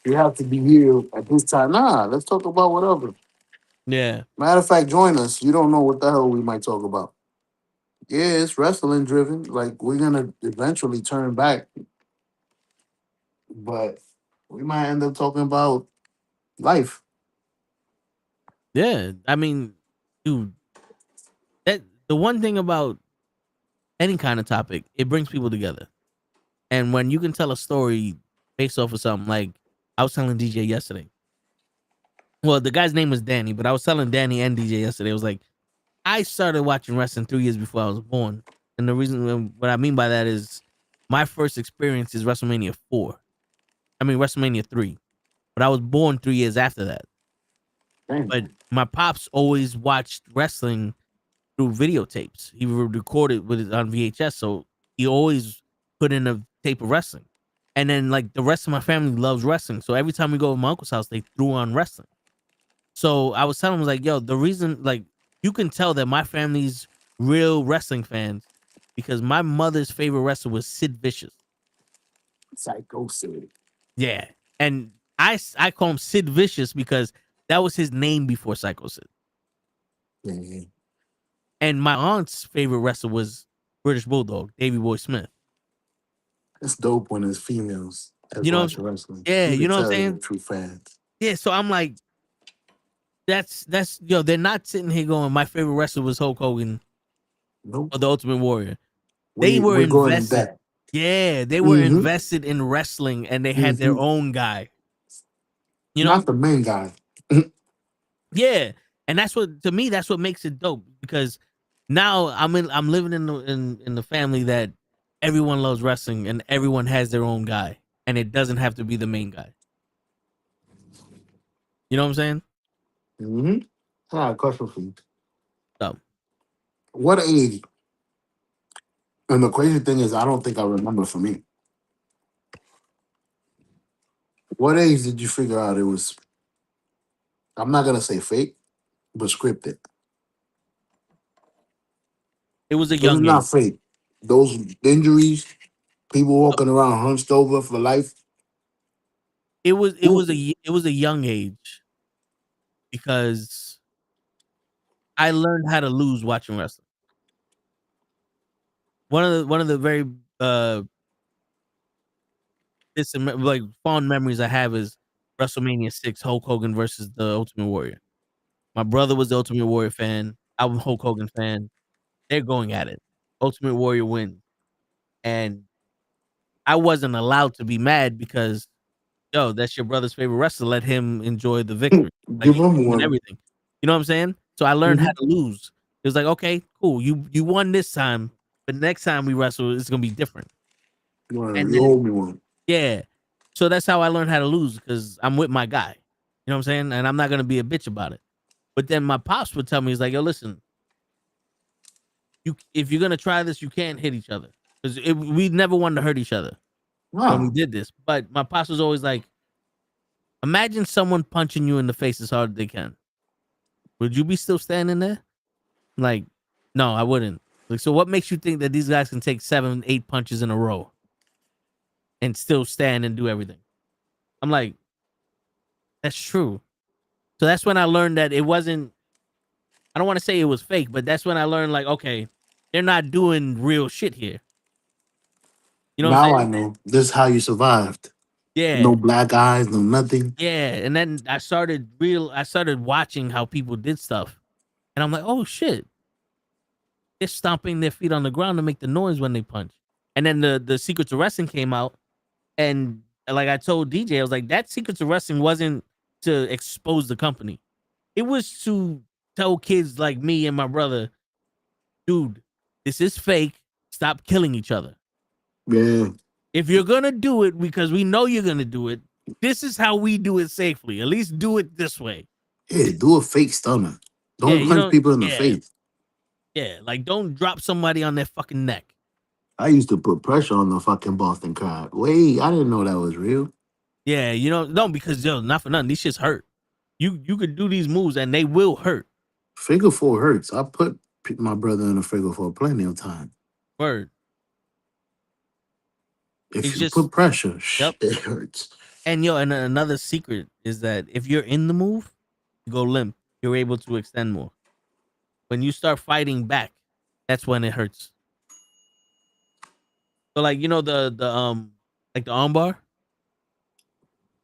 You have to be here at this time. Nah, let's talk about whatever.
Yeah.
Matter of fact, join us. You don't know what the hell we might talk about. Yeah, it's wrestling driven. Like, we're gonna eventually turn back, but we might end up talking about life.
Yeah. I mean, dude, that the one thing about any kind of topic, it brings people together. And when you can tell a story based off of something, like I was telling DJ yesterday. Well, the guy's name was Danny, but I was telling Danny and DJ yesterday. I was like, I started watching wrestling 3 years before I was born. And the reason, what I mean by that is my first experience is WrestleMania 4. I mean, WrestleMania 3. But I was born 3 years after that.
Damn.
But my pops always watched wrestling through videotapes. He would record it with it on VHS. So he always put in a tape of wrestling. And then, like, the rest of my family loves wrestling. So every time we go to my uncle's house, they threw on wrestling. So I was telling him, like, yo, the reason, like, you can tell that my family's real wrestling fans because my mother's favorite wrestler was Sid Vicious.
Psycho Sid.
Yeah. And I call him Sid Vicious because that was his name before Psycho Sid.
Yeah.
And my aunt's favorite wrestler was British Bulldog, Davey Boy Smith.
It's dope when it's females as
You know,
watching wrestling.
yeah,
You
you
can
know what I'm
tell
saying?
they're true fans.
Yeah, so I'm like, that's they're not sitting here going, my favorite wrestler was Hulk Hogan
Nope.
or the Ultimate Warrior. They were
we're going in
invested.
that.
Yeah, they were
Mhm.
invested in wrestling and they had their own guy. You know?
Not the main guy.
Yeah. And that's what, to me, that's what makes it dope because now I'm living in the family that everyone loves wrestling and everyone has their own guy and it doesn't have to be the main guy. You know what I'm saying?
Mm-hmm. All right, question for you.
So,
What age? And the crazy thing is, I don't think I remember for me. What age did you figure out it was? I'm not gonna say fake, but scripted.
it was a
It was
young age.
not fake. Those injuries, people walking around hunched over for life.
It was a young age because I learned how to lose watching wrestling. One of the very like fond memories I have is WrestleMania 6, Hulk Hogan versus the Ultimate Warrior. My brother was the Ultimate Warrior fan. I was a Hulk Hogan fan. They're going at it. Ultimate Warrior wins. And I wasn't allowed to be mad because, yo, that's your brother's favorite wrestler. Let him enjoy the victory. Like,
Give
he
him
won
one.
everything. You know what I'm saying? So I learned how
Mhm.
to lose. It was like, okay, cool. You won this time, but next time we wrestle, it's gonna be different. And
You
then,
hold me one.
yeah. So that's how I learned how to lose because I'm with my guy. You know what I'm saying? And I'm not gonna be a bitch about it. But then my pops would tell me, he's like, yo, listen, if you're gonna try this, you can't hit each other because we never wanted to hurt each other when we
Wow.
did this. But my pops was always like, imagine someone punching you in the face as hard as they can. Would you be still standing there? Like, no, I wouldn't. Like, so what makes you think that these guys can take 7, 8 punches in a row and still stand and do everything? I'm like, that's true. So that's when I learned that it wasn't, I don't want to say it was fake, but that's when I learned, like, okay, they're not doing real shit here. You know what I'm
Now I
saying?
know. This is how you survived.
Yeah.
No black eyes, no nothing.
Yeah. And then I started watching how people did stuff. And I'm like, oh shit. They're stomping their feet on the ground to make the noise when they punch. And then the Secrets of Wrestling came out. And like I told DJ, I was like, that Secrets of Wrestling wasn't to expose the company. It was to tell kids like me and my brother, dude, this is fake. Stop killing each other.
Yeah.
If you're gonna do it, because we know you're gonna do it, this is how we do it safely. At least do it this way.
Yeah, do a fake stunner.
Yeah,
Don't
you
punch
know,
people in the
yeah,
face.
yeah. Like, don't drop somebody on their fucking neck.
I used to put pressure on the fucking Boston Crab. Wait, I didn't know that was real.
Yeah, you know, no, because yo, not for nothing. These shits hurt. You could do these moves and they will hurt.
Figure four hurts. I put my brother in a figure four plenty of time.
Word.
If
It's
you
just,
put pressure,
yep.
it hurts.
And yo, and another secret is that if you're in the move, you go limp. You're able to extend more. When you start fighting back, that's when it hurts. So like, you know, the like the armbar,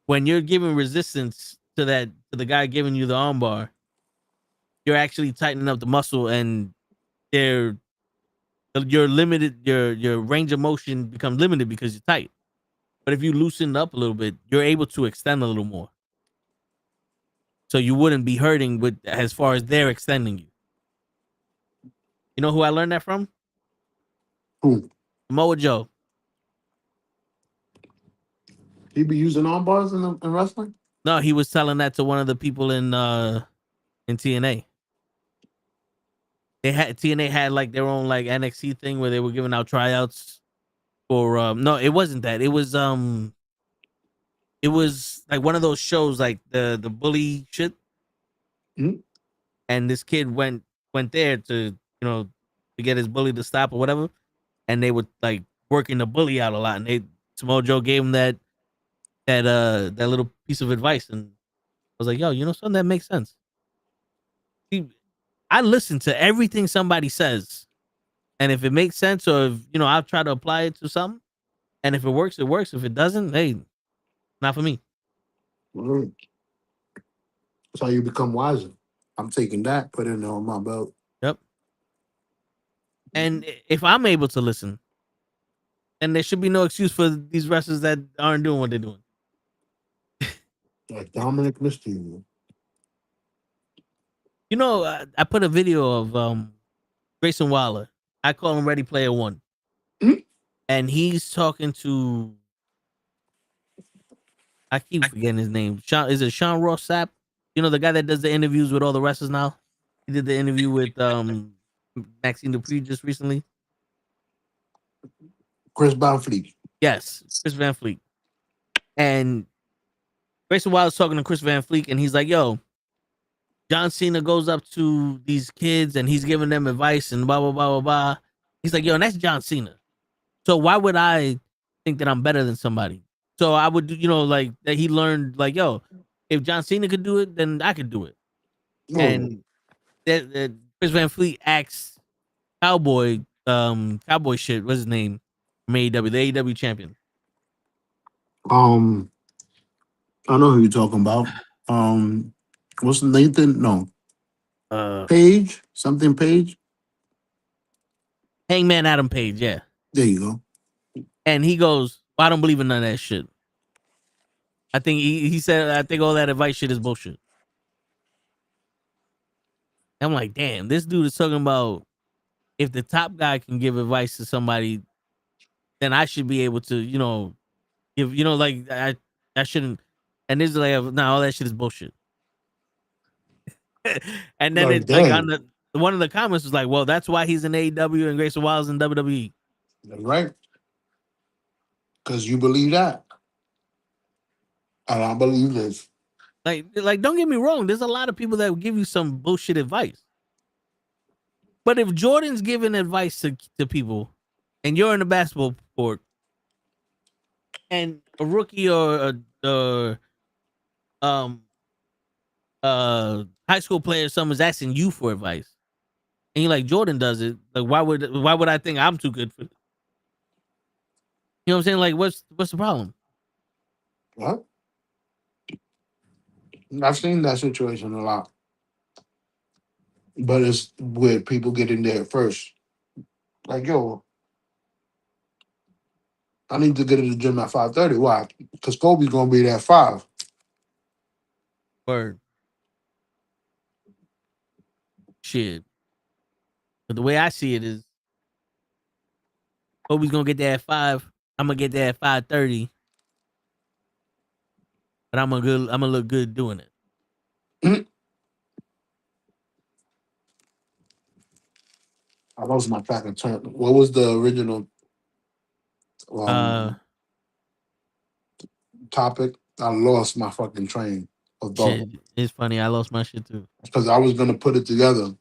when you're giving resistance to the guy giving you the armbar, you're actually tightening up the muscle, and they're your limited your range of motion becomes limited because you're tight. But if you loosen up a little bit, you're able to extend a little more. So you wouldn't be hurting with as far as they're extending you. You know who I learned that from?
Who?
Samoa Joe.
He be using arm bars in wrestling?
No, he was telling that to one of the people in TNA. TNA had like their own like NXT thing where they were giving out tryouts for no, it wasn't that. It was like one of those shows like the bully shit.
Mm-hmm.
And this kid went there to, to get his bully to stop or whatever, and they were like working the bully out a lot, and Samoa Joe gave him that little piece of advice, and I was like, yo, something that makes sense. See, I listen to everything somebody says, and if it makes sense, or if I'll try to apply it to something, and if it works, it works. If it doesn't, hey, not for me.
Mm. That's how you become wiser. I'm taking that, put it on my belt.
Yep. And if I'm able to listen, then there should be no excuse for these wrestlers that aren't doing what they're doing.
Like Dominic Mysterio.
I put a video of Grayson Waller. I call him Ready Player One.
Mm-hmm.
And he's talking to, I keep forgetting his name. Is it Sean Ross Sapp? The guy that does the interviews with all the wrestlers now? He did the interview with Maxine Dupree just recently.
Chris Van Fleet.
Yes, Chris Van Fleet. And Grayson Wilder's talking to Chris Van Fleet, and he's like, yo, John Cena goes up to these kids and he's giving them advice and blah, blah, blah, blah, blah. He's like, yo, and that's John Cena. So why would I think that I'm better than somebody? So I would, like that he learned, like, yo, if John Cena could do it, then I could do it.
No.
And that Chris Van Fleet acts Cowboy shit. What's his name? From AEW, the AEW champion.
I know who you're talking about. What's Nathan? No. Page? Something Page?
Hangman Adam Page, yeah.
There you go.
And he goes, well, I don't believe in none of that shit. I think he said, I think all that advice shit is bullshit. I'm like, damn, this dude is talking about if the top guy can give advice to somebody, then I should be able to, give, like I shouldn't. And this is like, nah, all that shit is bullshit. And then
Like,
it's like on
damn,
the one of the comments was like, "Well, that's why he's in AEW and Grayson Wild's in WWE."
right? Because you believe that, and I believe this.
Like, don't get me wrong. There's a lot of people that will give you some bullshit advice. But if Jordan's giving advice to people, and you're in a basketball court, and a rookie or a um high school player, someone's asking you for advice, and you're like, Jordan does it. Like, why would I think I'm too good for it? You know what I'm saying? Like, what's the problem?
What? I've seen that situation a lot, but it's where people get in there first. Like, yo, I need to get to the gym at 5:30. Why? Because Kobe's gonna be there at 5.
Or shit. But the way I see it is, Kobe's gonna get there at 5. I'm gonna get there at 5:30, but I'm gonna look good doing it.
I lost my track of turn. What was the original
Uh,
um topic? I lost my fucking train of thought
shit. It's funny. I lost my shit too.
because I was gonna put it together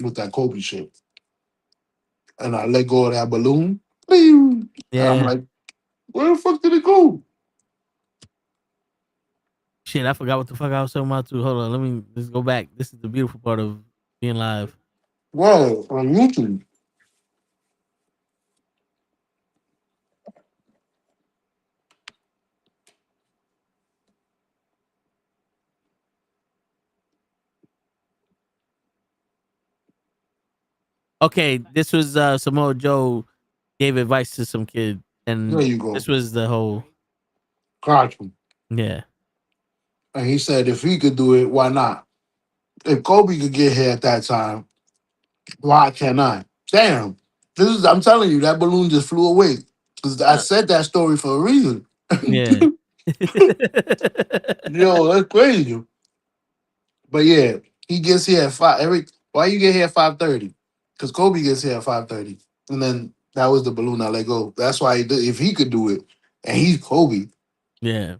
with that Kobe shit, and I let go of that balloon. Bing! And I'm
Yeah.
like, where the fuck did it go?
Shit, I forgot what the fuck I was talking about too. Hold on, let's go back. This is the beautiful part of being live.
Whoa, on YouTube.
Okay, this was Samoa Joe gave advice to some kid,
There
and
you go.
this was the whole
Gotcha.
yeah.
And he said if he could do it, why not? If Kobe could get here at that time, why can't I? Damn. I'm telling you, that balloon just flew away. Because I
Uh,
said that story for a reason.
yeah.
Yo, that's crazy. But yeah, he gets here at 5. Why you get here at 5:30? Because Kobe gets here at 5:30. And then that was the balloon I let go. That's why he did, if he could do it, and he's Kobe,
Yeah.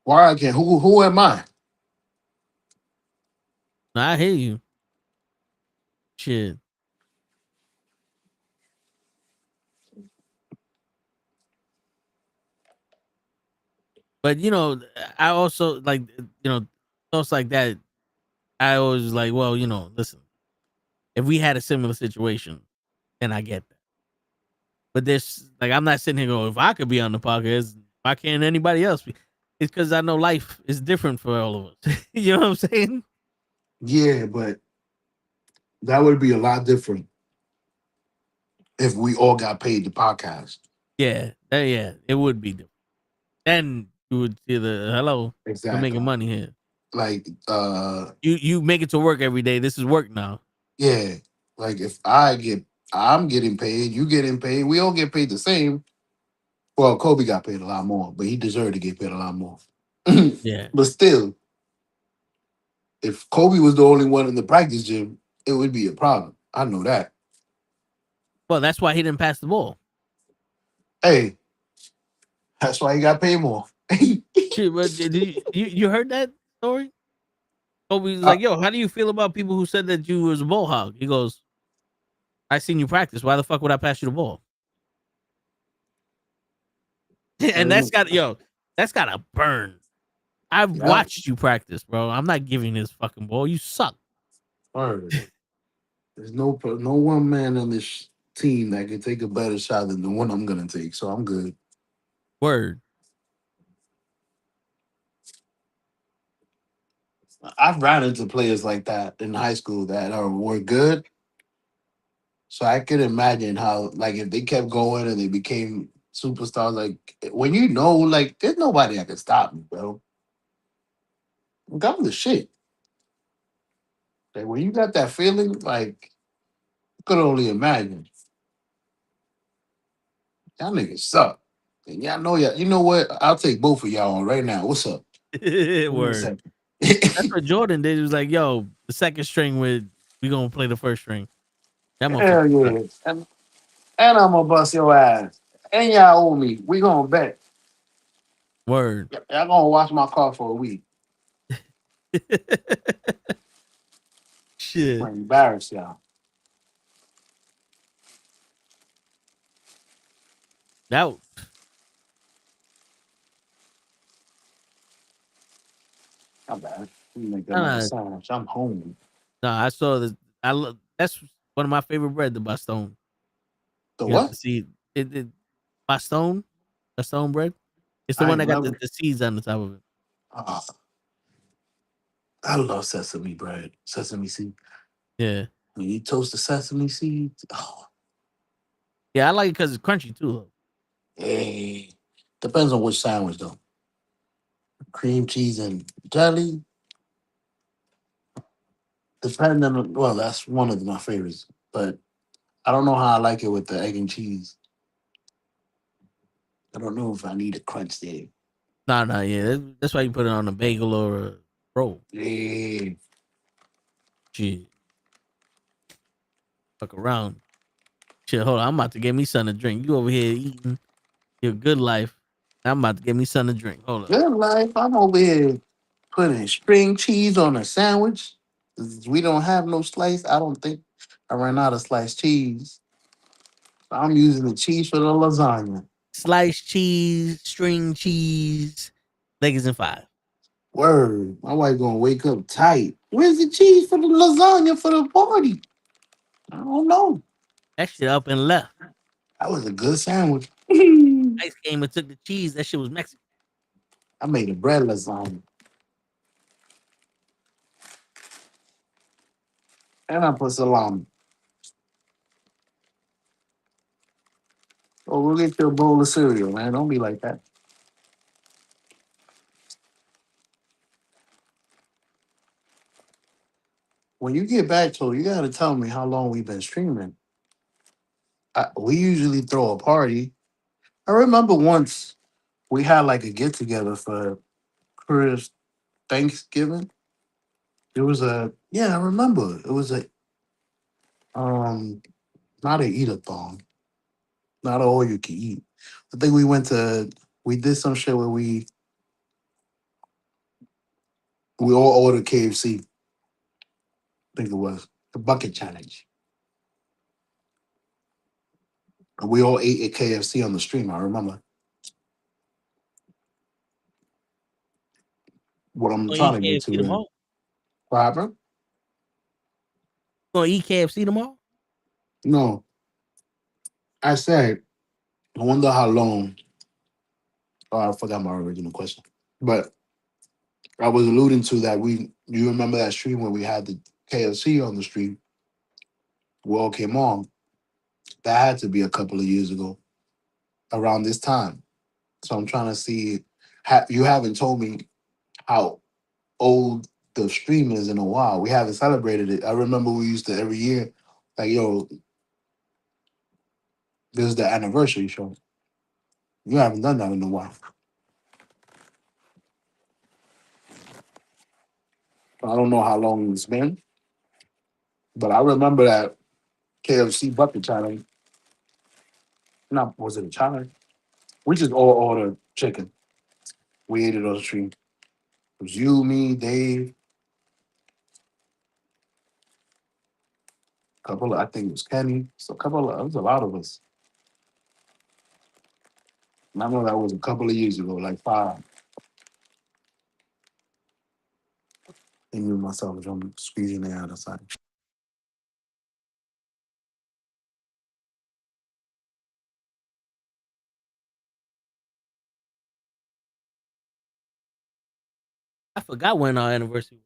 why I can't? Who am I?
I hear you. Shit. But I also like thoughts like that. I always was like, well, listen, if we had a similar situation, then I get that. But this, like, I'm not sitting here going, if I could be on the podcast, why can't anybody else be? It's because I know life is different for all of us. You know what I'm saying?
Yeah, but that would be a lot different if we all got paid the podcast.
Yeah, yeah, it would be different. Then you would see the hello, we're making
Exactly.
money here.
Like,
You make it to work every day. This is work now.
yeah. Like if I'm getting paid, you getting paid, we all get paid the same. Well, Kobe got paid a lot more, but he deserved to get paid a lot more.
Yeah.
But still, if Kobe was the only one in the practice gym, it would be a problem. I know that.
Well, that's why he didn't pass the ball.
Hey, that's why he got paid more.
Shit, but did you heard that story? Kobe's
Uh,
like, yo, how do you feel about people who said that you was a ball hog? He goes, I seen you practice. Why the fuck would I pass you the ball? And that's gotta burn. I've
yeah,
watched you practice, bro. I'm not giving this fucking ball. You suck.
word. There's no one man on this team that can take a better shot than the one I'm gonna take. So I'm good.
Word.
I've ran into players like that in high school that were good. So I could imagine how, like, if they kept going and they became superstars, like when like, there's nobody that can stop me, bro. Like, I'm the shit. Like when you got that feeling, like you could only imagine. Y'all niggas suck. And y'all know, you know what? I'll take both of y'all on right now. What's up?
Word. That's what Jordan did. He was like, "Yo, the second string we gonna play the first string." That
Hell
motherfucker.
yeah. And I'm gonna bust your ass. And y'all owe me. We gonna bet.
Word.
Y'all gonna wash my car for a week. I'm
Shit.
gonna embarrass y'all.
That
I'm bad. We make another
uh,
sandwich. I'm hungry.
no, I saw this. I love that's one of my favorite bread, the Bastone.
The
You got the
what?
seed. It Bastone, Bastone bread. It's the
I
one
ain't
that got
never.
the seeds on the top of it.
Ah, I love sesame bread. Sesame seed.
Yeah,
When you toast the sesame seeds, oh,
yeah, I like it because it's crunchy too. Though.
hey. Depends on which sandwich though. Cream cheese and jelly. Depending on, well, that's one of my favorites. But I don't know how I like it with the egg and cheese. I don't know if I need a crunch there.
Nah, nah, yeah. That's why you put it on a bagel or a roll.
Yeah.
Shit, fuck around. Shit, hold on. I'm about to get me something to drink. You over here eating your good life. I'm about to get me something to drink. Hold up.
Good life. I'm over here putting string cheese on a sandwich. 'Cause we don't have no slice. I don't think I ran out of sliced cheese. I'm using the cheese for the lasagna.
Sliced cheese, string cheese, leggings and five.
Word. My wife gonna wake up tight. Where's the cheese for the lasagna for the party? I don't know.
That shit up and left.
That was a good sandwich. I
Ice came and took the cheese. That shit was Mexican.
made a bread lasagna. And I put salami. Oh, we'll get you a bowl of cereal, man. Don't be like that. When you get back to it, you gotta tell me how long we've been streaming. We usually throw a party. I remember once we had like a get together for Chris Thanksgiving. It was I remember. It was um not a eat-a-thon, not all you can eat. I think we did some shit where we all ordered KFC. I think it was the bucket challenge. And we all ate at KFC on the stream. I remember. What I'm
Gonna
trying
eat
to get
KFC
to is
tomorrow.
what happened?
Gonna eat KFC tomorrow.
No, I said I wonder how long. Oh, I forgot my original question, but I was alluding to that. You remember that stream where we had the KFC on the stream? We all came on. That had to be a couple of years ago, around this time. So I'm trying to see. You haven't told me how old the stream is in a while. We haven't celebrated it. I remember we used to every year, like, yo, this is the anniversary show. You haven't done that in a while. I don't know how long it's been, but I remember that KFC bucket challenge. Not was it a challenge? We just all ordered chicken. We ate it on the stream. It was you, me, Dave, couple of, I think it was Kenny. So it was a lot of us. And I know that was a couple of years ago, like 5. And me and myself was on squeezing the out outside.
I forgot when our anniversary was.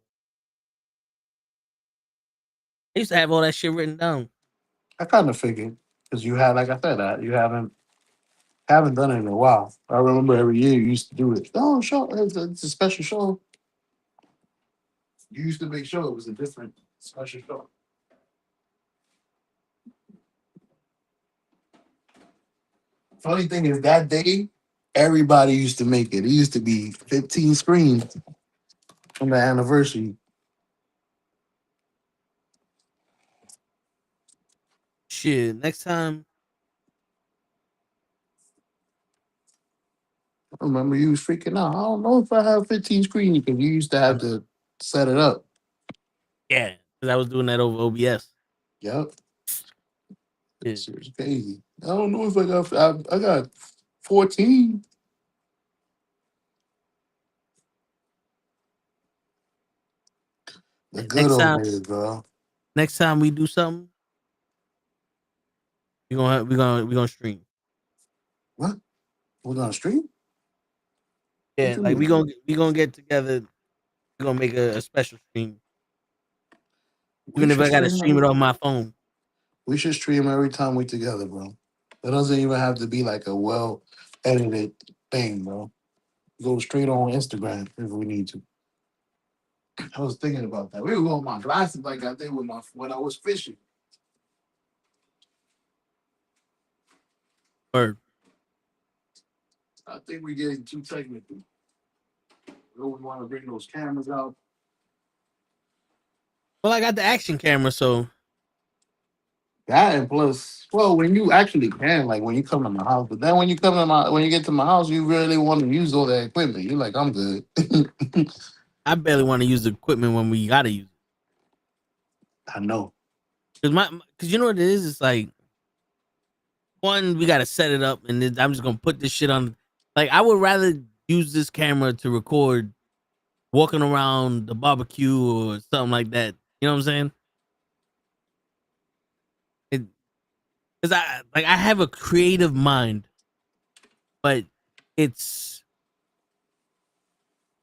I used to have all that shit written down.
I kind of figured because you had, like I said, you haven't done it in a while. I remember every year you used to do it. Oh, show it's a special show. You used to make sure it was a different special show. Funny thing is that day Everybody used to make it. It used to be 15 screens on the anniversary.
Shit. Next time,
I remember you was freaking out. I don't know if I have 15 screens because you used to have to set it up.
yeah, because I was doing that over OBS.
Yep.
Yeah.
Shit was crazy. I don't know if I got 14. The
And
good old days, bro.
next time we do something, we're gonna stream.
What? We're gonna stream? What
Yeah,
you
like
mean?
we gonna get together. We're gonna make a special stream,
We
even if
should
I gotta
stream
stream
every
it off my phone.
we should stream every time we together, bro. It doesn't even have to be like a well edited thing, bro. Go straight on Instagram if we need to. I was thinking about that. We were going with my glasses like I did with my when I was fishing.
Or
I think we're getting too technical. We always want to bring those cameras out.
well, I got the action camera, so
That and plus, well, when you actually can, like when you come to my house, but then when you come to when you get to my house, you really want to use all that equipment. You're like, I'm good.
I barely want to use the equipment when we gotta use
I know.
it. Cause you know what it is? It's like one, we gotta set it up, and then I'm just gonna put this shit on. Like I would rather use this camera to record walking around the barbecue or something like that. You know what I'm saying? It because I have a creative mind, but it's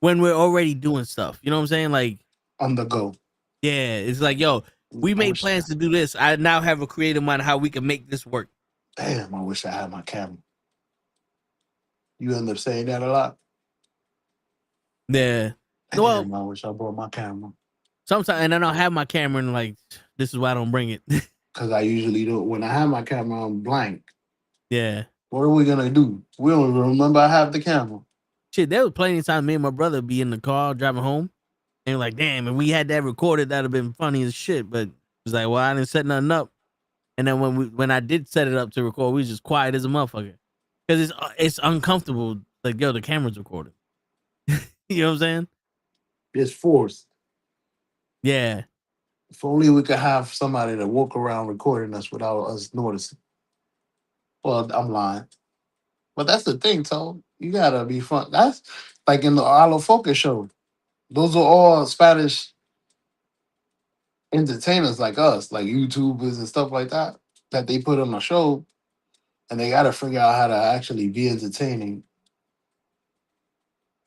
when we're already doing stuff. You know what I'm saying? Like,
On the go.
yeah, it's like, yo, we
I
made
wish,
plans to do this. I now have a creative mind how we can make this work.
damn, I wish I had my camera. You end up saying that a lot.
Yeah. Well,
Damn, I wish I brought my camera.
sometimes, and I don't have my camera, and like, this is why I don't bring it.
Because I usually don't. When I have my camera, I'm blank.
Yeah.
What are we gonna do? We don't even remember I have the camera.
Shit, there was plenty of times me and my brother be in the car driving home, and like, damn, if we had that recorded, that'd have been funny as shit. But it's like, well, I didn't set nothing up. And then when I did set it up to record, we was just quiet as a motherfucker because it's uncomfortable. Like, yo, the camera's recording. You know what I'm saying?
It's forced.
Yeah.
If only we could have somebody to walk around recording us without us noticing. Well, I'm lying. But that's the thing, Tone. You gotta be fun. That's like in the Arlo Focus show. Those are all Spanish entertainers like us, like YouTubers and stuff like that, that they put on a show, and they gotta figure out how to actually be entertaining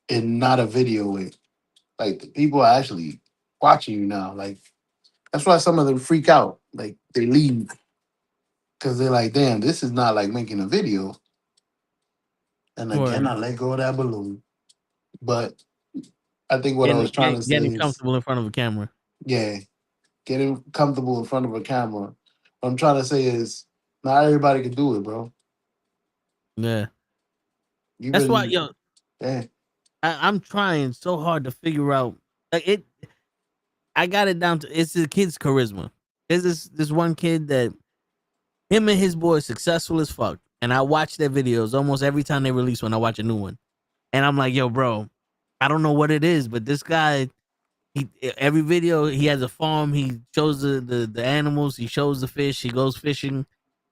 in not a video way. Like the people are actually watching you now. Like that's why some of them freak out. Like they leave because they're like, damn, this is not like making a video. And again,
Or
I let go of that balloon. But I think what I was trying to say
getting
is,
comfortable in front of a camera.
yeah, getting comfortable in front of a camera. What I'm trying to say is, not everybody can do it, bro.
Yeah.
You
That's why,
really,
yo,
yeah,
I'm trying so hard to figure out like it. I got it down to it's the kid's charisma. There's this one kid that him and his boy is successful as fuck, and I watch their videos almost every time they release one. I watch a new one, and I'm like, yo, bro, I don't know what it is, but this guy, he every video he has a farm. He shows the animals. He shows the fish. He goes fishing.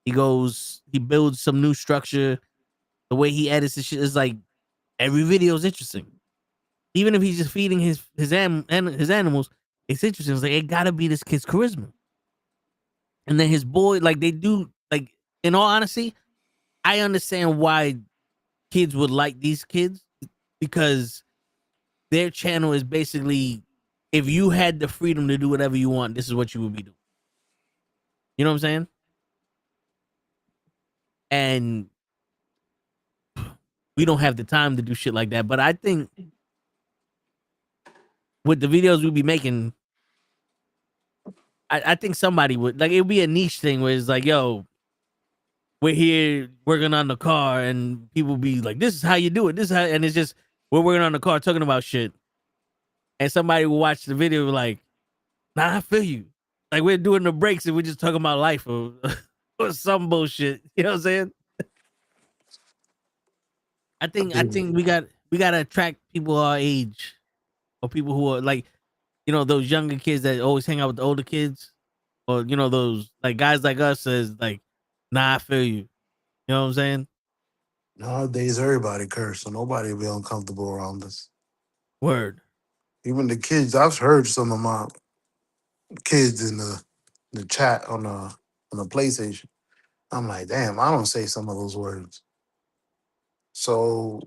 He builds some new structure. The way he edits the shit is like every video is interesting. Even if he's just feeding his animals, it's interesting. It's like it gotta be this kid's charisma. And then his boy, like they do, like in all honesty, I understand why kids would like these kids because their channel is basically if you had the freedom to do whatever you want, this is what you would be doing. You know what I'm saying? And we don't have the time to do shit like that. But I think with the videos we be making, I think somebody would like it would be a niche thing where it's like, yo, we're here working on the car, and people be like, "This is how you do it. This is how," and it's just we're working on the car talking about shit, and somebody will watch the video like, "Nah, I feel you." Like we're doing the breaks and we're just talking about life or, or some bullshit. You know what I'm saying? I think we gotta attract people our age or people who are like, those younger kids that always hang out with the older kids, or those like guys like us says like, "Nah, I feel you." You know what I'm saying?
Nowadays, everybody curse, so nobody be uncomfortable around us.
Word.
Even the kids. I've heard some of my kids in the chat on the PlayStation. I'm like, damn, I don't say some of those words. So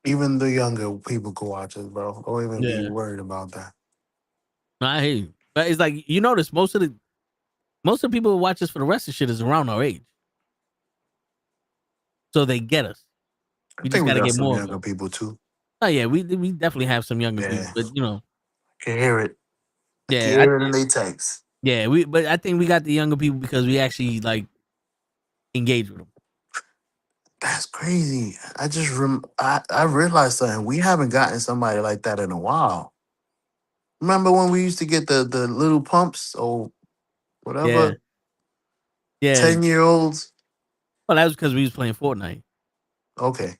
even the younger people can watch us, bro. Don't even be
Yeah.
worried about that.
I hear you. But it's like you notice most of the people who watch us for the rest of the shit is around our age. So they get us.
I
We just
think we
gotta
got
get
some
more of
younger
them.
people too.
Oh yeah, we definitely have some younger
Yeah,
people, but
I can hear it. I can
yeah,
hear it in they text.
but I think we got the younger people because we actually like engage with them.
That's crazy. I realized something. We haven't gotten somebody like that in a while. Remember when we used to get the little pumps or
Yeah,
whatever,
yeah.
10-year-olds?
Well, that was because we was playing Fortnite,
Okay. I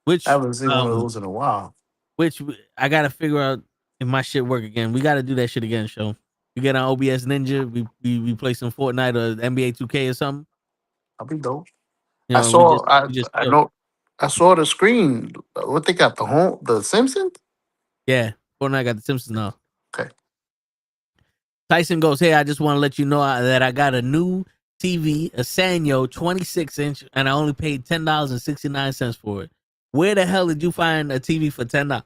which
haven't seen one of those in a while.
I gotta figure out if my shit work again. We gotta do that shit again, show. We get on OBS Ninja, we play some Fortnite or NBA 2K or something.
I'll be dope. I
We
saw
just
I
we just
I
chill.
know I saw the screen. What they got, the Simpsons?
Yeah, Fortnite got the Simpsons now.
Okay.
Tyson goes, "Hey, I just want to let you know that I got a new TV, a Sanyo 26-inch, and I only paid $10.69 for it. Where the hell did you find a TV for $10?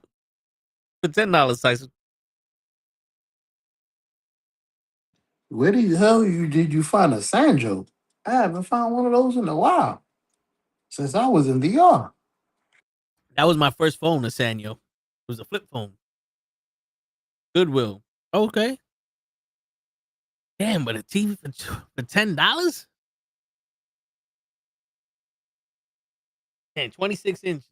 For $10, Tyson?
Where the hell did you find a Sanjo? I haven't found one of those in a while. Since I was in VR.
That was my first phone, a Sanyo. It was a flip phone. Goodwill. Okay. Damn, but a TV for $10? Man, 26-inch.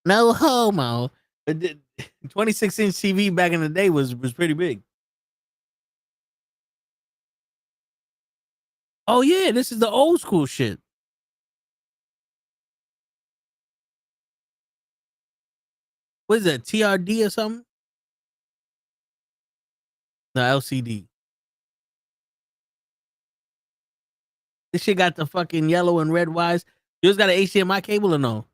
No homo. But 26-inch TV back in the day was pretty big. Oh yeah, this is the old school shit. What is that? TRD or something? No, LCD. This shit got the fucking yellow and red wires. Yours got an HDMI cable or no?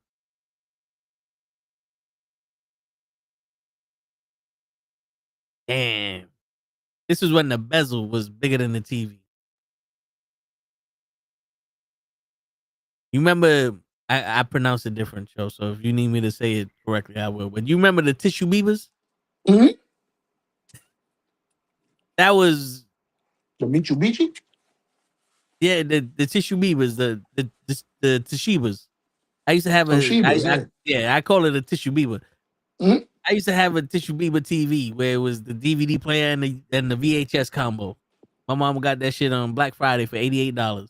Damn. This was when the bezel was bigger than the TV. You remember, I pronounced it different, Joe. So if you need me to say it correctly, I will. But you remember the tissue beavers?
Mm-hmm.
That was,
The Mitsubishi?
yeah, the tissue beavers, the Toshibas. I used to have
Toshiba's, yeah.
yeah, I call it a tissue beaver.
Mm-hmm.
I used to have a tissue beaver TV where it was the DVD player and the VHS combo. My mom got that shit on Black Friday for $88.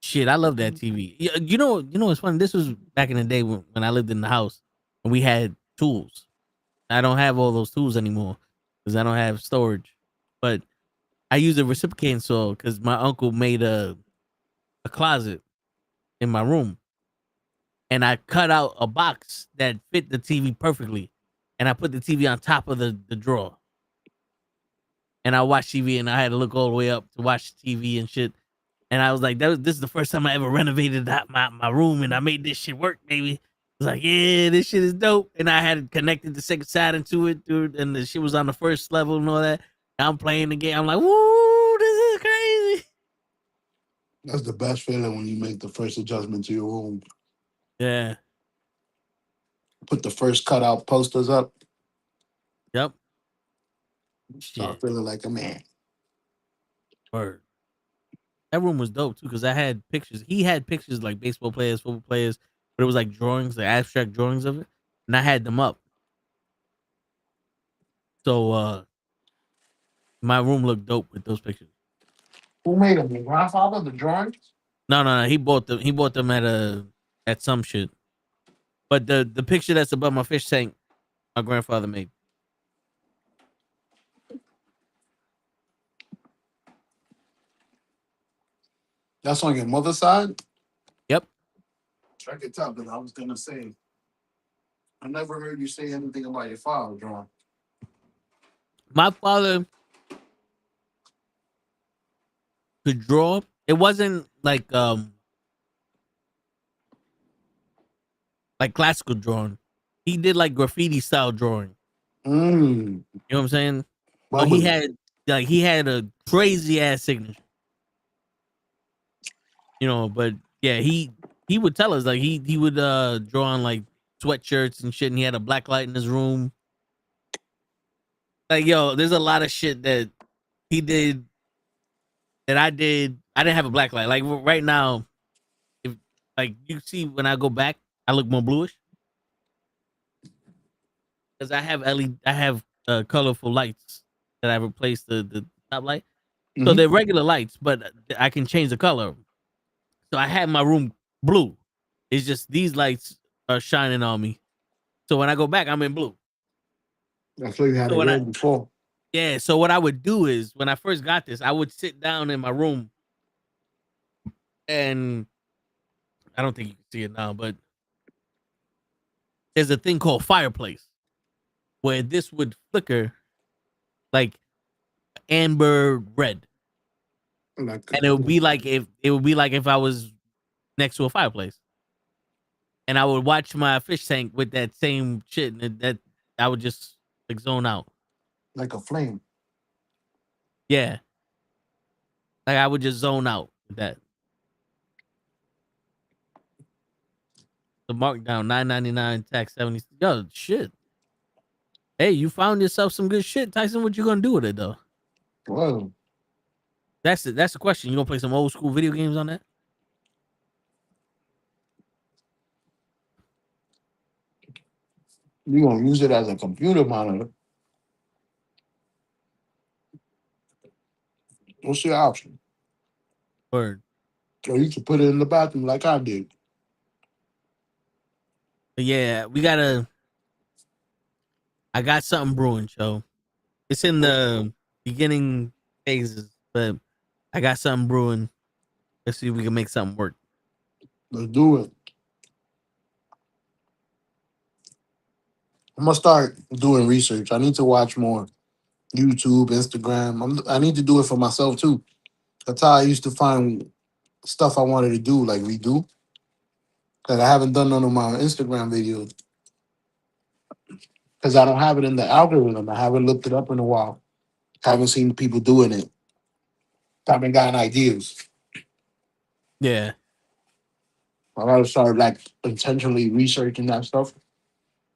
Shit, I love that TV. You know what's funny? This was back in the day when I lived in the house and we had tools. I don't have all those tools anymore because I don't have storage. But I use a reciprocating saw because my uncle made a closet in my room, and I cut out a box that fit the TV perfectly, and I put the TV on top of the drawer, and I watched TV, and I had to look all the way up to watch TV and shit. And I was like, this is the first time I ever renovated my room, and I made this shit work, baby. I was like, yeah, this shit is dope. And I had connected the second side into it, dude, and the shit was on the first level and all that. I'm playing the game. I'm like, woo, this is crazy.
That's the best feeling when you make the first adjustment to your room.
Yeah.
Put the first cutout posters up.
Yep.
Start
Shit.
feeling like a man.
Word. That room was dope too, because I had pictures. He had pictures like baseball players, football players, but it was like drawings, like abstract drawings of it, and I had them up. So my room looked dope with those pictures.
Who made them? Your grandfather? The drawings?
No. He bought them at some shit. But the picture that's above my fish tank, my grandfather made.
That's on your mother's side?
Yep.
Check it out, because I was gonna say, I never heard you say anything about your father drawing.
My father could draw. It wasn't like classical drawing. He did like graffiti style drawing.
Mm.
You know what I'm saying? But
Bubbly.
he had a crazy ass signature. You know, but yeah, he would tell us like he would draw on like sweatshirts and shit, and he had a black light in his room. Like, yo, there's a lot of shit that he did that I did. I didn't have a black light. Like right now, if like you see when I go back, I look more bluish because I have LED. I have colorful lights that I replaced the top light. So
Mhm.
they're regular lights, but I can change the color. So I had my room blue. It's just these lights are shining on me. So when I go back, I'm in blue.
That's what you had
So
it
when
red before.
Yeah, so what I would do is when I first got this, I would sit down in my room and I don't think you can see it now, but there's a thing called fireplace where this would flicker like amber red.
Like,
And it would be like if I was next to a fireplace. And I would watch my fish tank with that same shit and that I would just like zone out.
like a flame.
Yeah. Like I would just zone out with that. The markdown, $9.99, tax 70. Yo, shit. Hey, you found yourself some good shit, Tyson. What you gonna do with it though?
Whoa.
That's the question. You gonna play some old school video games on that?
You gonna use it as a computer monitor. What's your option?
Word.
Or you can put it in the bathroom like I did.
But yeah, I got something brewing, Joe. It's in the beginning phases, but I got something brewing. Let's see if we can make something work.
Let's do it. I'm gonna start doing research. I need to watch more YouTube, Instagram. I need to do it for myself too. That's how I used to find stuff I wanted to do, like redo. Because I haven't done none of my Instagram videos because I don't have it in the algorithm. I haven't looked it up in a while. Haven't seen people doing it. Haven't gotten ideas.
Yeah.
I gotta start like intentionally researching that stuff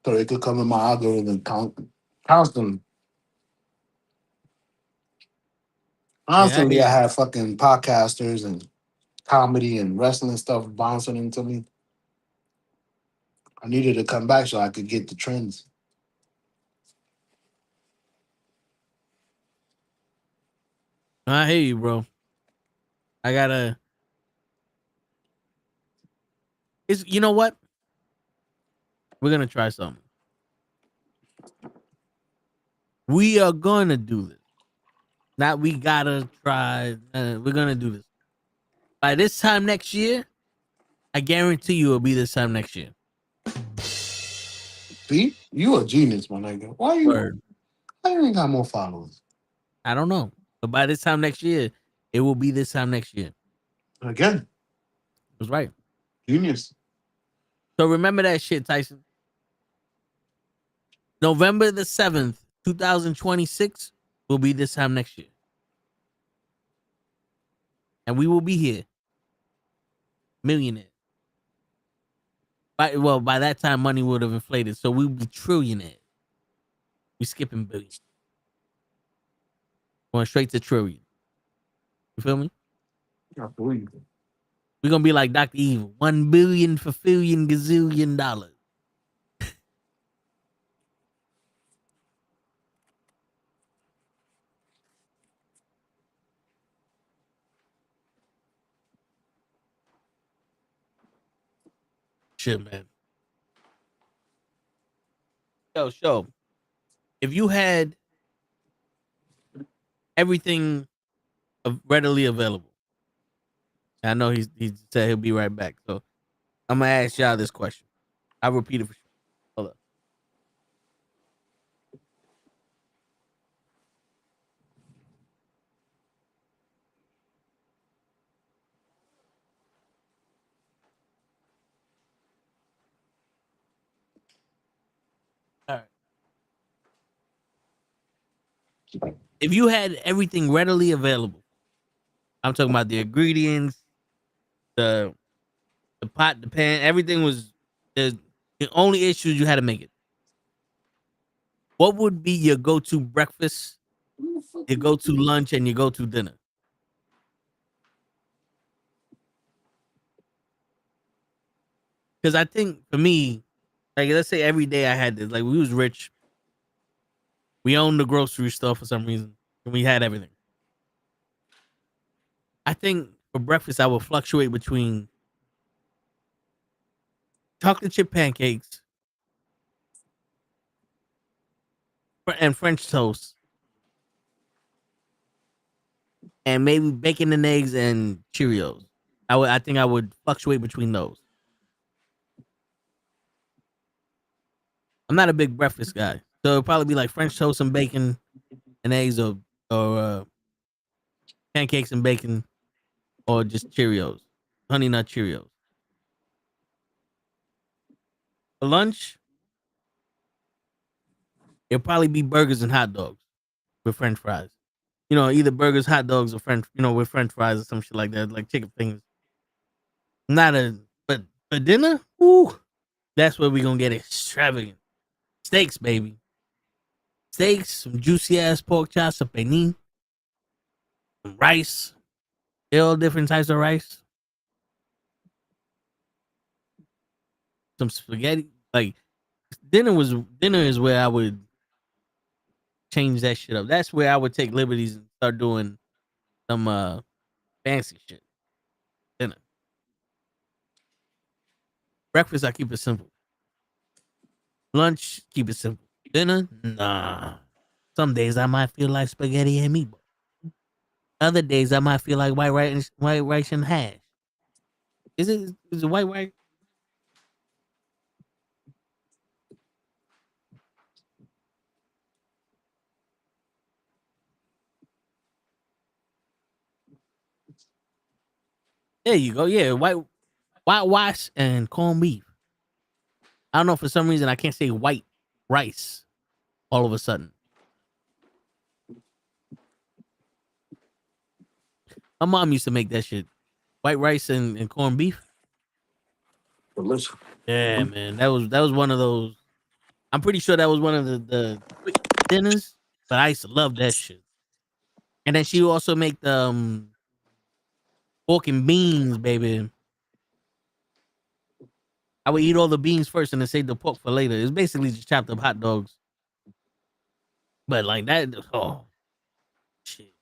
so it could come in my algorithm constantly.
Yeah, I
Constantly,
hear
I
you.
have fucking podcasters and comedy and wrestling stuff bouncing into me. I needed to come back so I could get the trends.
I hear you, bro. I gotta. You know what? We're gonna try something. We are gonna do this. Not we gotta try. We're gonna do this. By this time next year, I guarantee you it'll be this time next year.
See, you a genius, my nigga.
Word.
Why you ain't got more followers?
I don't know. But by this time next year, it will be this time next year.
Again,
It was right.
genius.
So remember that shit, Tyson. November the 7th, 2026 will be this time next year. And we will be here. Millionaire. By that time, money would have inflated. So we'll be trillionaire. We skipping billion. Going straight to trillion. You feel me?
I believe it.
We're gonna be like Dr. Evil. 1 billion for billion gazillion dollars. shit, man. Show. If you had everything readily available, I know he said he'll be right back. So I'm gonna ask y'all this question. I'll repeat it for sure. Hold up. All right. If you had everything readily available, I'm talking about the ingredients, the pot, the pan, everything was the only issues you had to make it. What would be your go-to breakfast, your go-to lunch, and your go-to dinner? Because I think for me, like let's say every day I had this, like we was rich, we owned the grocery store for some reason, and we had everything. I think for breakfast I would fluctuate between chocolate chip pancakes and French toast, and maybe bacon and eggs and Cheerios. I think I would fluctuate between those. I'm not a big breakfast guy, so it'd probably be like French toast and bacon and eggs, or pancakes and bacon, or just Cheerios, honey nut Cheerios. For lunch, it'll probably be burgers and hot dogs with French fries. You know, either burgers, hot dogs, or French, with French fries or some shit like that, like chicken fingers. Not a, but for dinner, ooh, that's where we gonna get extravagant steaks, baby. Steaks, some juicy ass pork chops, some penne, some rice, all different types of rice, some spaghetti. Like dinner is where I would change that shit up. That's where I would take liberties and start doing some fancy shit. Dinner. Breakfast, I keep it simple. Lunch, keep it simple. Dinner, nah. Some days I might feel like spaghetti and meatball. Other days I might feel like white rice and hash. Is it white rice? There you go. Yeah, white rice and corned beef. I don't know, for some reason I can't say white rice all of a sudden. My mom used to make that shit. White rice and corned beef.
Delicious.
Yeah, man. That was one of those. I'm pretty sure that was one of the quick dinners, but I used to love that shit. And then she would also make the pork and beans, baby. I would eat all the beans first and then save the pork for later. It's basically just chopped up hot dogs. But like that, oh shit.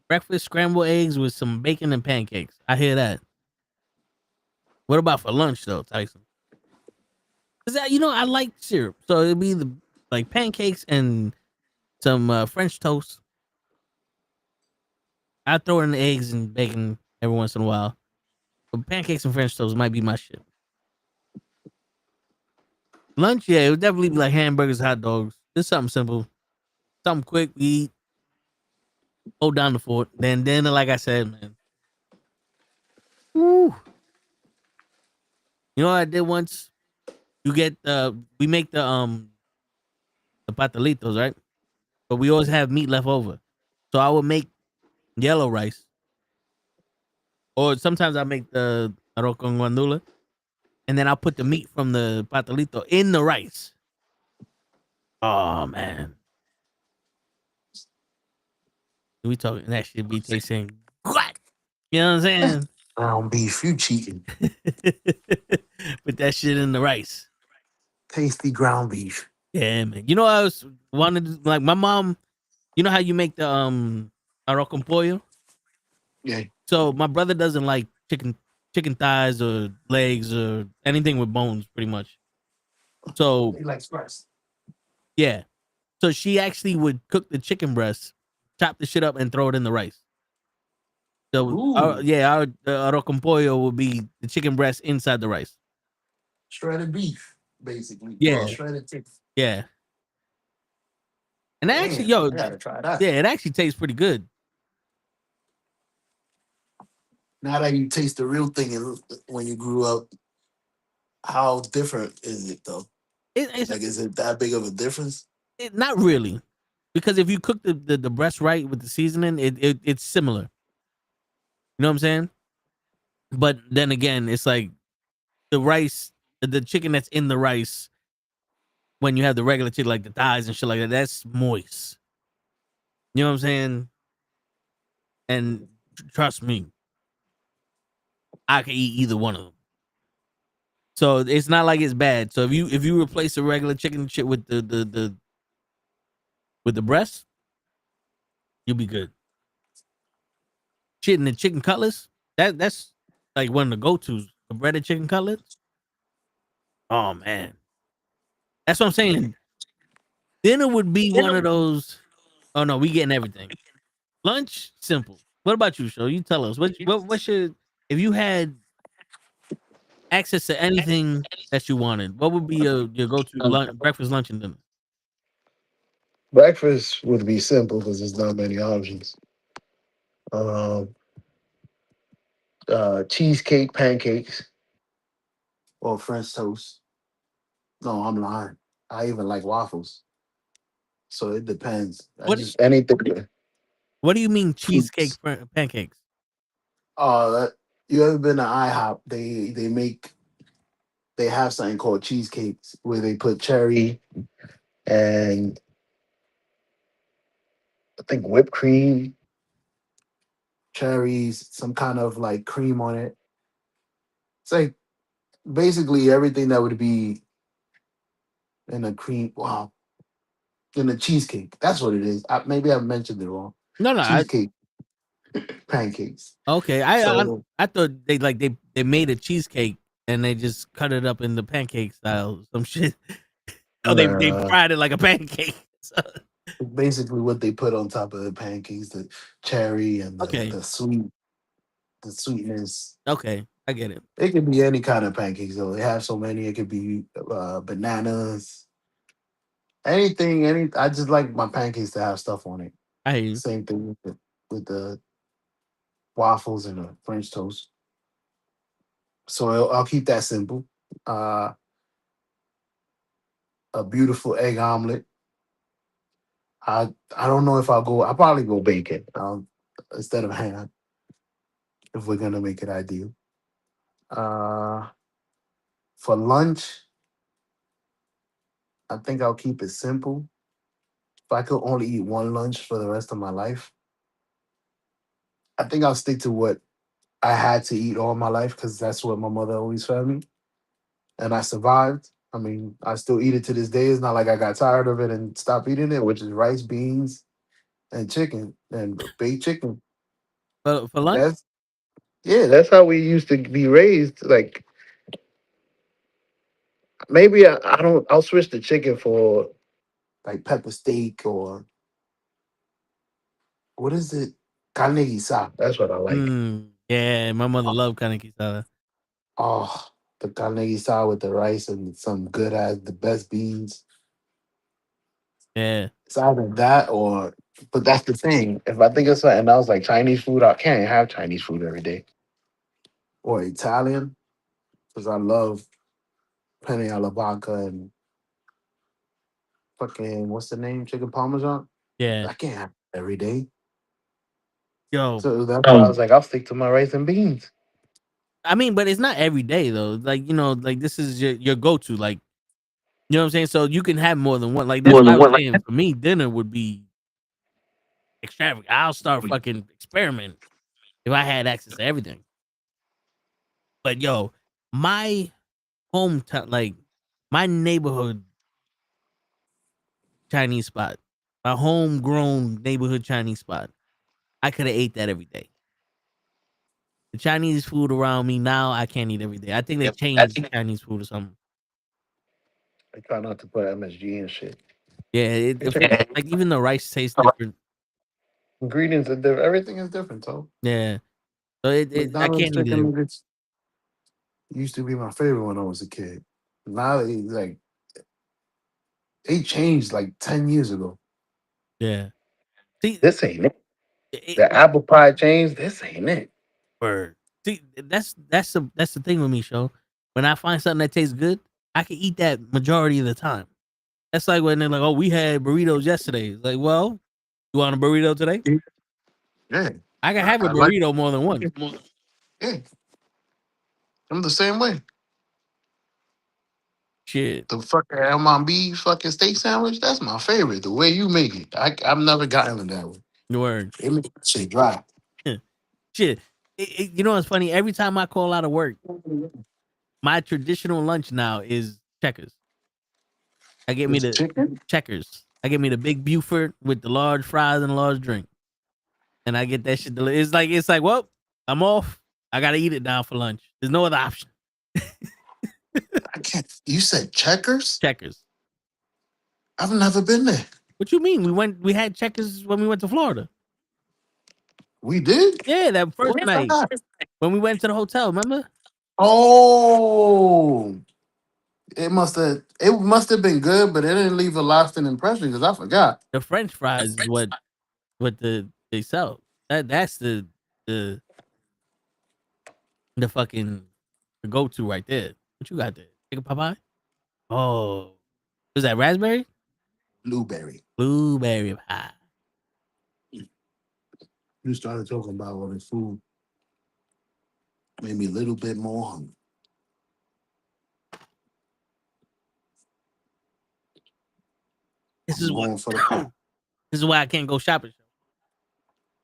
Breakfast scrambled eggs with some bacon and pancakes. I hear that. What about for lunch though, Tyson? Cause I like syrup, so it'd be like pancakes and some French toast. I throw in the eggs and bacon every once in a while, but pancakes and French toast might be my shit. Lunch, yeah, it would definitely be like hamburgers, hot dogs. Just something simple, something quick. We eat, hold down the fort. Then dinner, like I said, man. Woo. You know what I did once? We make the patalitos, right? But we always have meat left over. So I would make yellow rice. Or sometimes I make the arroz con guandula. And then I'll put the meat from the patalito in the rice. Oh man. We talking that shit be tasting what? You know what I'm saying?
Ground beef, you cheating.
Put that shit in the rice.
Tasty ground beef.
Yeah, man. You know, I was wanted like my mom. You know how you make the arroz con pollo?
Yeah.
So my brother doesn't like chicken chicken thighs or legs or anything with bones, pretty much. So
He likes rice.
yeah, so she actually would cook the chicken breast, chop the shit up, and throw it in the rice. So
Ooh,
our arroz con pollo would be the chicken breast inside the rice.
shredded beef, basically. Well,
Yeah,
shredded chicken.
yeah, and actually,
Damn,
yo,
I gotta try that.
yeah, it actually tastes pretty good.
Now that you taste the real thing and when you grew up, how different is it though?
It's
Like, is it that big of a difference?
not really, because if you cook the breast right with the seasoning, it's similar. You know what I'm saying? But then again, it's like the rice, the chicken that's in the rice when you have the regular chicken, like the thighs and shit like that, that's moist. You know what I'm saying? And trust me, I can eat either one of them. So it's not like it's bad. So if you replace the regular chicken shit with the breast, you'll be good. Shit, and the chicken cutlets, that's like one of the go tos. The breaded chicken cutlets. Oh man, that's what I'm saying. Dinner would be one of those. Oh no, we getting everything. Lunch, simple. What about you, Show? You tell us. What should, if you had access to anything that you wanted, what would be your go to lunch, breakfast, lunch, and dinner?
Breakfast would be simple because there's not many options. Um, cheesecake, pancakes, or French toast. No, I'm lying. I even like waffles. So it depends. I
What
just anything.
What do you mean cheesecake
Fruits.
pancakes?
That you ever been to IHOP? They have something called cheesecakes where they put cherry and I think whipped cream, cherries, some kind of like cream on it. It's like basically everything that would be in a cream. Wow, in a cheesecake. That's what it is. Maybe I mentioned it wrong.
No, no.
Cheesecake pancakes.
Okay.
So
I thought they made a cheesecake and they just cut it up in the pancake style. Some shit. Oh, they
uh,
fried it like a pancake. So,
basically what they put on top of the pancakes, the cherry and
okay.
the sweetness.
Okay. I get it.
It could be any kind of pancakes though. They have so many. It could be bananas, anything. I just like my pancakes to have stuff on it.
I hear you.
Same thing with the waffles and the French toast. So I'll keep that simple. Uh, a beautiful egg omelet. I don't know if I'll go. I'll probably go bacon instead of ham if we're gonna make it ideal. Uh, for lunch, I think I'll keep it simple. If I could only eat one lunch for the rest of my life, I think I'll stick to what I had to eat all my life because that's what my mother always fed me, and I survived. I mean, I still eat it to this day. It's not like I got tired of it and stopped eating it, which is rice, beans, and chicken and baked chicken.
For lunch?
That's yeah, that's how we used to be raised. Like maybe I don't. I'll switch the chicken for like pepper steak or what is it? Carne guisada. That's what I like.
Yeah, my mother loved carne quesada.
Oh, the carne guisada with the rice and some good ass the best beans.
Yeah.
It's either that or, but that's the thing. If I think of something else like Chinese food, I can't have Chinese food every day or Italian because I love penne alla vodka and fucking what's the name? Chicken parmesan.
Yeah.
I can't have it every day.
Yo,
So that's why I was like, I'll stick to my rice and beans.
I mean, but it's not every day though. Like, like this is your go to. Like, you know what I'm saying? So you can have more than one. Like that's why I was saying for me, dinner would be extravagant. I'll start fucking experimenting if I had access to everything. But yo, my hometown, like my neighborhood Chinese spot, my homegrown neighborhood Chinese spot, I could have ate that every day. The Chinese food around me now, I can't eat every day. I think they
Yep.
changed Chinese food or something.
I try not to put MSG and shit.
Yeah, like even the rice tastes different.
Ingredients are different. Everything is different, so
Yeah, so I
McDonald's
can't eat
chicken
it.
nuggets used to be my favorite when I was a kid. Now they changed like 10 years ago.
Yeah, see,
this ain't it.
it,
The apple pie changed. This ain't it.
word. See, that's the thing with me, show. When I find something that tastes good, I can eat that majority of the time. That's like when they're like, "Oh, we had burritos yesterday." It's like, well, you want a burrito today?
Yeah.
I can have a
I like
burrito more than once.
yeah. I'm the same way.
Shit,
The fucking MB fucking steak sandwich, that's my favorite. The way you make it. I've never gotten it that way.
word.
They make that shit dry.
Shit. You know what's funny? Every time I call out of work, my traditional lunch now is Checkers. I get me
It's
the
chicken.
Checkers. I get me the big Buford with the large fries and a large drink, and I get that shit. It's like, well, I'm off. I gotta eat it now for lunch. There's no other option.
I can't. You said Checkers?
Checkers.
I've never been there.
What you mean? We had Checkers when we went to Florida.
We did?
Yeah, that first
Where's
night
that?
when we went to the hotel. Remember?
Oh, it must have been good, but it didn't leave a lasting impression because I forgot.
The French fries is what they sell. That's the the fucking the go to right there. What you got there? Chicken pot pie? Oh, was that raspberry?
Blueberry.
Blueberry pie.
You started talking about all this food. Made me a little bit more hungry.
This
I'm
is what
going for the
this is why I can't go shopping.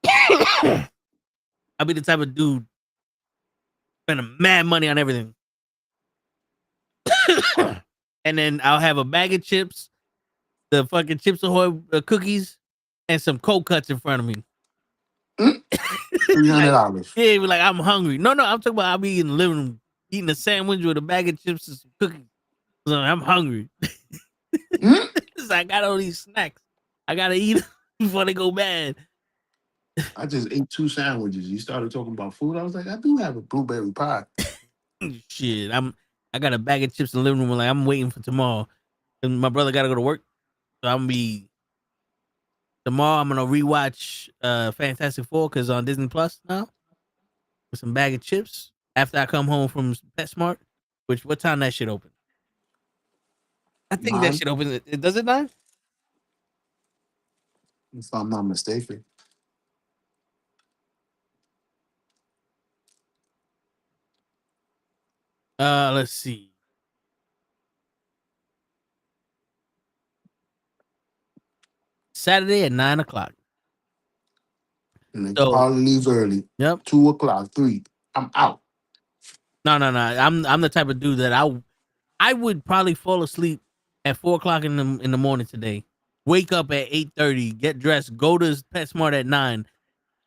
I'll be the type of dude spending mad money on everything. And then I'll have a bag of chips, the fucking Chips Ahoy cookies, and some cold cuts in front of me. Like,
$300.
yeah, be like, I'm hungry. No, I'm talking about I'll be in the living room eating a sandwich with a bag of chips and some cookies. So I'm hungry.
Mm?
So I got all these snacks. I gotta eat before they go bad.
I just ate 2 sandwiches. You started talking about food. I was like, I do have a blueberry pie.
Shit, I got a bag of chips in the living room. Like I'm waiting for tomorrow, and my brother gotta go to work. So I'm gonna be tomorrow. I'm gonna rewatch Fantastic Four because on Disney Plus now with some bag of chips after I come home from PetSmart. Which what time that shit open? I think that
9,
shit opens. It does it 9?
if I'm not mistaken.
Let's see. Saturday at 9 o'clock.
And they
So
probably leave early.
yep.
2 o'clock, 3. I'm out.
No. I'm the type of dude that I would probably fall asleep at 4 o'clock in the morning today. Wake up at 8:30, get dressed, go to PetSmart at 9,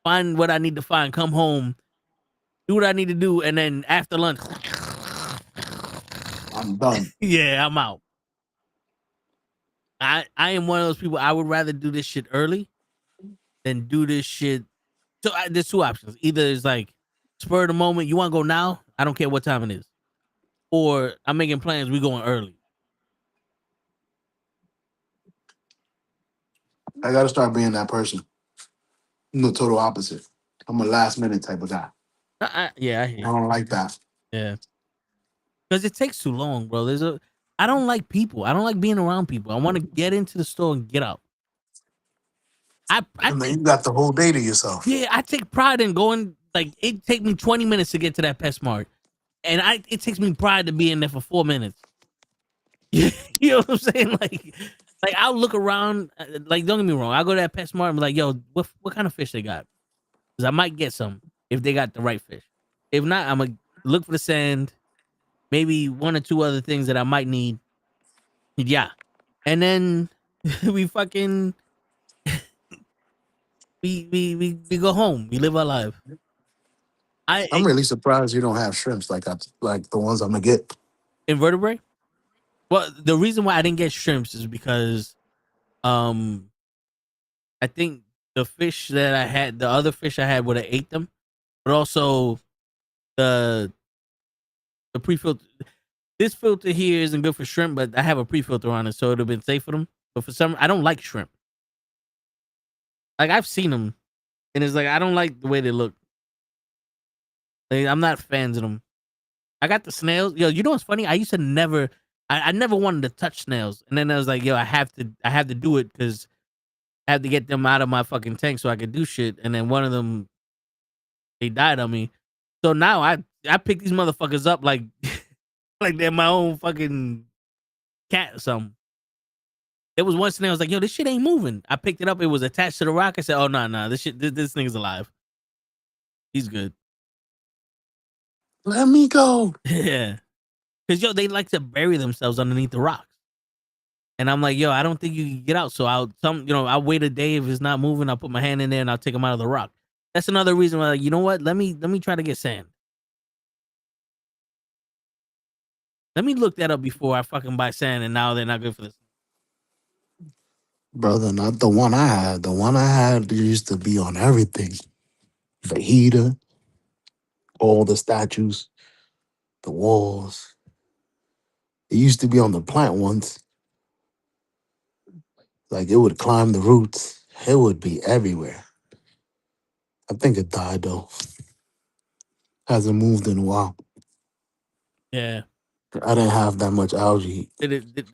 find what I need to find, come home, do what I need to do, and then after lunch,
I'm done.
yeah, I'm out. I am one of those people. I would rather do this shit early than do this shit. So there's 2 options. Either it's like spur of the moment, you want to go now, I don't care what time it is, or I'm making plans, we going early.
I got to start being that person. I'm the total opposite. I'm a last minute type of guy.
Yeah, I
I
hear you.
don't like that.
Yeah. Because it takes too long, bro. I don't like people. I don't like being around people. I want to get into the store and get out. I
And then
take,
you got the whole day to yourself.
yeah, I take pride in going. Like it take me 20 minutes to get to that PetSmart, and it takes me pride to be in there for 4 minutes. You know what I'm saying? Like I'll look around. Like don't get me wrong, I'll go to that PetSmart and be like, yo, what kind of fish they got? Because I might get some if they got the right fish. If not, I'm gonna look for the sand. Maybe 1 or 2 other things that I might need. Yeah. And then we fucking we go home. We live our life.
I'm really surprised you don't have shrimps like like the ones I'm gonna get.
Invertebrate. Well, the reason why I didn't get shrimps is because um I think the fish that I had, the other fish I had would have ate them, but also the pre-filter. This filter here isn't good for shrimp, but I have a pre-filter on it, so it'd have been safe for them. But for some, I don't like shrimp. Like I've seen them, and it's like I don't like the way they look. Like, I'm not fans of them. I got the snails. Yo, you know what's funny? I used to never, I never wanted to touch snails, and then I was like, yo, I have to do it because I have to get them out of my fucking tank so I could do shit. And then one of them, they died on me. So now I pick these motherfuckers up like like they're my own fucking cat or something. There was one snail. I was like, yo, this shit ain't moving. I picked it up. It was attached to the rock. I said, oh no, this shit, this nigga's alive. He's good.
Let me go.
Yeah. Cause yo, they like to bury themselves underneath the rocks. And I'm like, yo, I don't think you can get out. So I'll wait a day. If it's not moving, I'll put my hand in there and I'll take them out of the rock. That's another reason why, like, you know what? Let me try to get sand. Let me look that up before I fucking buy sand, and now they're not good for this.
Brother, not the one I had. The one I had used to be on everything. The heater, all the statues, the walls. It used to be on the plant ones. Like it would climb the roots. It would be everywhere. I think it died though. Hasn't moved in a while.
Yeah.
I didn't have that much algae.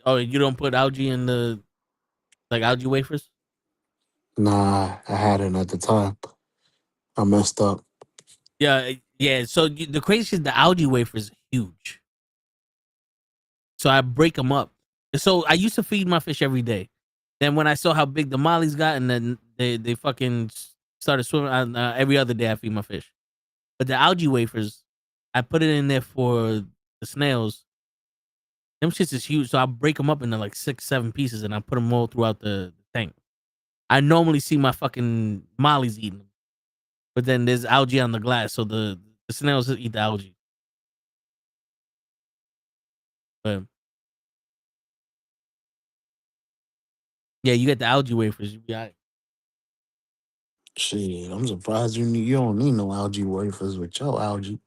Oh, you don't put algae in the like algae wafers?
Nah, I had it at the time. I messed up.
Yeah. So the crazy shit, the algae wafers are huge. So I break them up. So I used to feed my fish every day. Then when I saw how big the mollies got, and then they fucking started swimming. Every other day I feed my fish. But the algae wafers, I put it in there for the snails. Them shits is huge, so I break them up into like 6-7 pieces, and I put them all throughout the tank. I normally see my fucking mollies eating them, but then there's algae on the glass, so the snails eat the algae. But yeah, you get the algae wafers. You be all right.
Shit, I'm surprised you don't need no algae wafers with your algae.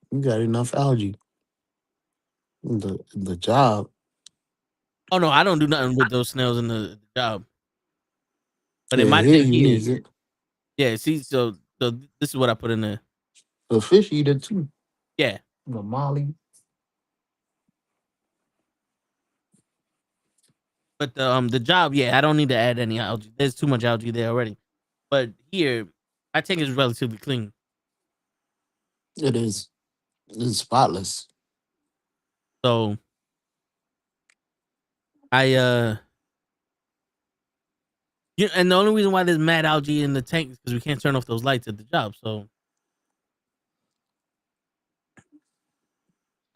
You got enough algae. The job.
Oh no, I don't do nothing with those snails in the job. But in
Yeah,
my
here
tank
you
here,
need it.
yeah. See, so this is what I put in there.
The fish eat it too.
Yeah,
The molly.
but the job, yeah, I don't need to add any algae. There's too much algae there already. But here, my tank is relatively clean.
It is. It's spotless.
So I yeah, and the only reason why there's mad algae in the tank is because we can't turn off those lights at the job. So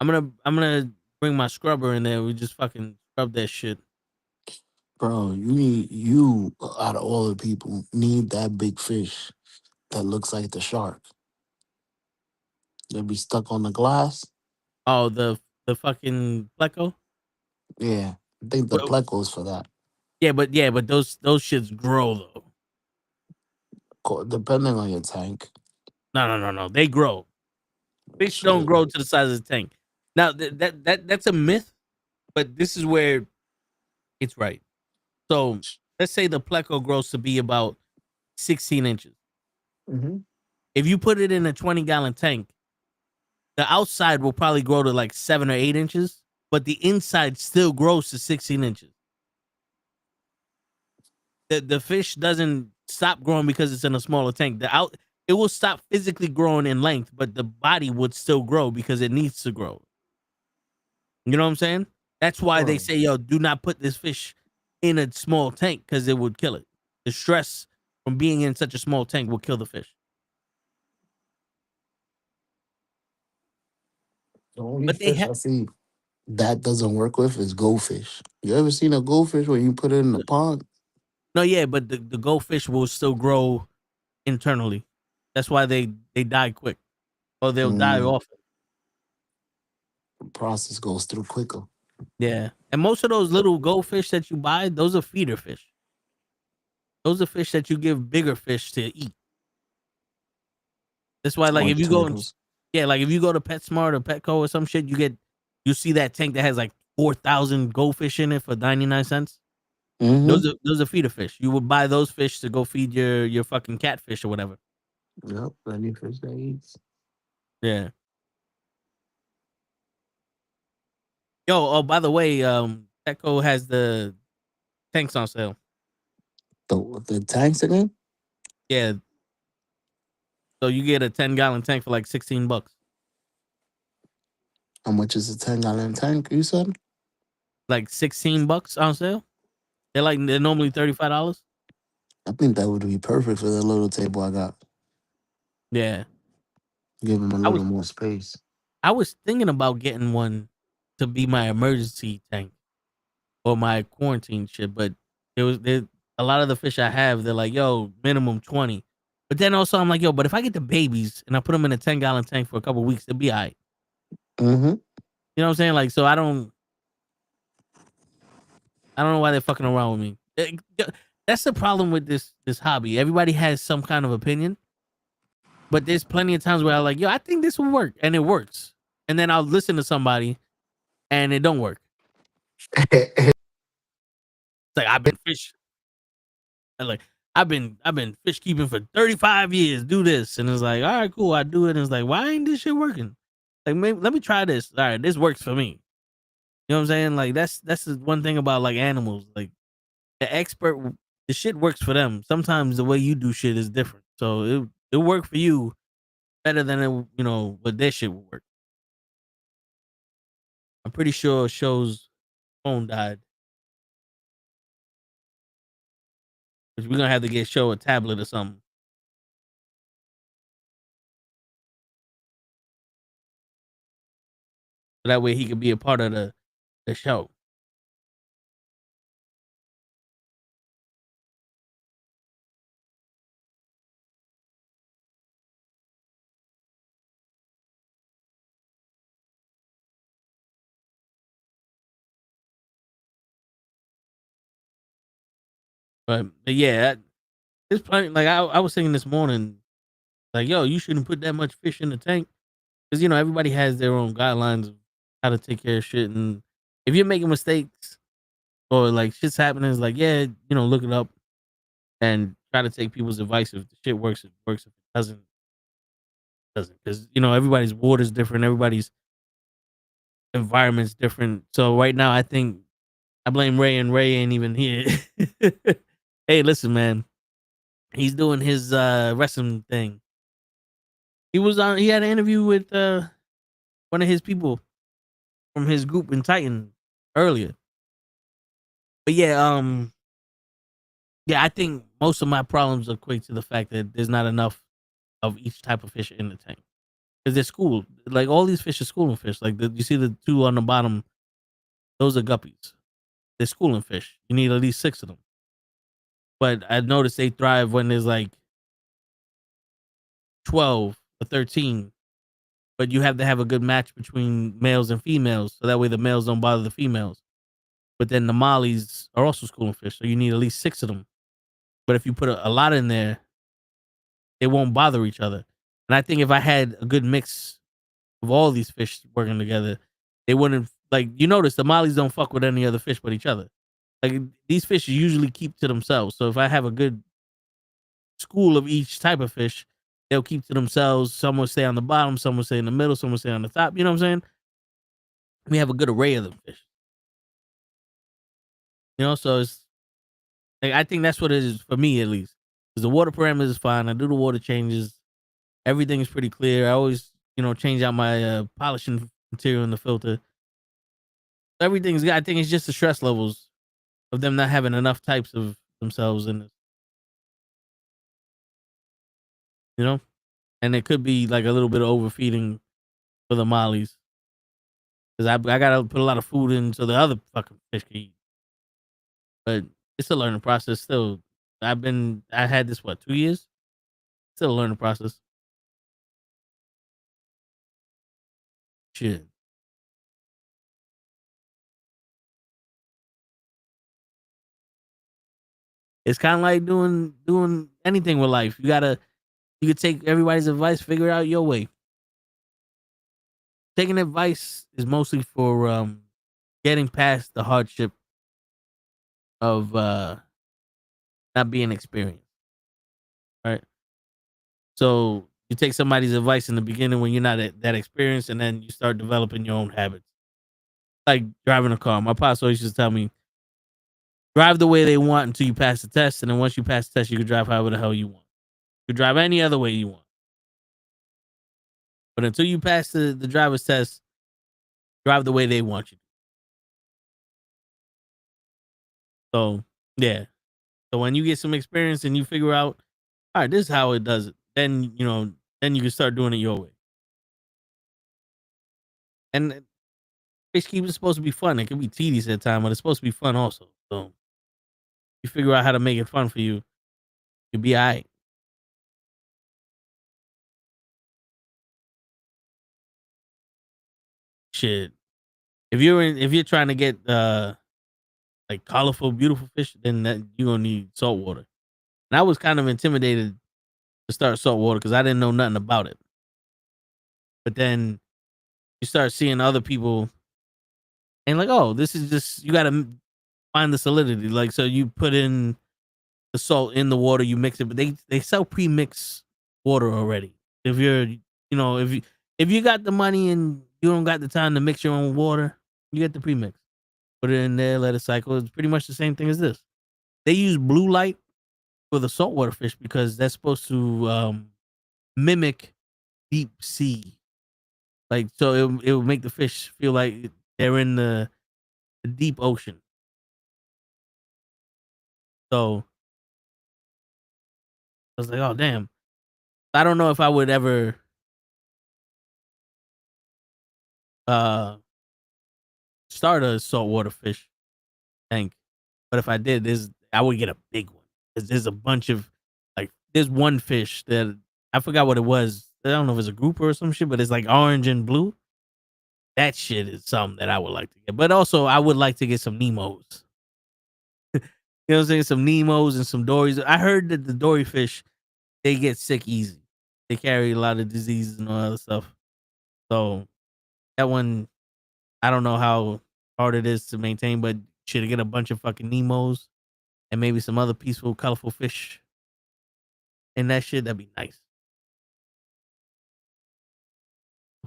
I'm gonna bring my scrubber in there. We just fucking scrub that shit.
Bro, you out of all the people need that big fish that looks like the shark. They'll be stuck on the glass.
Oh, the fucking pleco.
Yeah. I think the
Well,
plecos for that.
yeah, but those shits grow though.
Depending on your tank.
No. They grow. Fish don't
Shit.
grow to the size of the tank. Now that's a myth, but this is where it's right. So let's say the pleco grows to be about 16 inches.
Mm-hmm.
If you put it in a 20-gallon tank, the outside will probably grow to like 7 or 8 inches, but the inside still grows to 16 inches. The fish doesn't stop growing because it's in a smaller tank. It will stop physically growing in length, but the body would still grow because it needs to grow. You know what I'm saying? That's why they say, yo, do not put this fish in a small tank because it would kill it. The stress from being in such a small tank will kill the fish.
The only
But they
fish
have
I see that doesn't work with is goldfish. You ever seen a goldfish when you put it in the pond?
no, yeah, but the goldfish will still grow internally. That's why they die quick. or they'll die off it.
The process goes through quicker.
Yeah, and most of those little goldfish that you buy, those are feeder fish. Those are fish that you give bigger fish to eat. That's why, like,
Or
if you go,
turtles.
like if you go to PetSmart or Petco or some shit, you see that tank that has like 4,000 goldfish in it for 99 cents.
Mm-hmm.
Those are feeder fish. You would buy those fish to go feed your fucking catfish or whatever.
Yep, plenty of fish that eats.
Yeah. Yo, oh, by the way, Petco has the tanks on sale.
The tanks again?
Yeah. So you get a 10-gallon tank for like $16.
How much is a 10-gallon tank, you said?
Like $16 on sale. They're normally $35.
I think that would be perfect for the little table I got.
Yeah.
Give them a
I
little
was
more space.
I was thinking about getting one to be my emergency tank or my quarantine shit, but there a lot of the fish I have, they're like, yo, minimum 20. But then also I'm like, yo, but if I get the babies and I put them in a 10-gallon tank for a couple weeks, it'll be all right.
Mm-hmm.
You know what I'm saying? Like, so I don't know why they're fucking around with me. That's the problem with this hobby. Everybody has some kind of opinion, but there's plenty of times where I'm like, yo, I think this will work, and it works. And then I'll listen to somebody and it don't work. It's like I've been fish like I've been fish keeping for 35 years. Do this. And it's like, all right, cool, I do it. And it's like, why ain't this shit working? Like, maybe let me try this. All right, this works for me. You know what I'm saying? Like that's the one thing about like animals. Like the expert, the shit works for them. Sometimes the way you do shit is different. So it'll work for you better than what their shit will work. I'm pretty sure Show's phone died. Which we're gonna have to get Show a tablet or something. So that way he could be a part of the show. But yeah, it's plenty. Like I was thinking this morning, like, yo, you shouldn't put that much fish in the tank because everybody has their own guidelines of how to take care of shit, and if you're making mistakes or like shit's happening, it's like, yeah, look it up and try to take people's advice. If the shit works, it works. If it doesn't, it doesn't. Because everybody's water's different, everybody's environment's different. So right now, I think I blame Ray, and Ray ain't even here. Hey, listen, man. He's doing his wrestling thing. He had an interview with one of his people from his group in Titan earlier. But yeah, I think most of my problems equate to the fact that there's not enough of each type of fish in the tank. Because they're school. Like all these fish are schooling fish. Like you see the two on the bottom, those are guppies. They're schooling fish. You need at least 6 of them. But I noticed they thrive when there's like 12 or 13. But you have to have a good match between males and females, so that way the males don't bother the females. But then the mollies are also schooling fish, so you need at least 6 of them. But if you put a lot in there, they won't bother each other. And I think if I had a good mix of all these fish working together, they wouldn't, like, you notice the mollies don't fuck with any other fish but each other. Like these fish usually keep to themselves. So if I have a good school of each type of fish, they'll keep to themselves. Some will stay on the bottom, some will stay in the middle, some will stay on the top. You know what I'm saying? We have a good array of them fish. So it's like I think that's what it is for me at least. Because the water parameters is fine. I do the water changes. Everything is pretty clear. I always, change out my polishing material in the filter. Everything's good. I think it's just the stress levels of them not having enough types of themselves in this. And it could be like a little bit of overfeeding for the mollies. Because I gotta put a lot of food in so the other fucking fish can eat. But it's a learning process still. I had this 2 years? Still a learning process. Shit. It's kind of like doing anything with life. You could take everybody's advice, figure it out your way. Taking advice is mostly for getting past the hardship of not being experienced, right? So you take somebody's advice in the beginning when you're not that experienced, and then you start developing your own habits. Like driving a car. My pops always used to tell me, drive the way they want until you pass the test, and then once you pass the test, you can drive however the hell you want. You can drive any other way you want. But until you pass the driver's test, drive the way they want you. So yeah. So when you get some experience and you figure out, all right, this is how it does it, then then you can start doing it your way. And fish keeping is supposed to be fun. It can be tedious at times, but it's supposed to be fun also. So you figure out how to make it fun for you, you'll be all right. Shit. If you're trying to get like colorful, beautiful fish, then you're gonna need salt water. And I was kind of intimidated to start salt water because I didn't know nothing about it. But then you start seeing other people and like, oh, this is just, you gotta find the solidity. Like, so you put in the salt in the water, you mix it, but they sell pre-mixed water already. If you're, if you got the money and you don't got the time to mix your own water, you get the pre-mix. Put it in there, let it cycle. It's pretty much the same thing as this. They use blue light for the saltwater fish because that's supposed to mimic deep sea. Like, so it will make the fish feel like they're in the deep ocean. So I was like, oh damn. I don't know if I would ever start a saltwater fish tank. But if I did, I would get a big one. There's a bunch of, like, there's one fish that I forgot what it was. I don't know if it's a grouper or some shit, but it's like orange and blue. That shit is something that I would like to get. But also, I would like to get some Nemos. You know what I'm saying? Some Nemos and some Dories. I heard that the Dory fish, they get sick easy. They carry a lot of diseases and all that other stuff. So that one, I don't know how hard it is to maintain, but should get a bunch of fucking Nemos and maybe some other peaceful, colorful fish and that shit, that'd be nice.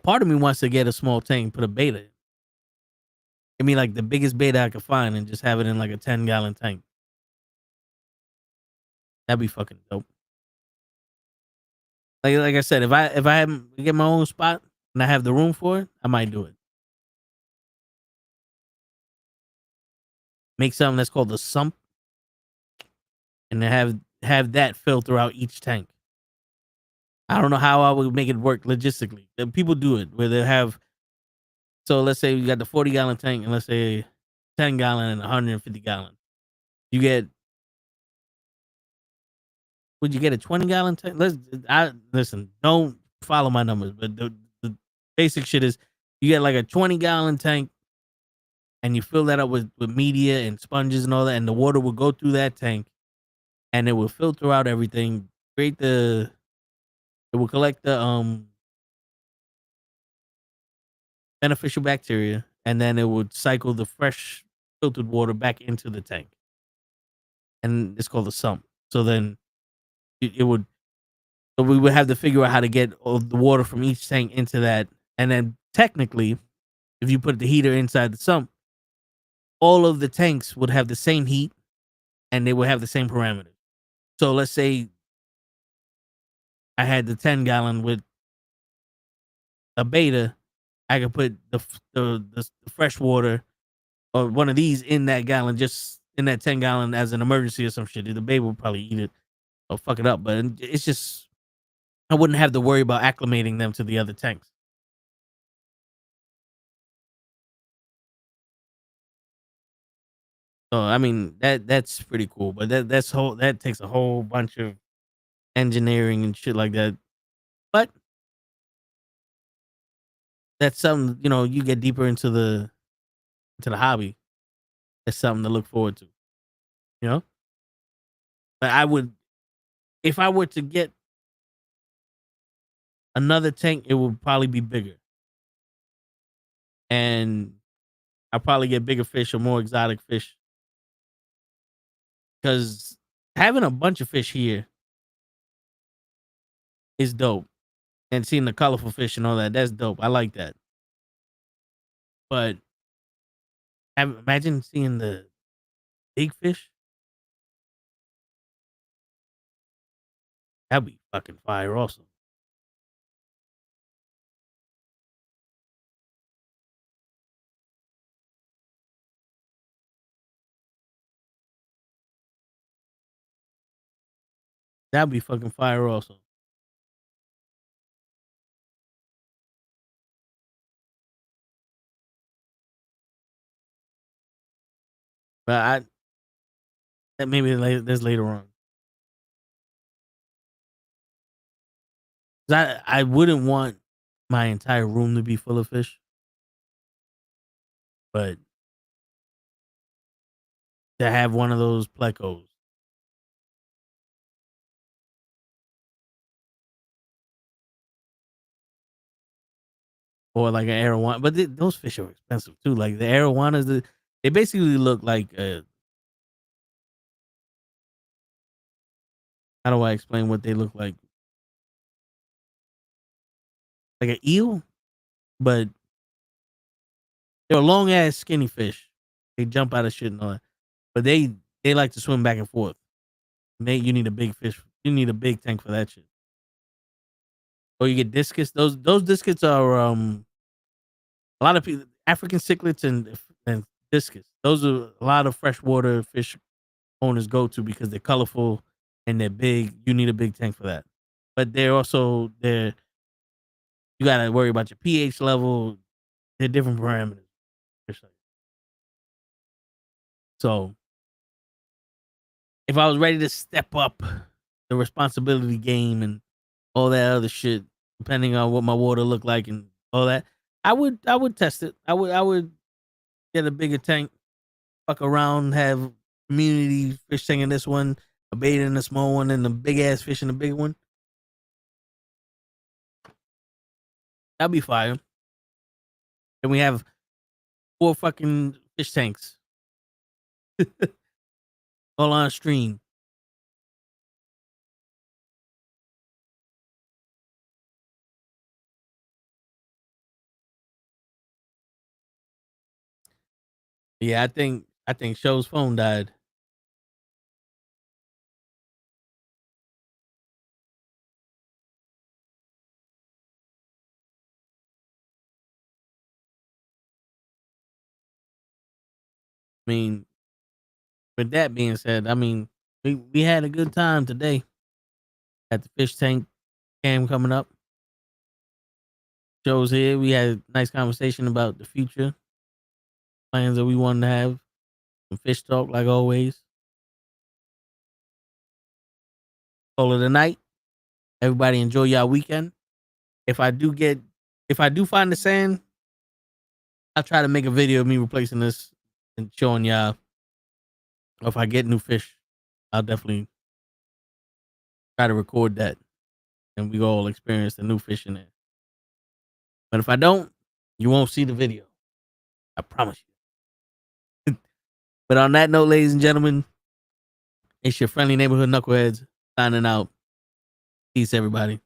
Part of me wants to get a small tank, put a beta in. I mean, like the biggest beta I could find and just have it in like a 10-gallon tank. That'd be fucking dope. Like I said, if I get my own spot and I have the room for it, I might do it. Make something that's called the sump, and then have that filter out each tank. I don't know how I would make it work logistically. People do it where they have. So let's say you got the 40-gallon tank, and let's say 10-gallon and 150-gallon. You get. Would you get a 20-gallon tank? Listen. Don't follow my numbers, but the basic shit is you get like a 20-gallon tank, and you fill that up with media and sponges and all that, and the water will go through that tank, and it will filter out everything. It will collect the beneficial bacteria, and then it would cycle the fresh filtered water back into the tank, and it's called a sump. So then it would. So we would have to figure out how to get all the water from each tank into that, and then technically, if you put the heater inside the sump, all of the tanks would have the same heat, and they would have the same parameters. So let's say I had the 10-gallon with a beta, I could put the fresh water or one of these in that gallon, just in that 10-gallon as an emergency or some shit. The baby would probably eat it or fuck it up, but it's just, I wouldn't have to worry about acclimating them to the other tanks. So I mean that's pretty cool, but that takes a whole bunch of engineering and shit like that. But that's something, you get deeper into the hobby. That's something to look forward to. You know, but I would, if I were to get another tank, it would probably be bigger, and I'll probably get bigger fish or more exotic fish, because having a bunch of fish here is dope, and seeing the colorful fish and all that's dope. I like that. But imagine seeing the big fish. That'd be fucking fire also. That'd be fucking fire also. But that maybe there's later on. 'Cause I wouldn't want my entire room to be full of fish, but to have one of those plecos. Or like an arowana, but those fish are expensive too. Like the arowanas, they basically look like how do I explain what they look like? Like an eel, but they're a long ass skinny fish. They jump out of shit and all that, but they like to swim back and forth. You need a big fish. You need a big tank for that shit. Or you get discus. Those discus are a lot of people, African cichlids and discus. Those are a lot of freshwater fish owners go to because they're colorful and they're big. You need a big tank for that. But you gotta worry about your pH level. They're different parameters. So if I was ready to step up the responsibility game and all that other shit, depending on what my water looked like and all that, I would test it. I would get a bigger tank, fuck around, have community fish tank in this one, a bait in the small one, and a big ass fish in the big one. That'd be fire. And we have 4 fucking fish tanks all on stream. Yeah, I think Show's phone died. I mean, with that being said, I mean, we had a good time today at the fish tank cam coming up. Show's here. We had a nice conversation about the future plans that we wanted to have. Some fish talk, like always. Call it a night. Everybody enjoy y'all weekend. If I do find the sand, I'll try to make a video of me replacing this and showing y'all. Or if I get new fish, I'll definitely try to record that and we all experience the new fish in there. But if I don't, you won't see the video. I promise you. But on that note, ladies and gentlemen, it's your friendly neighborhood knuckleheads signing out. Peace, everybody.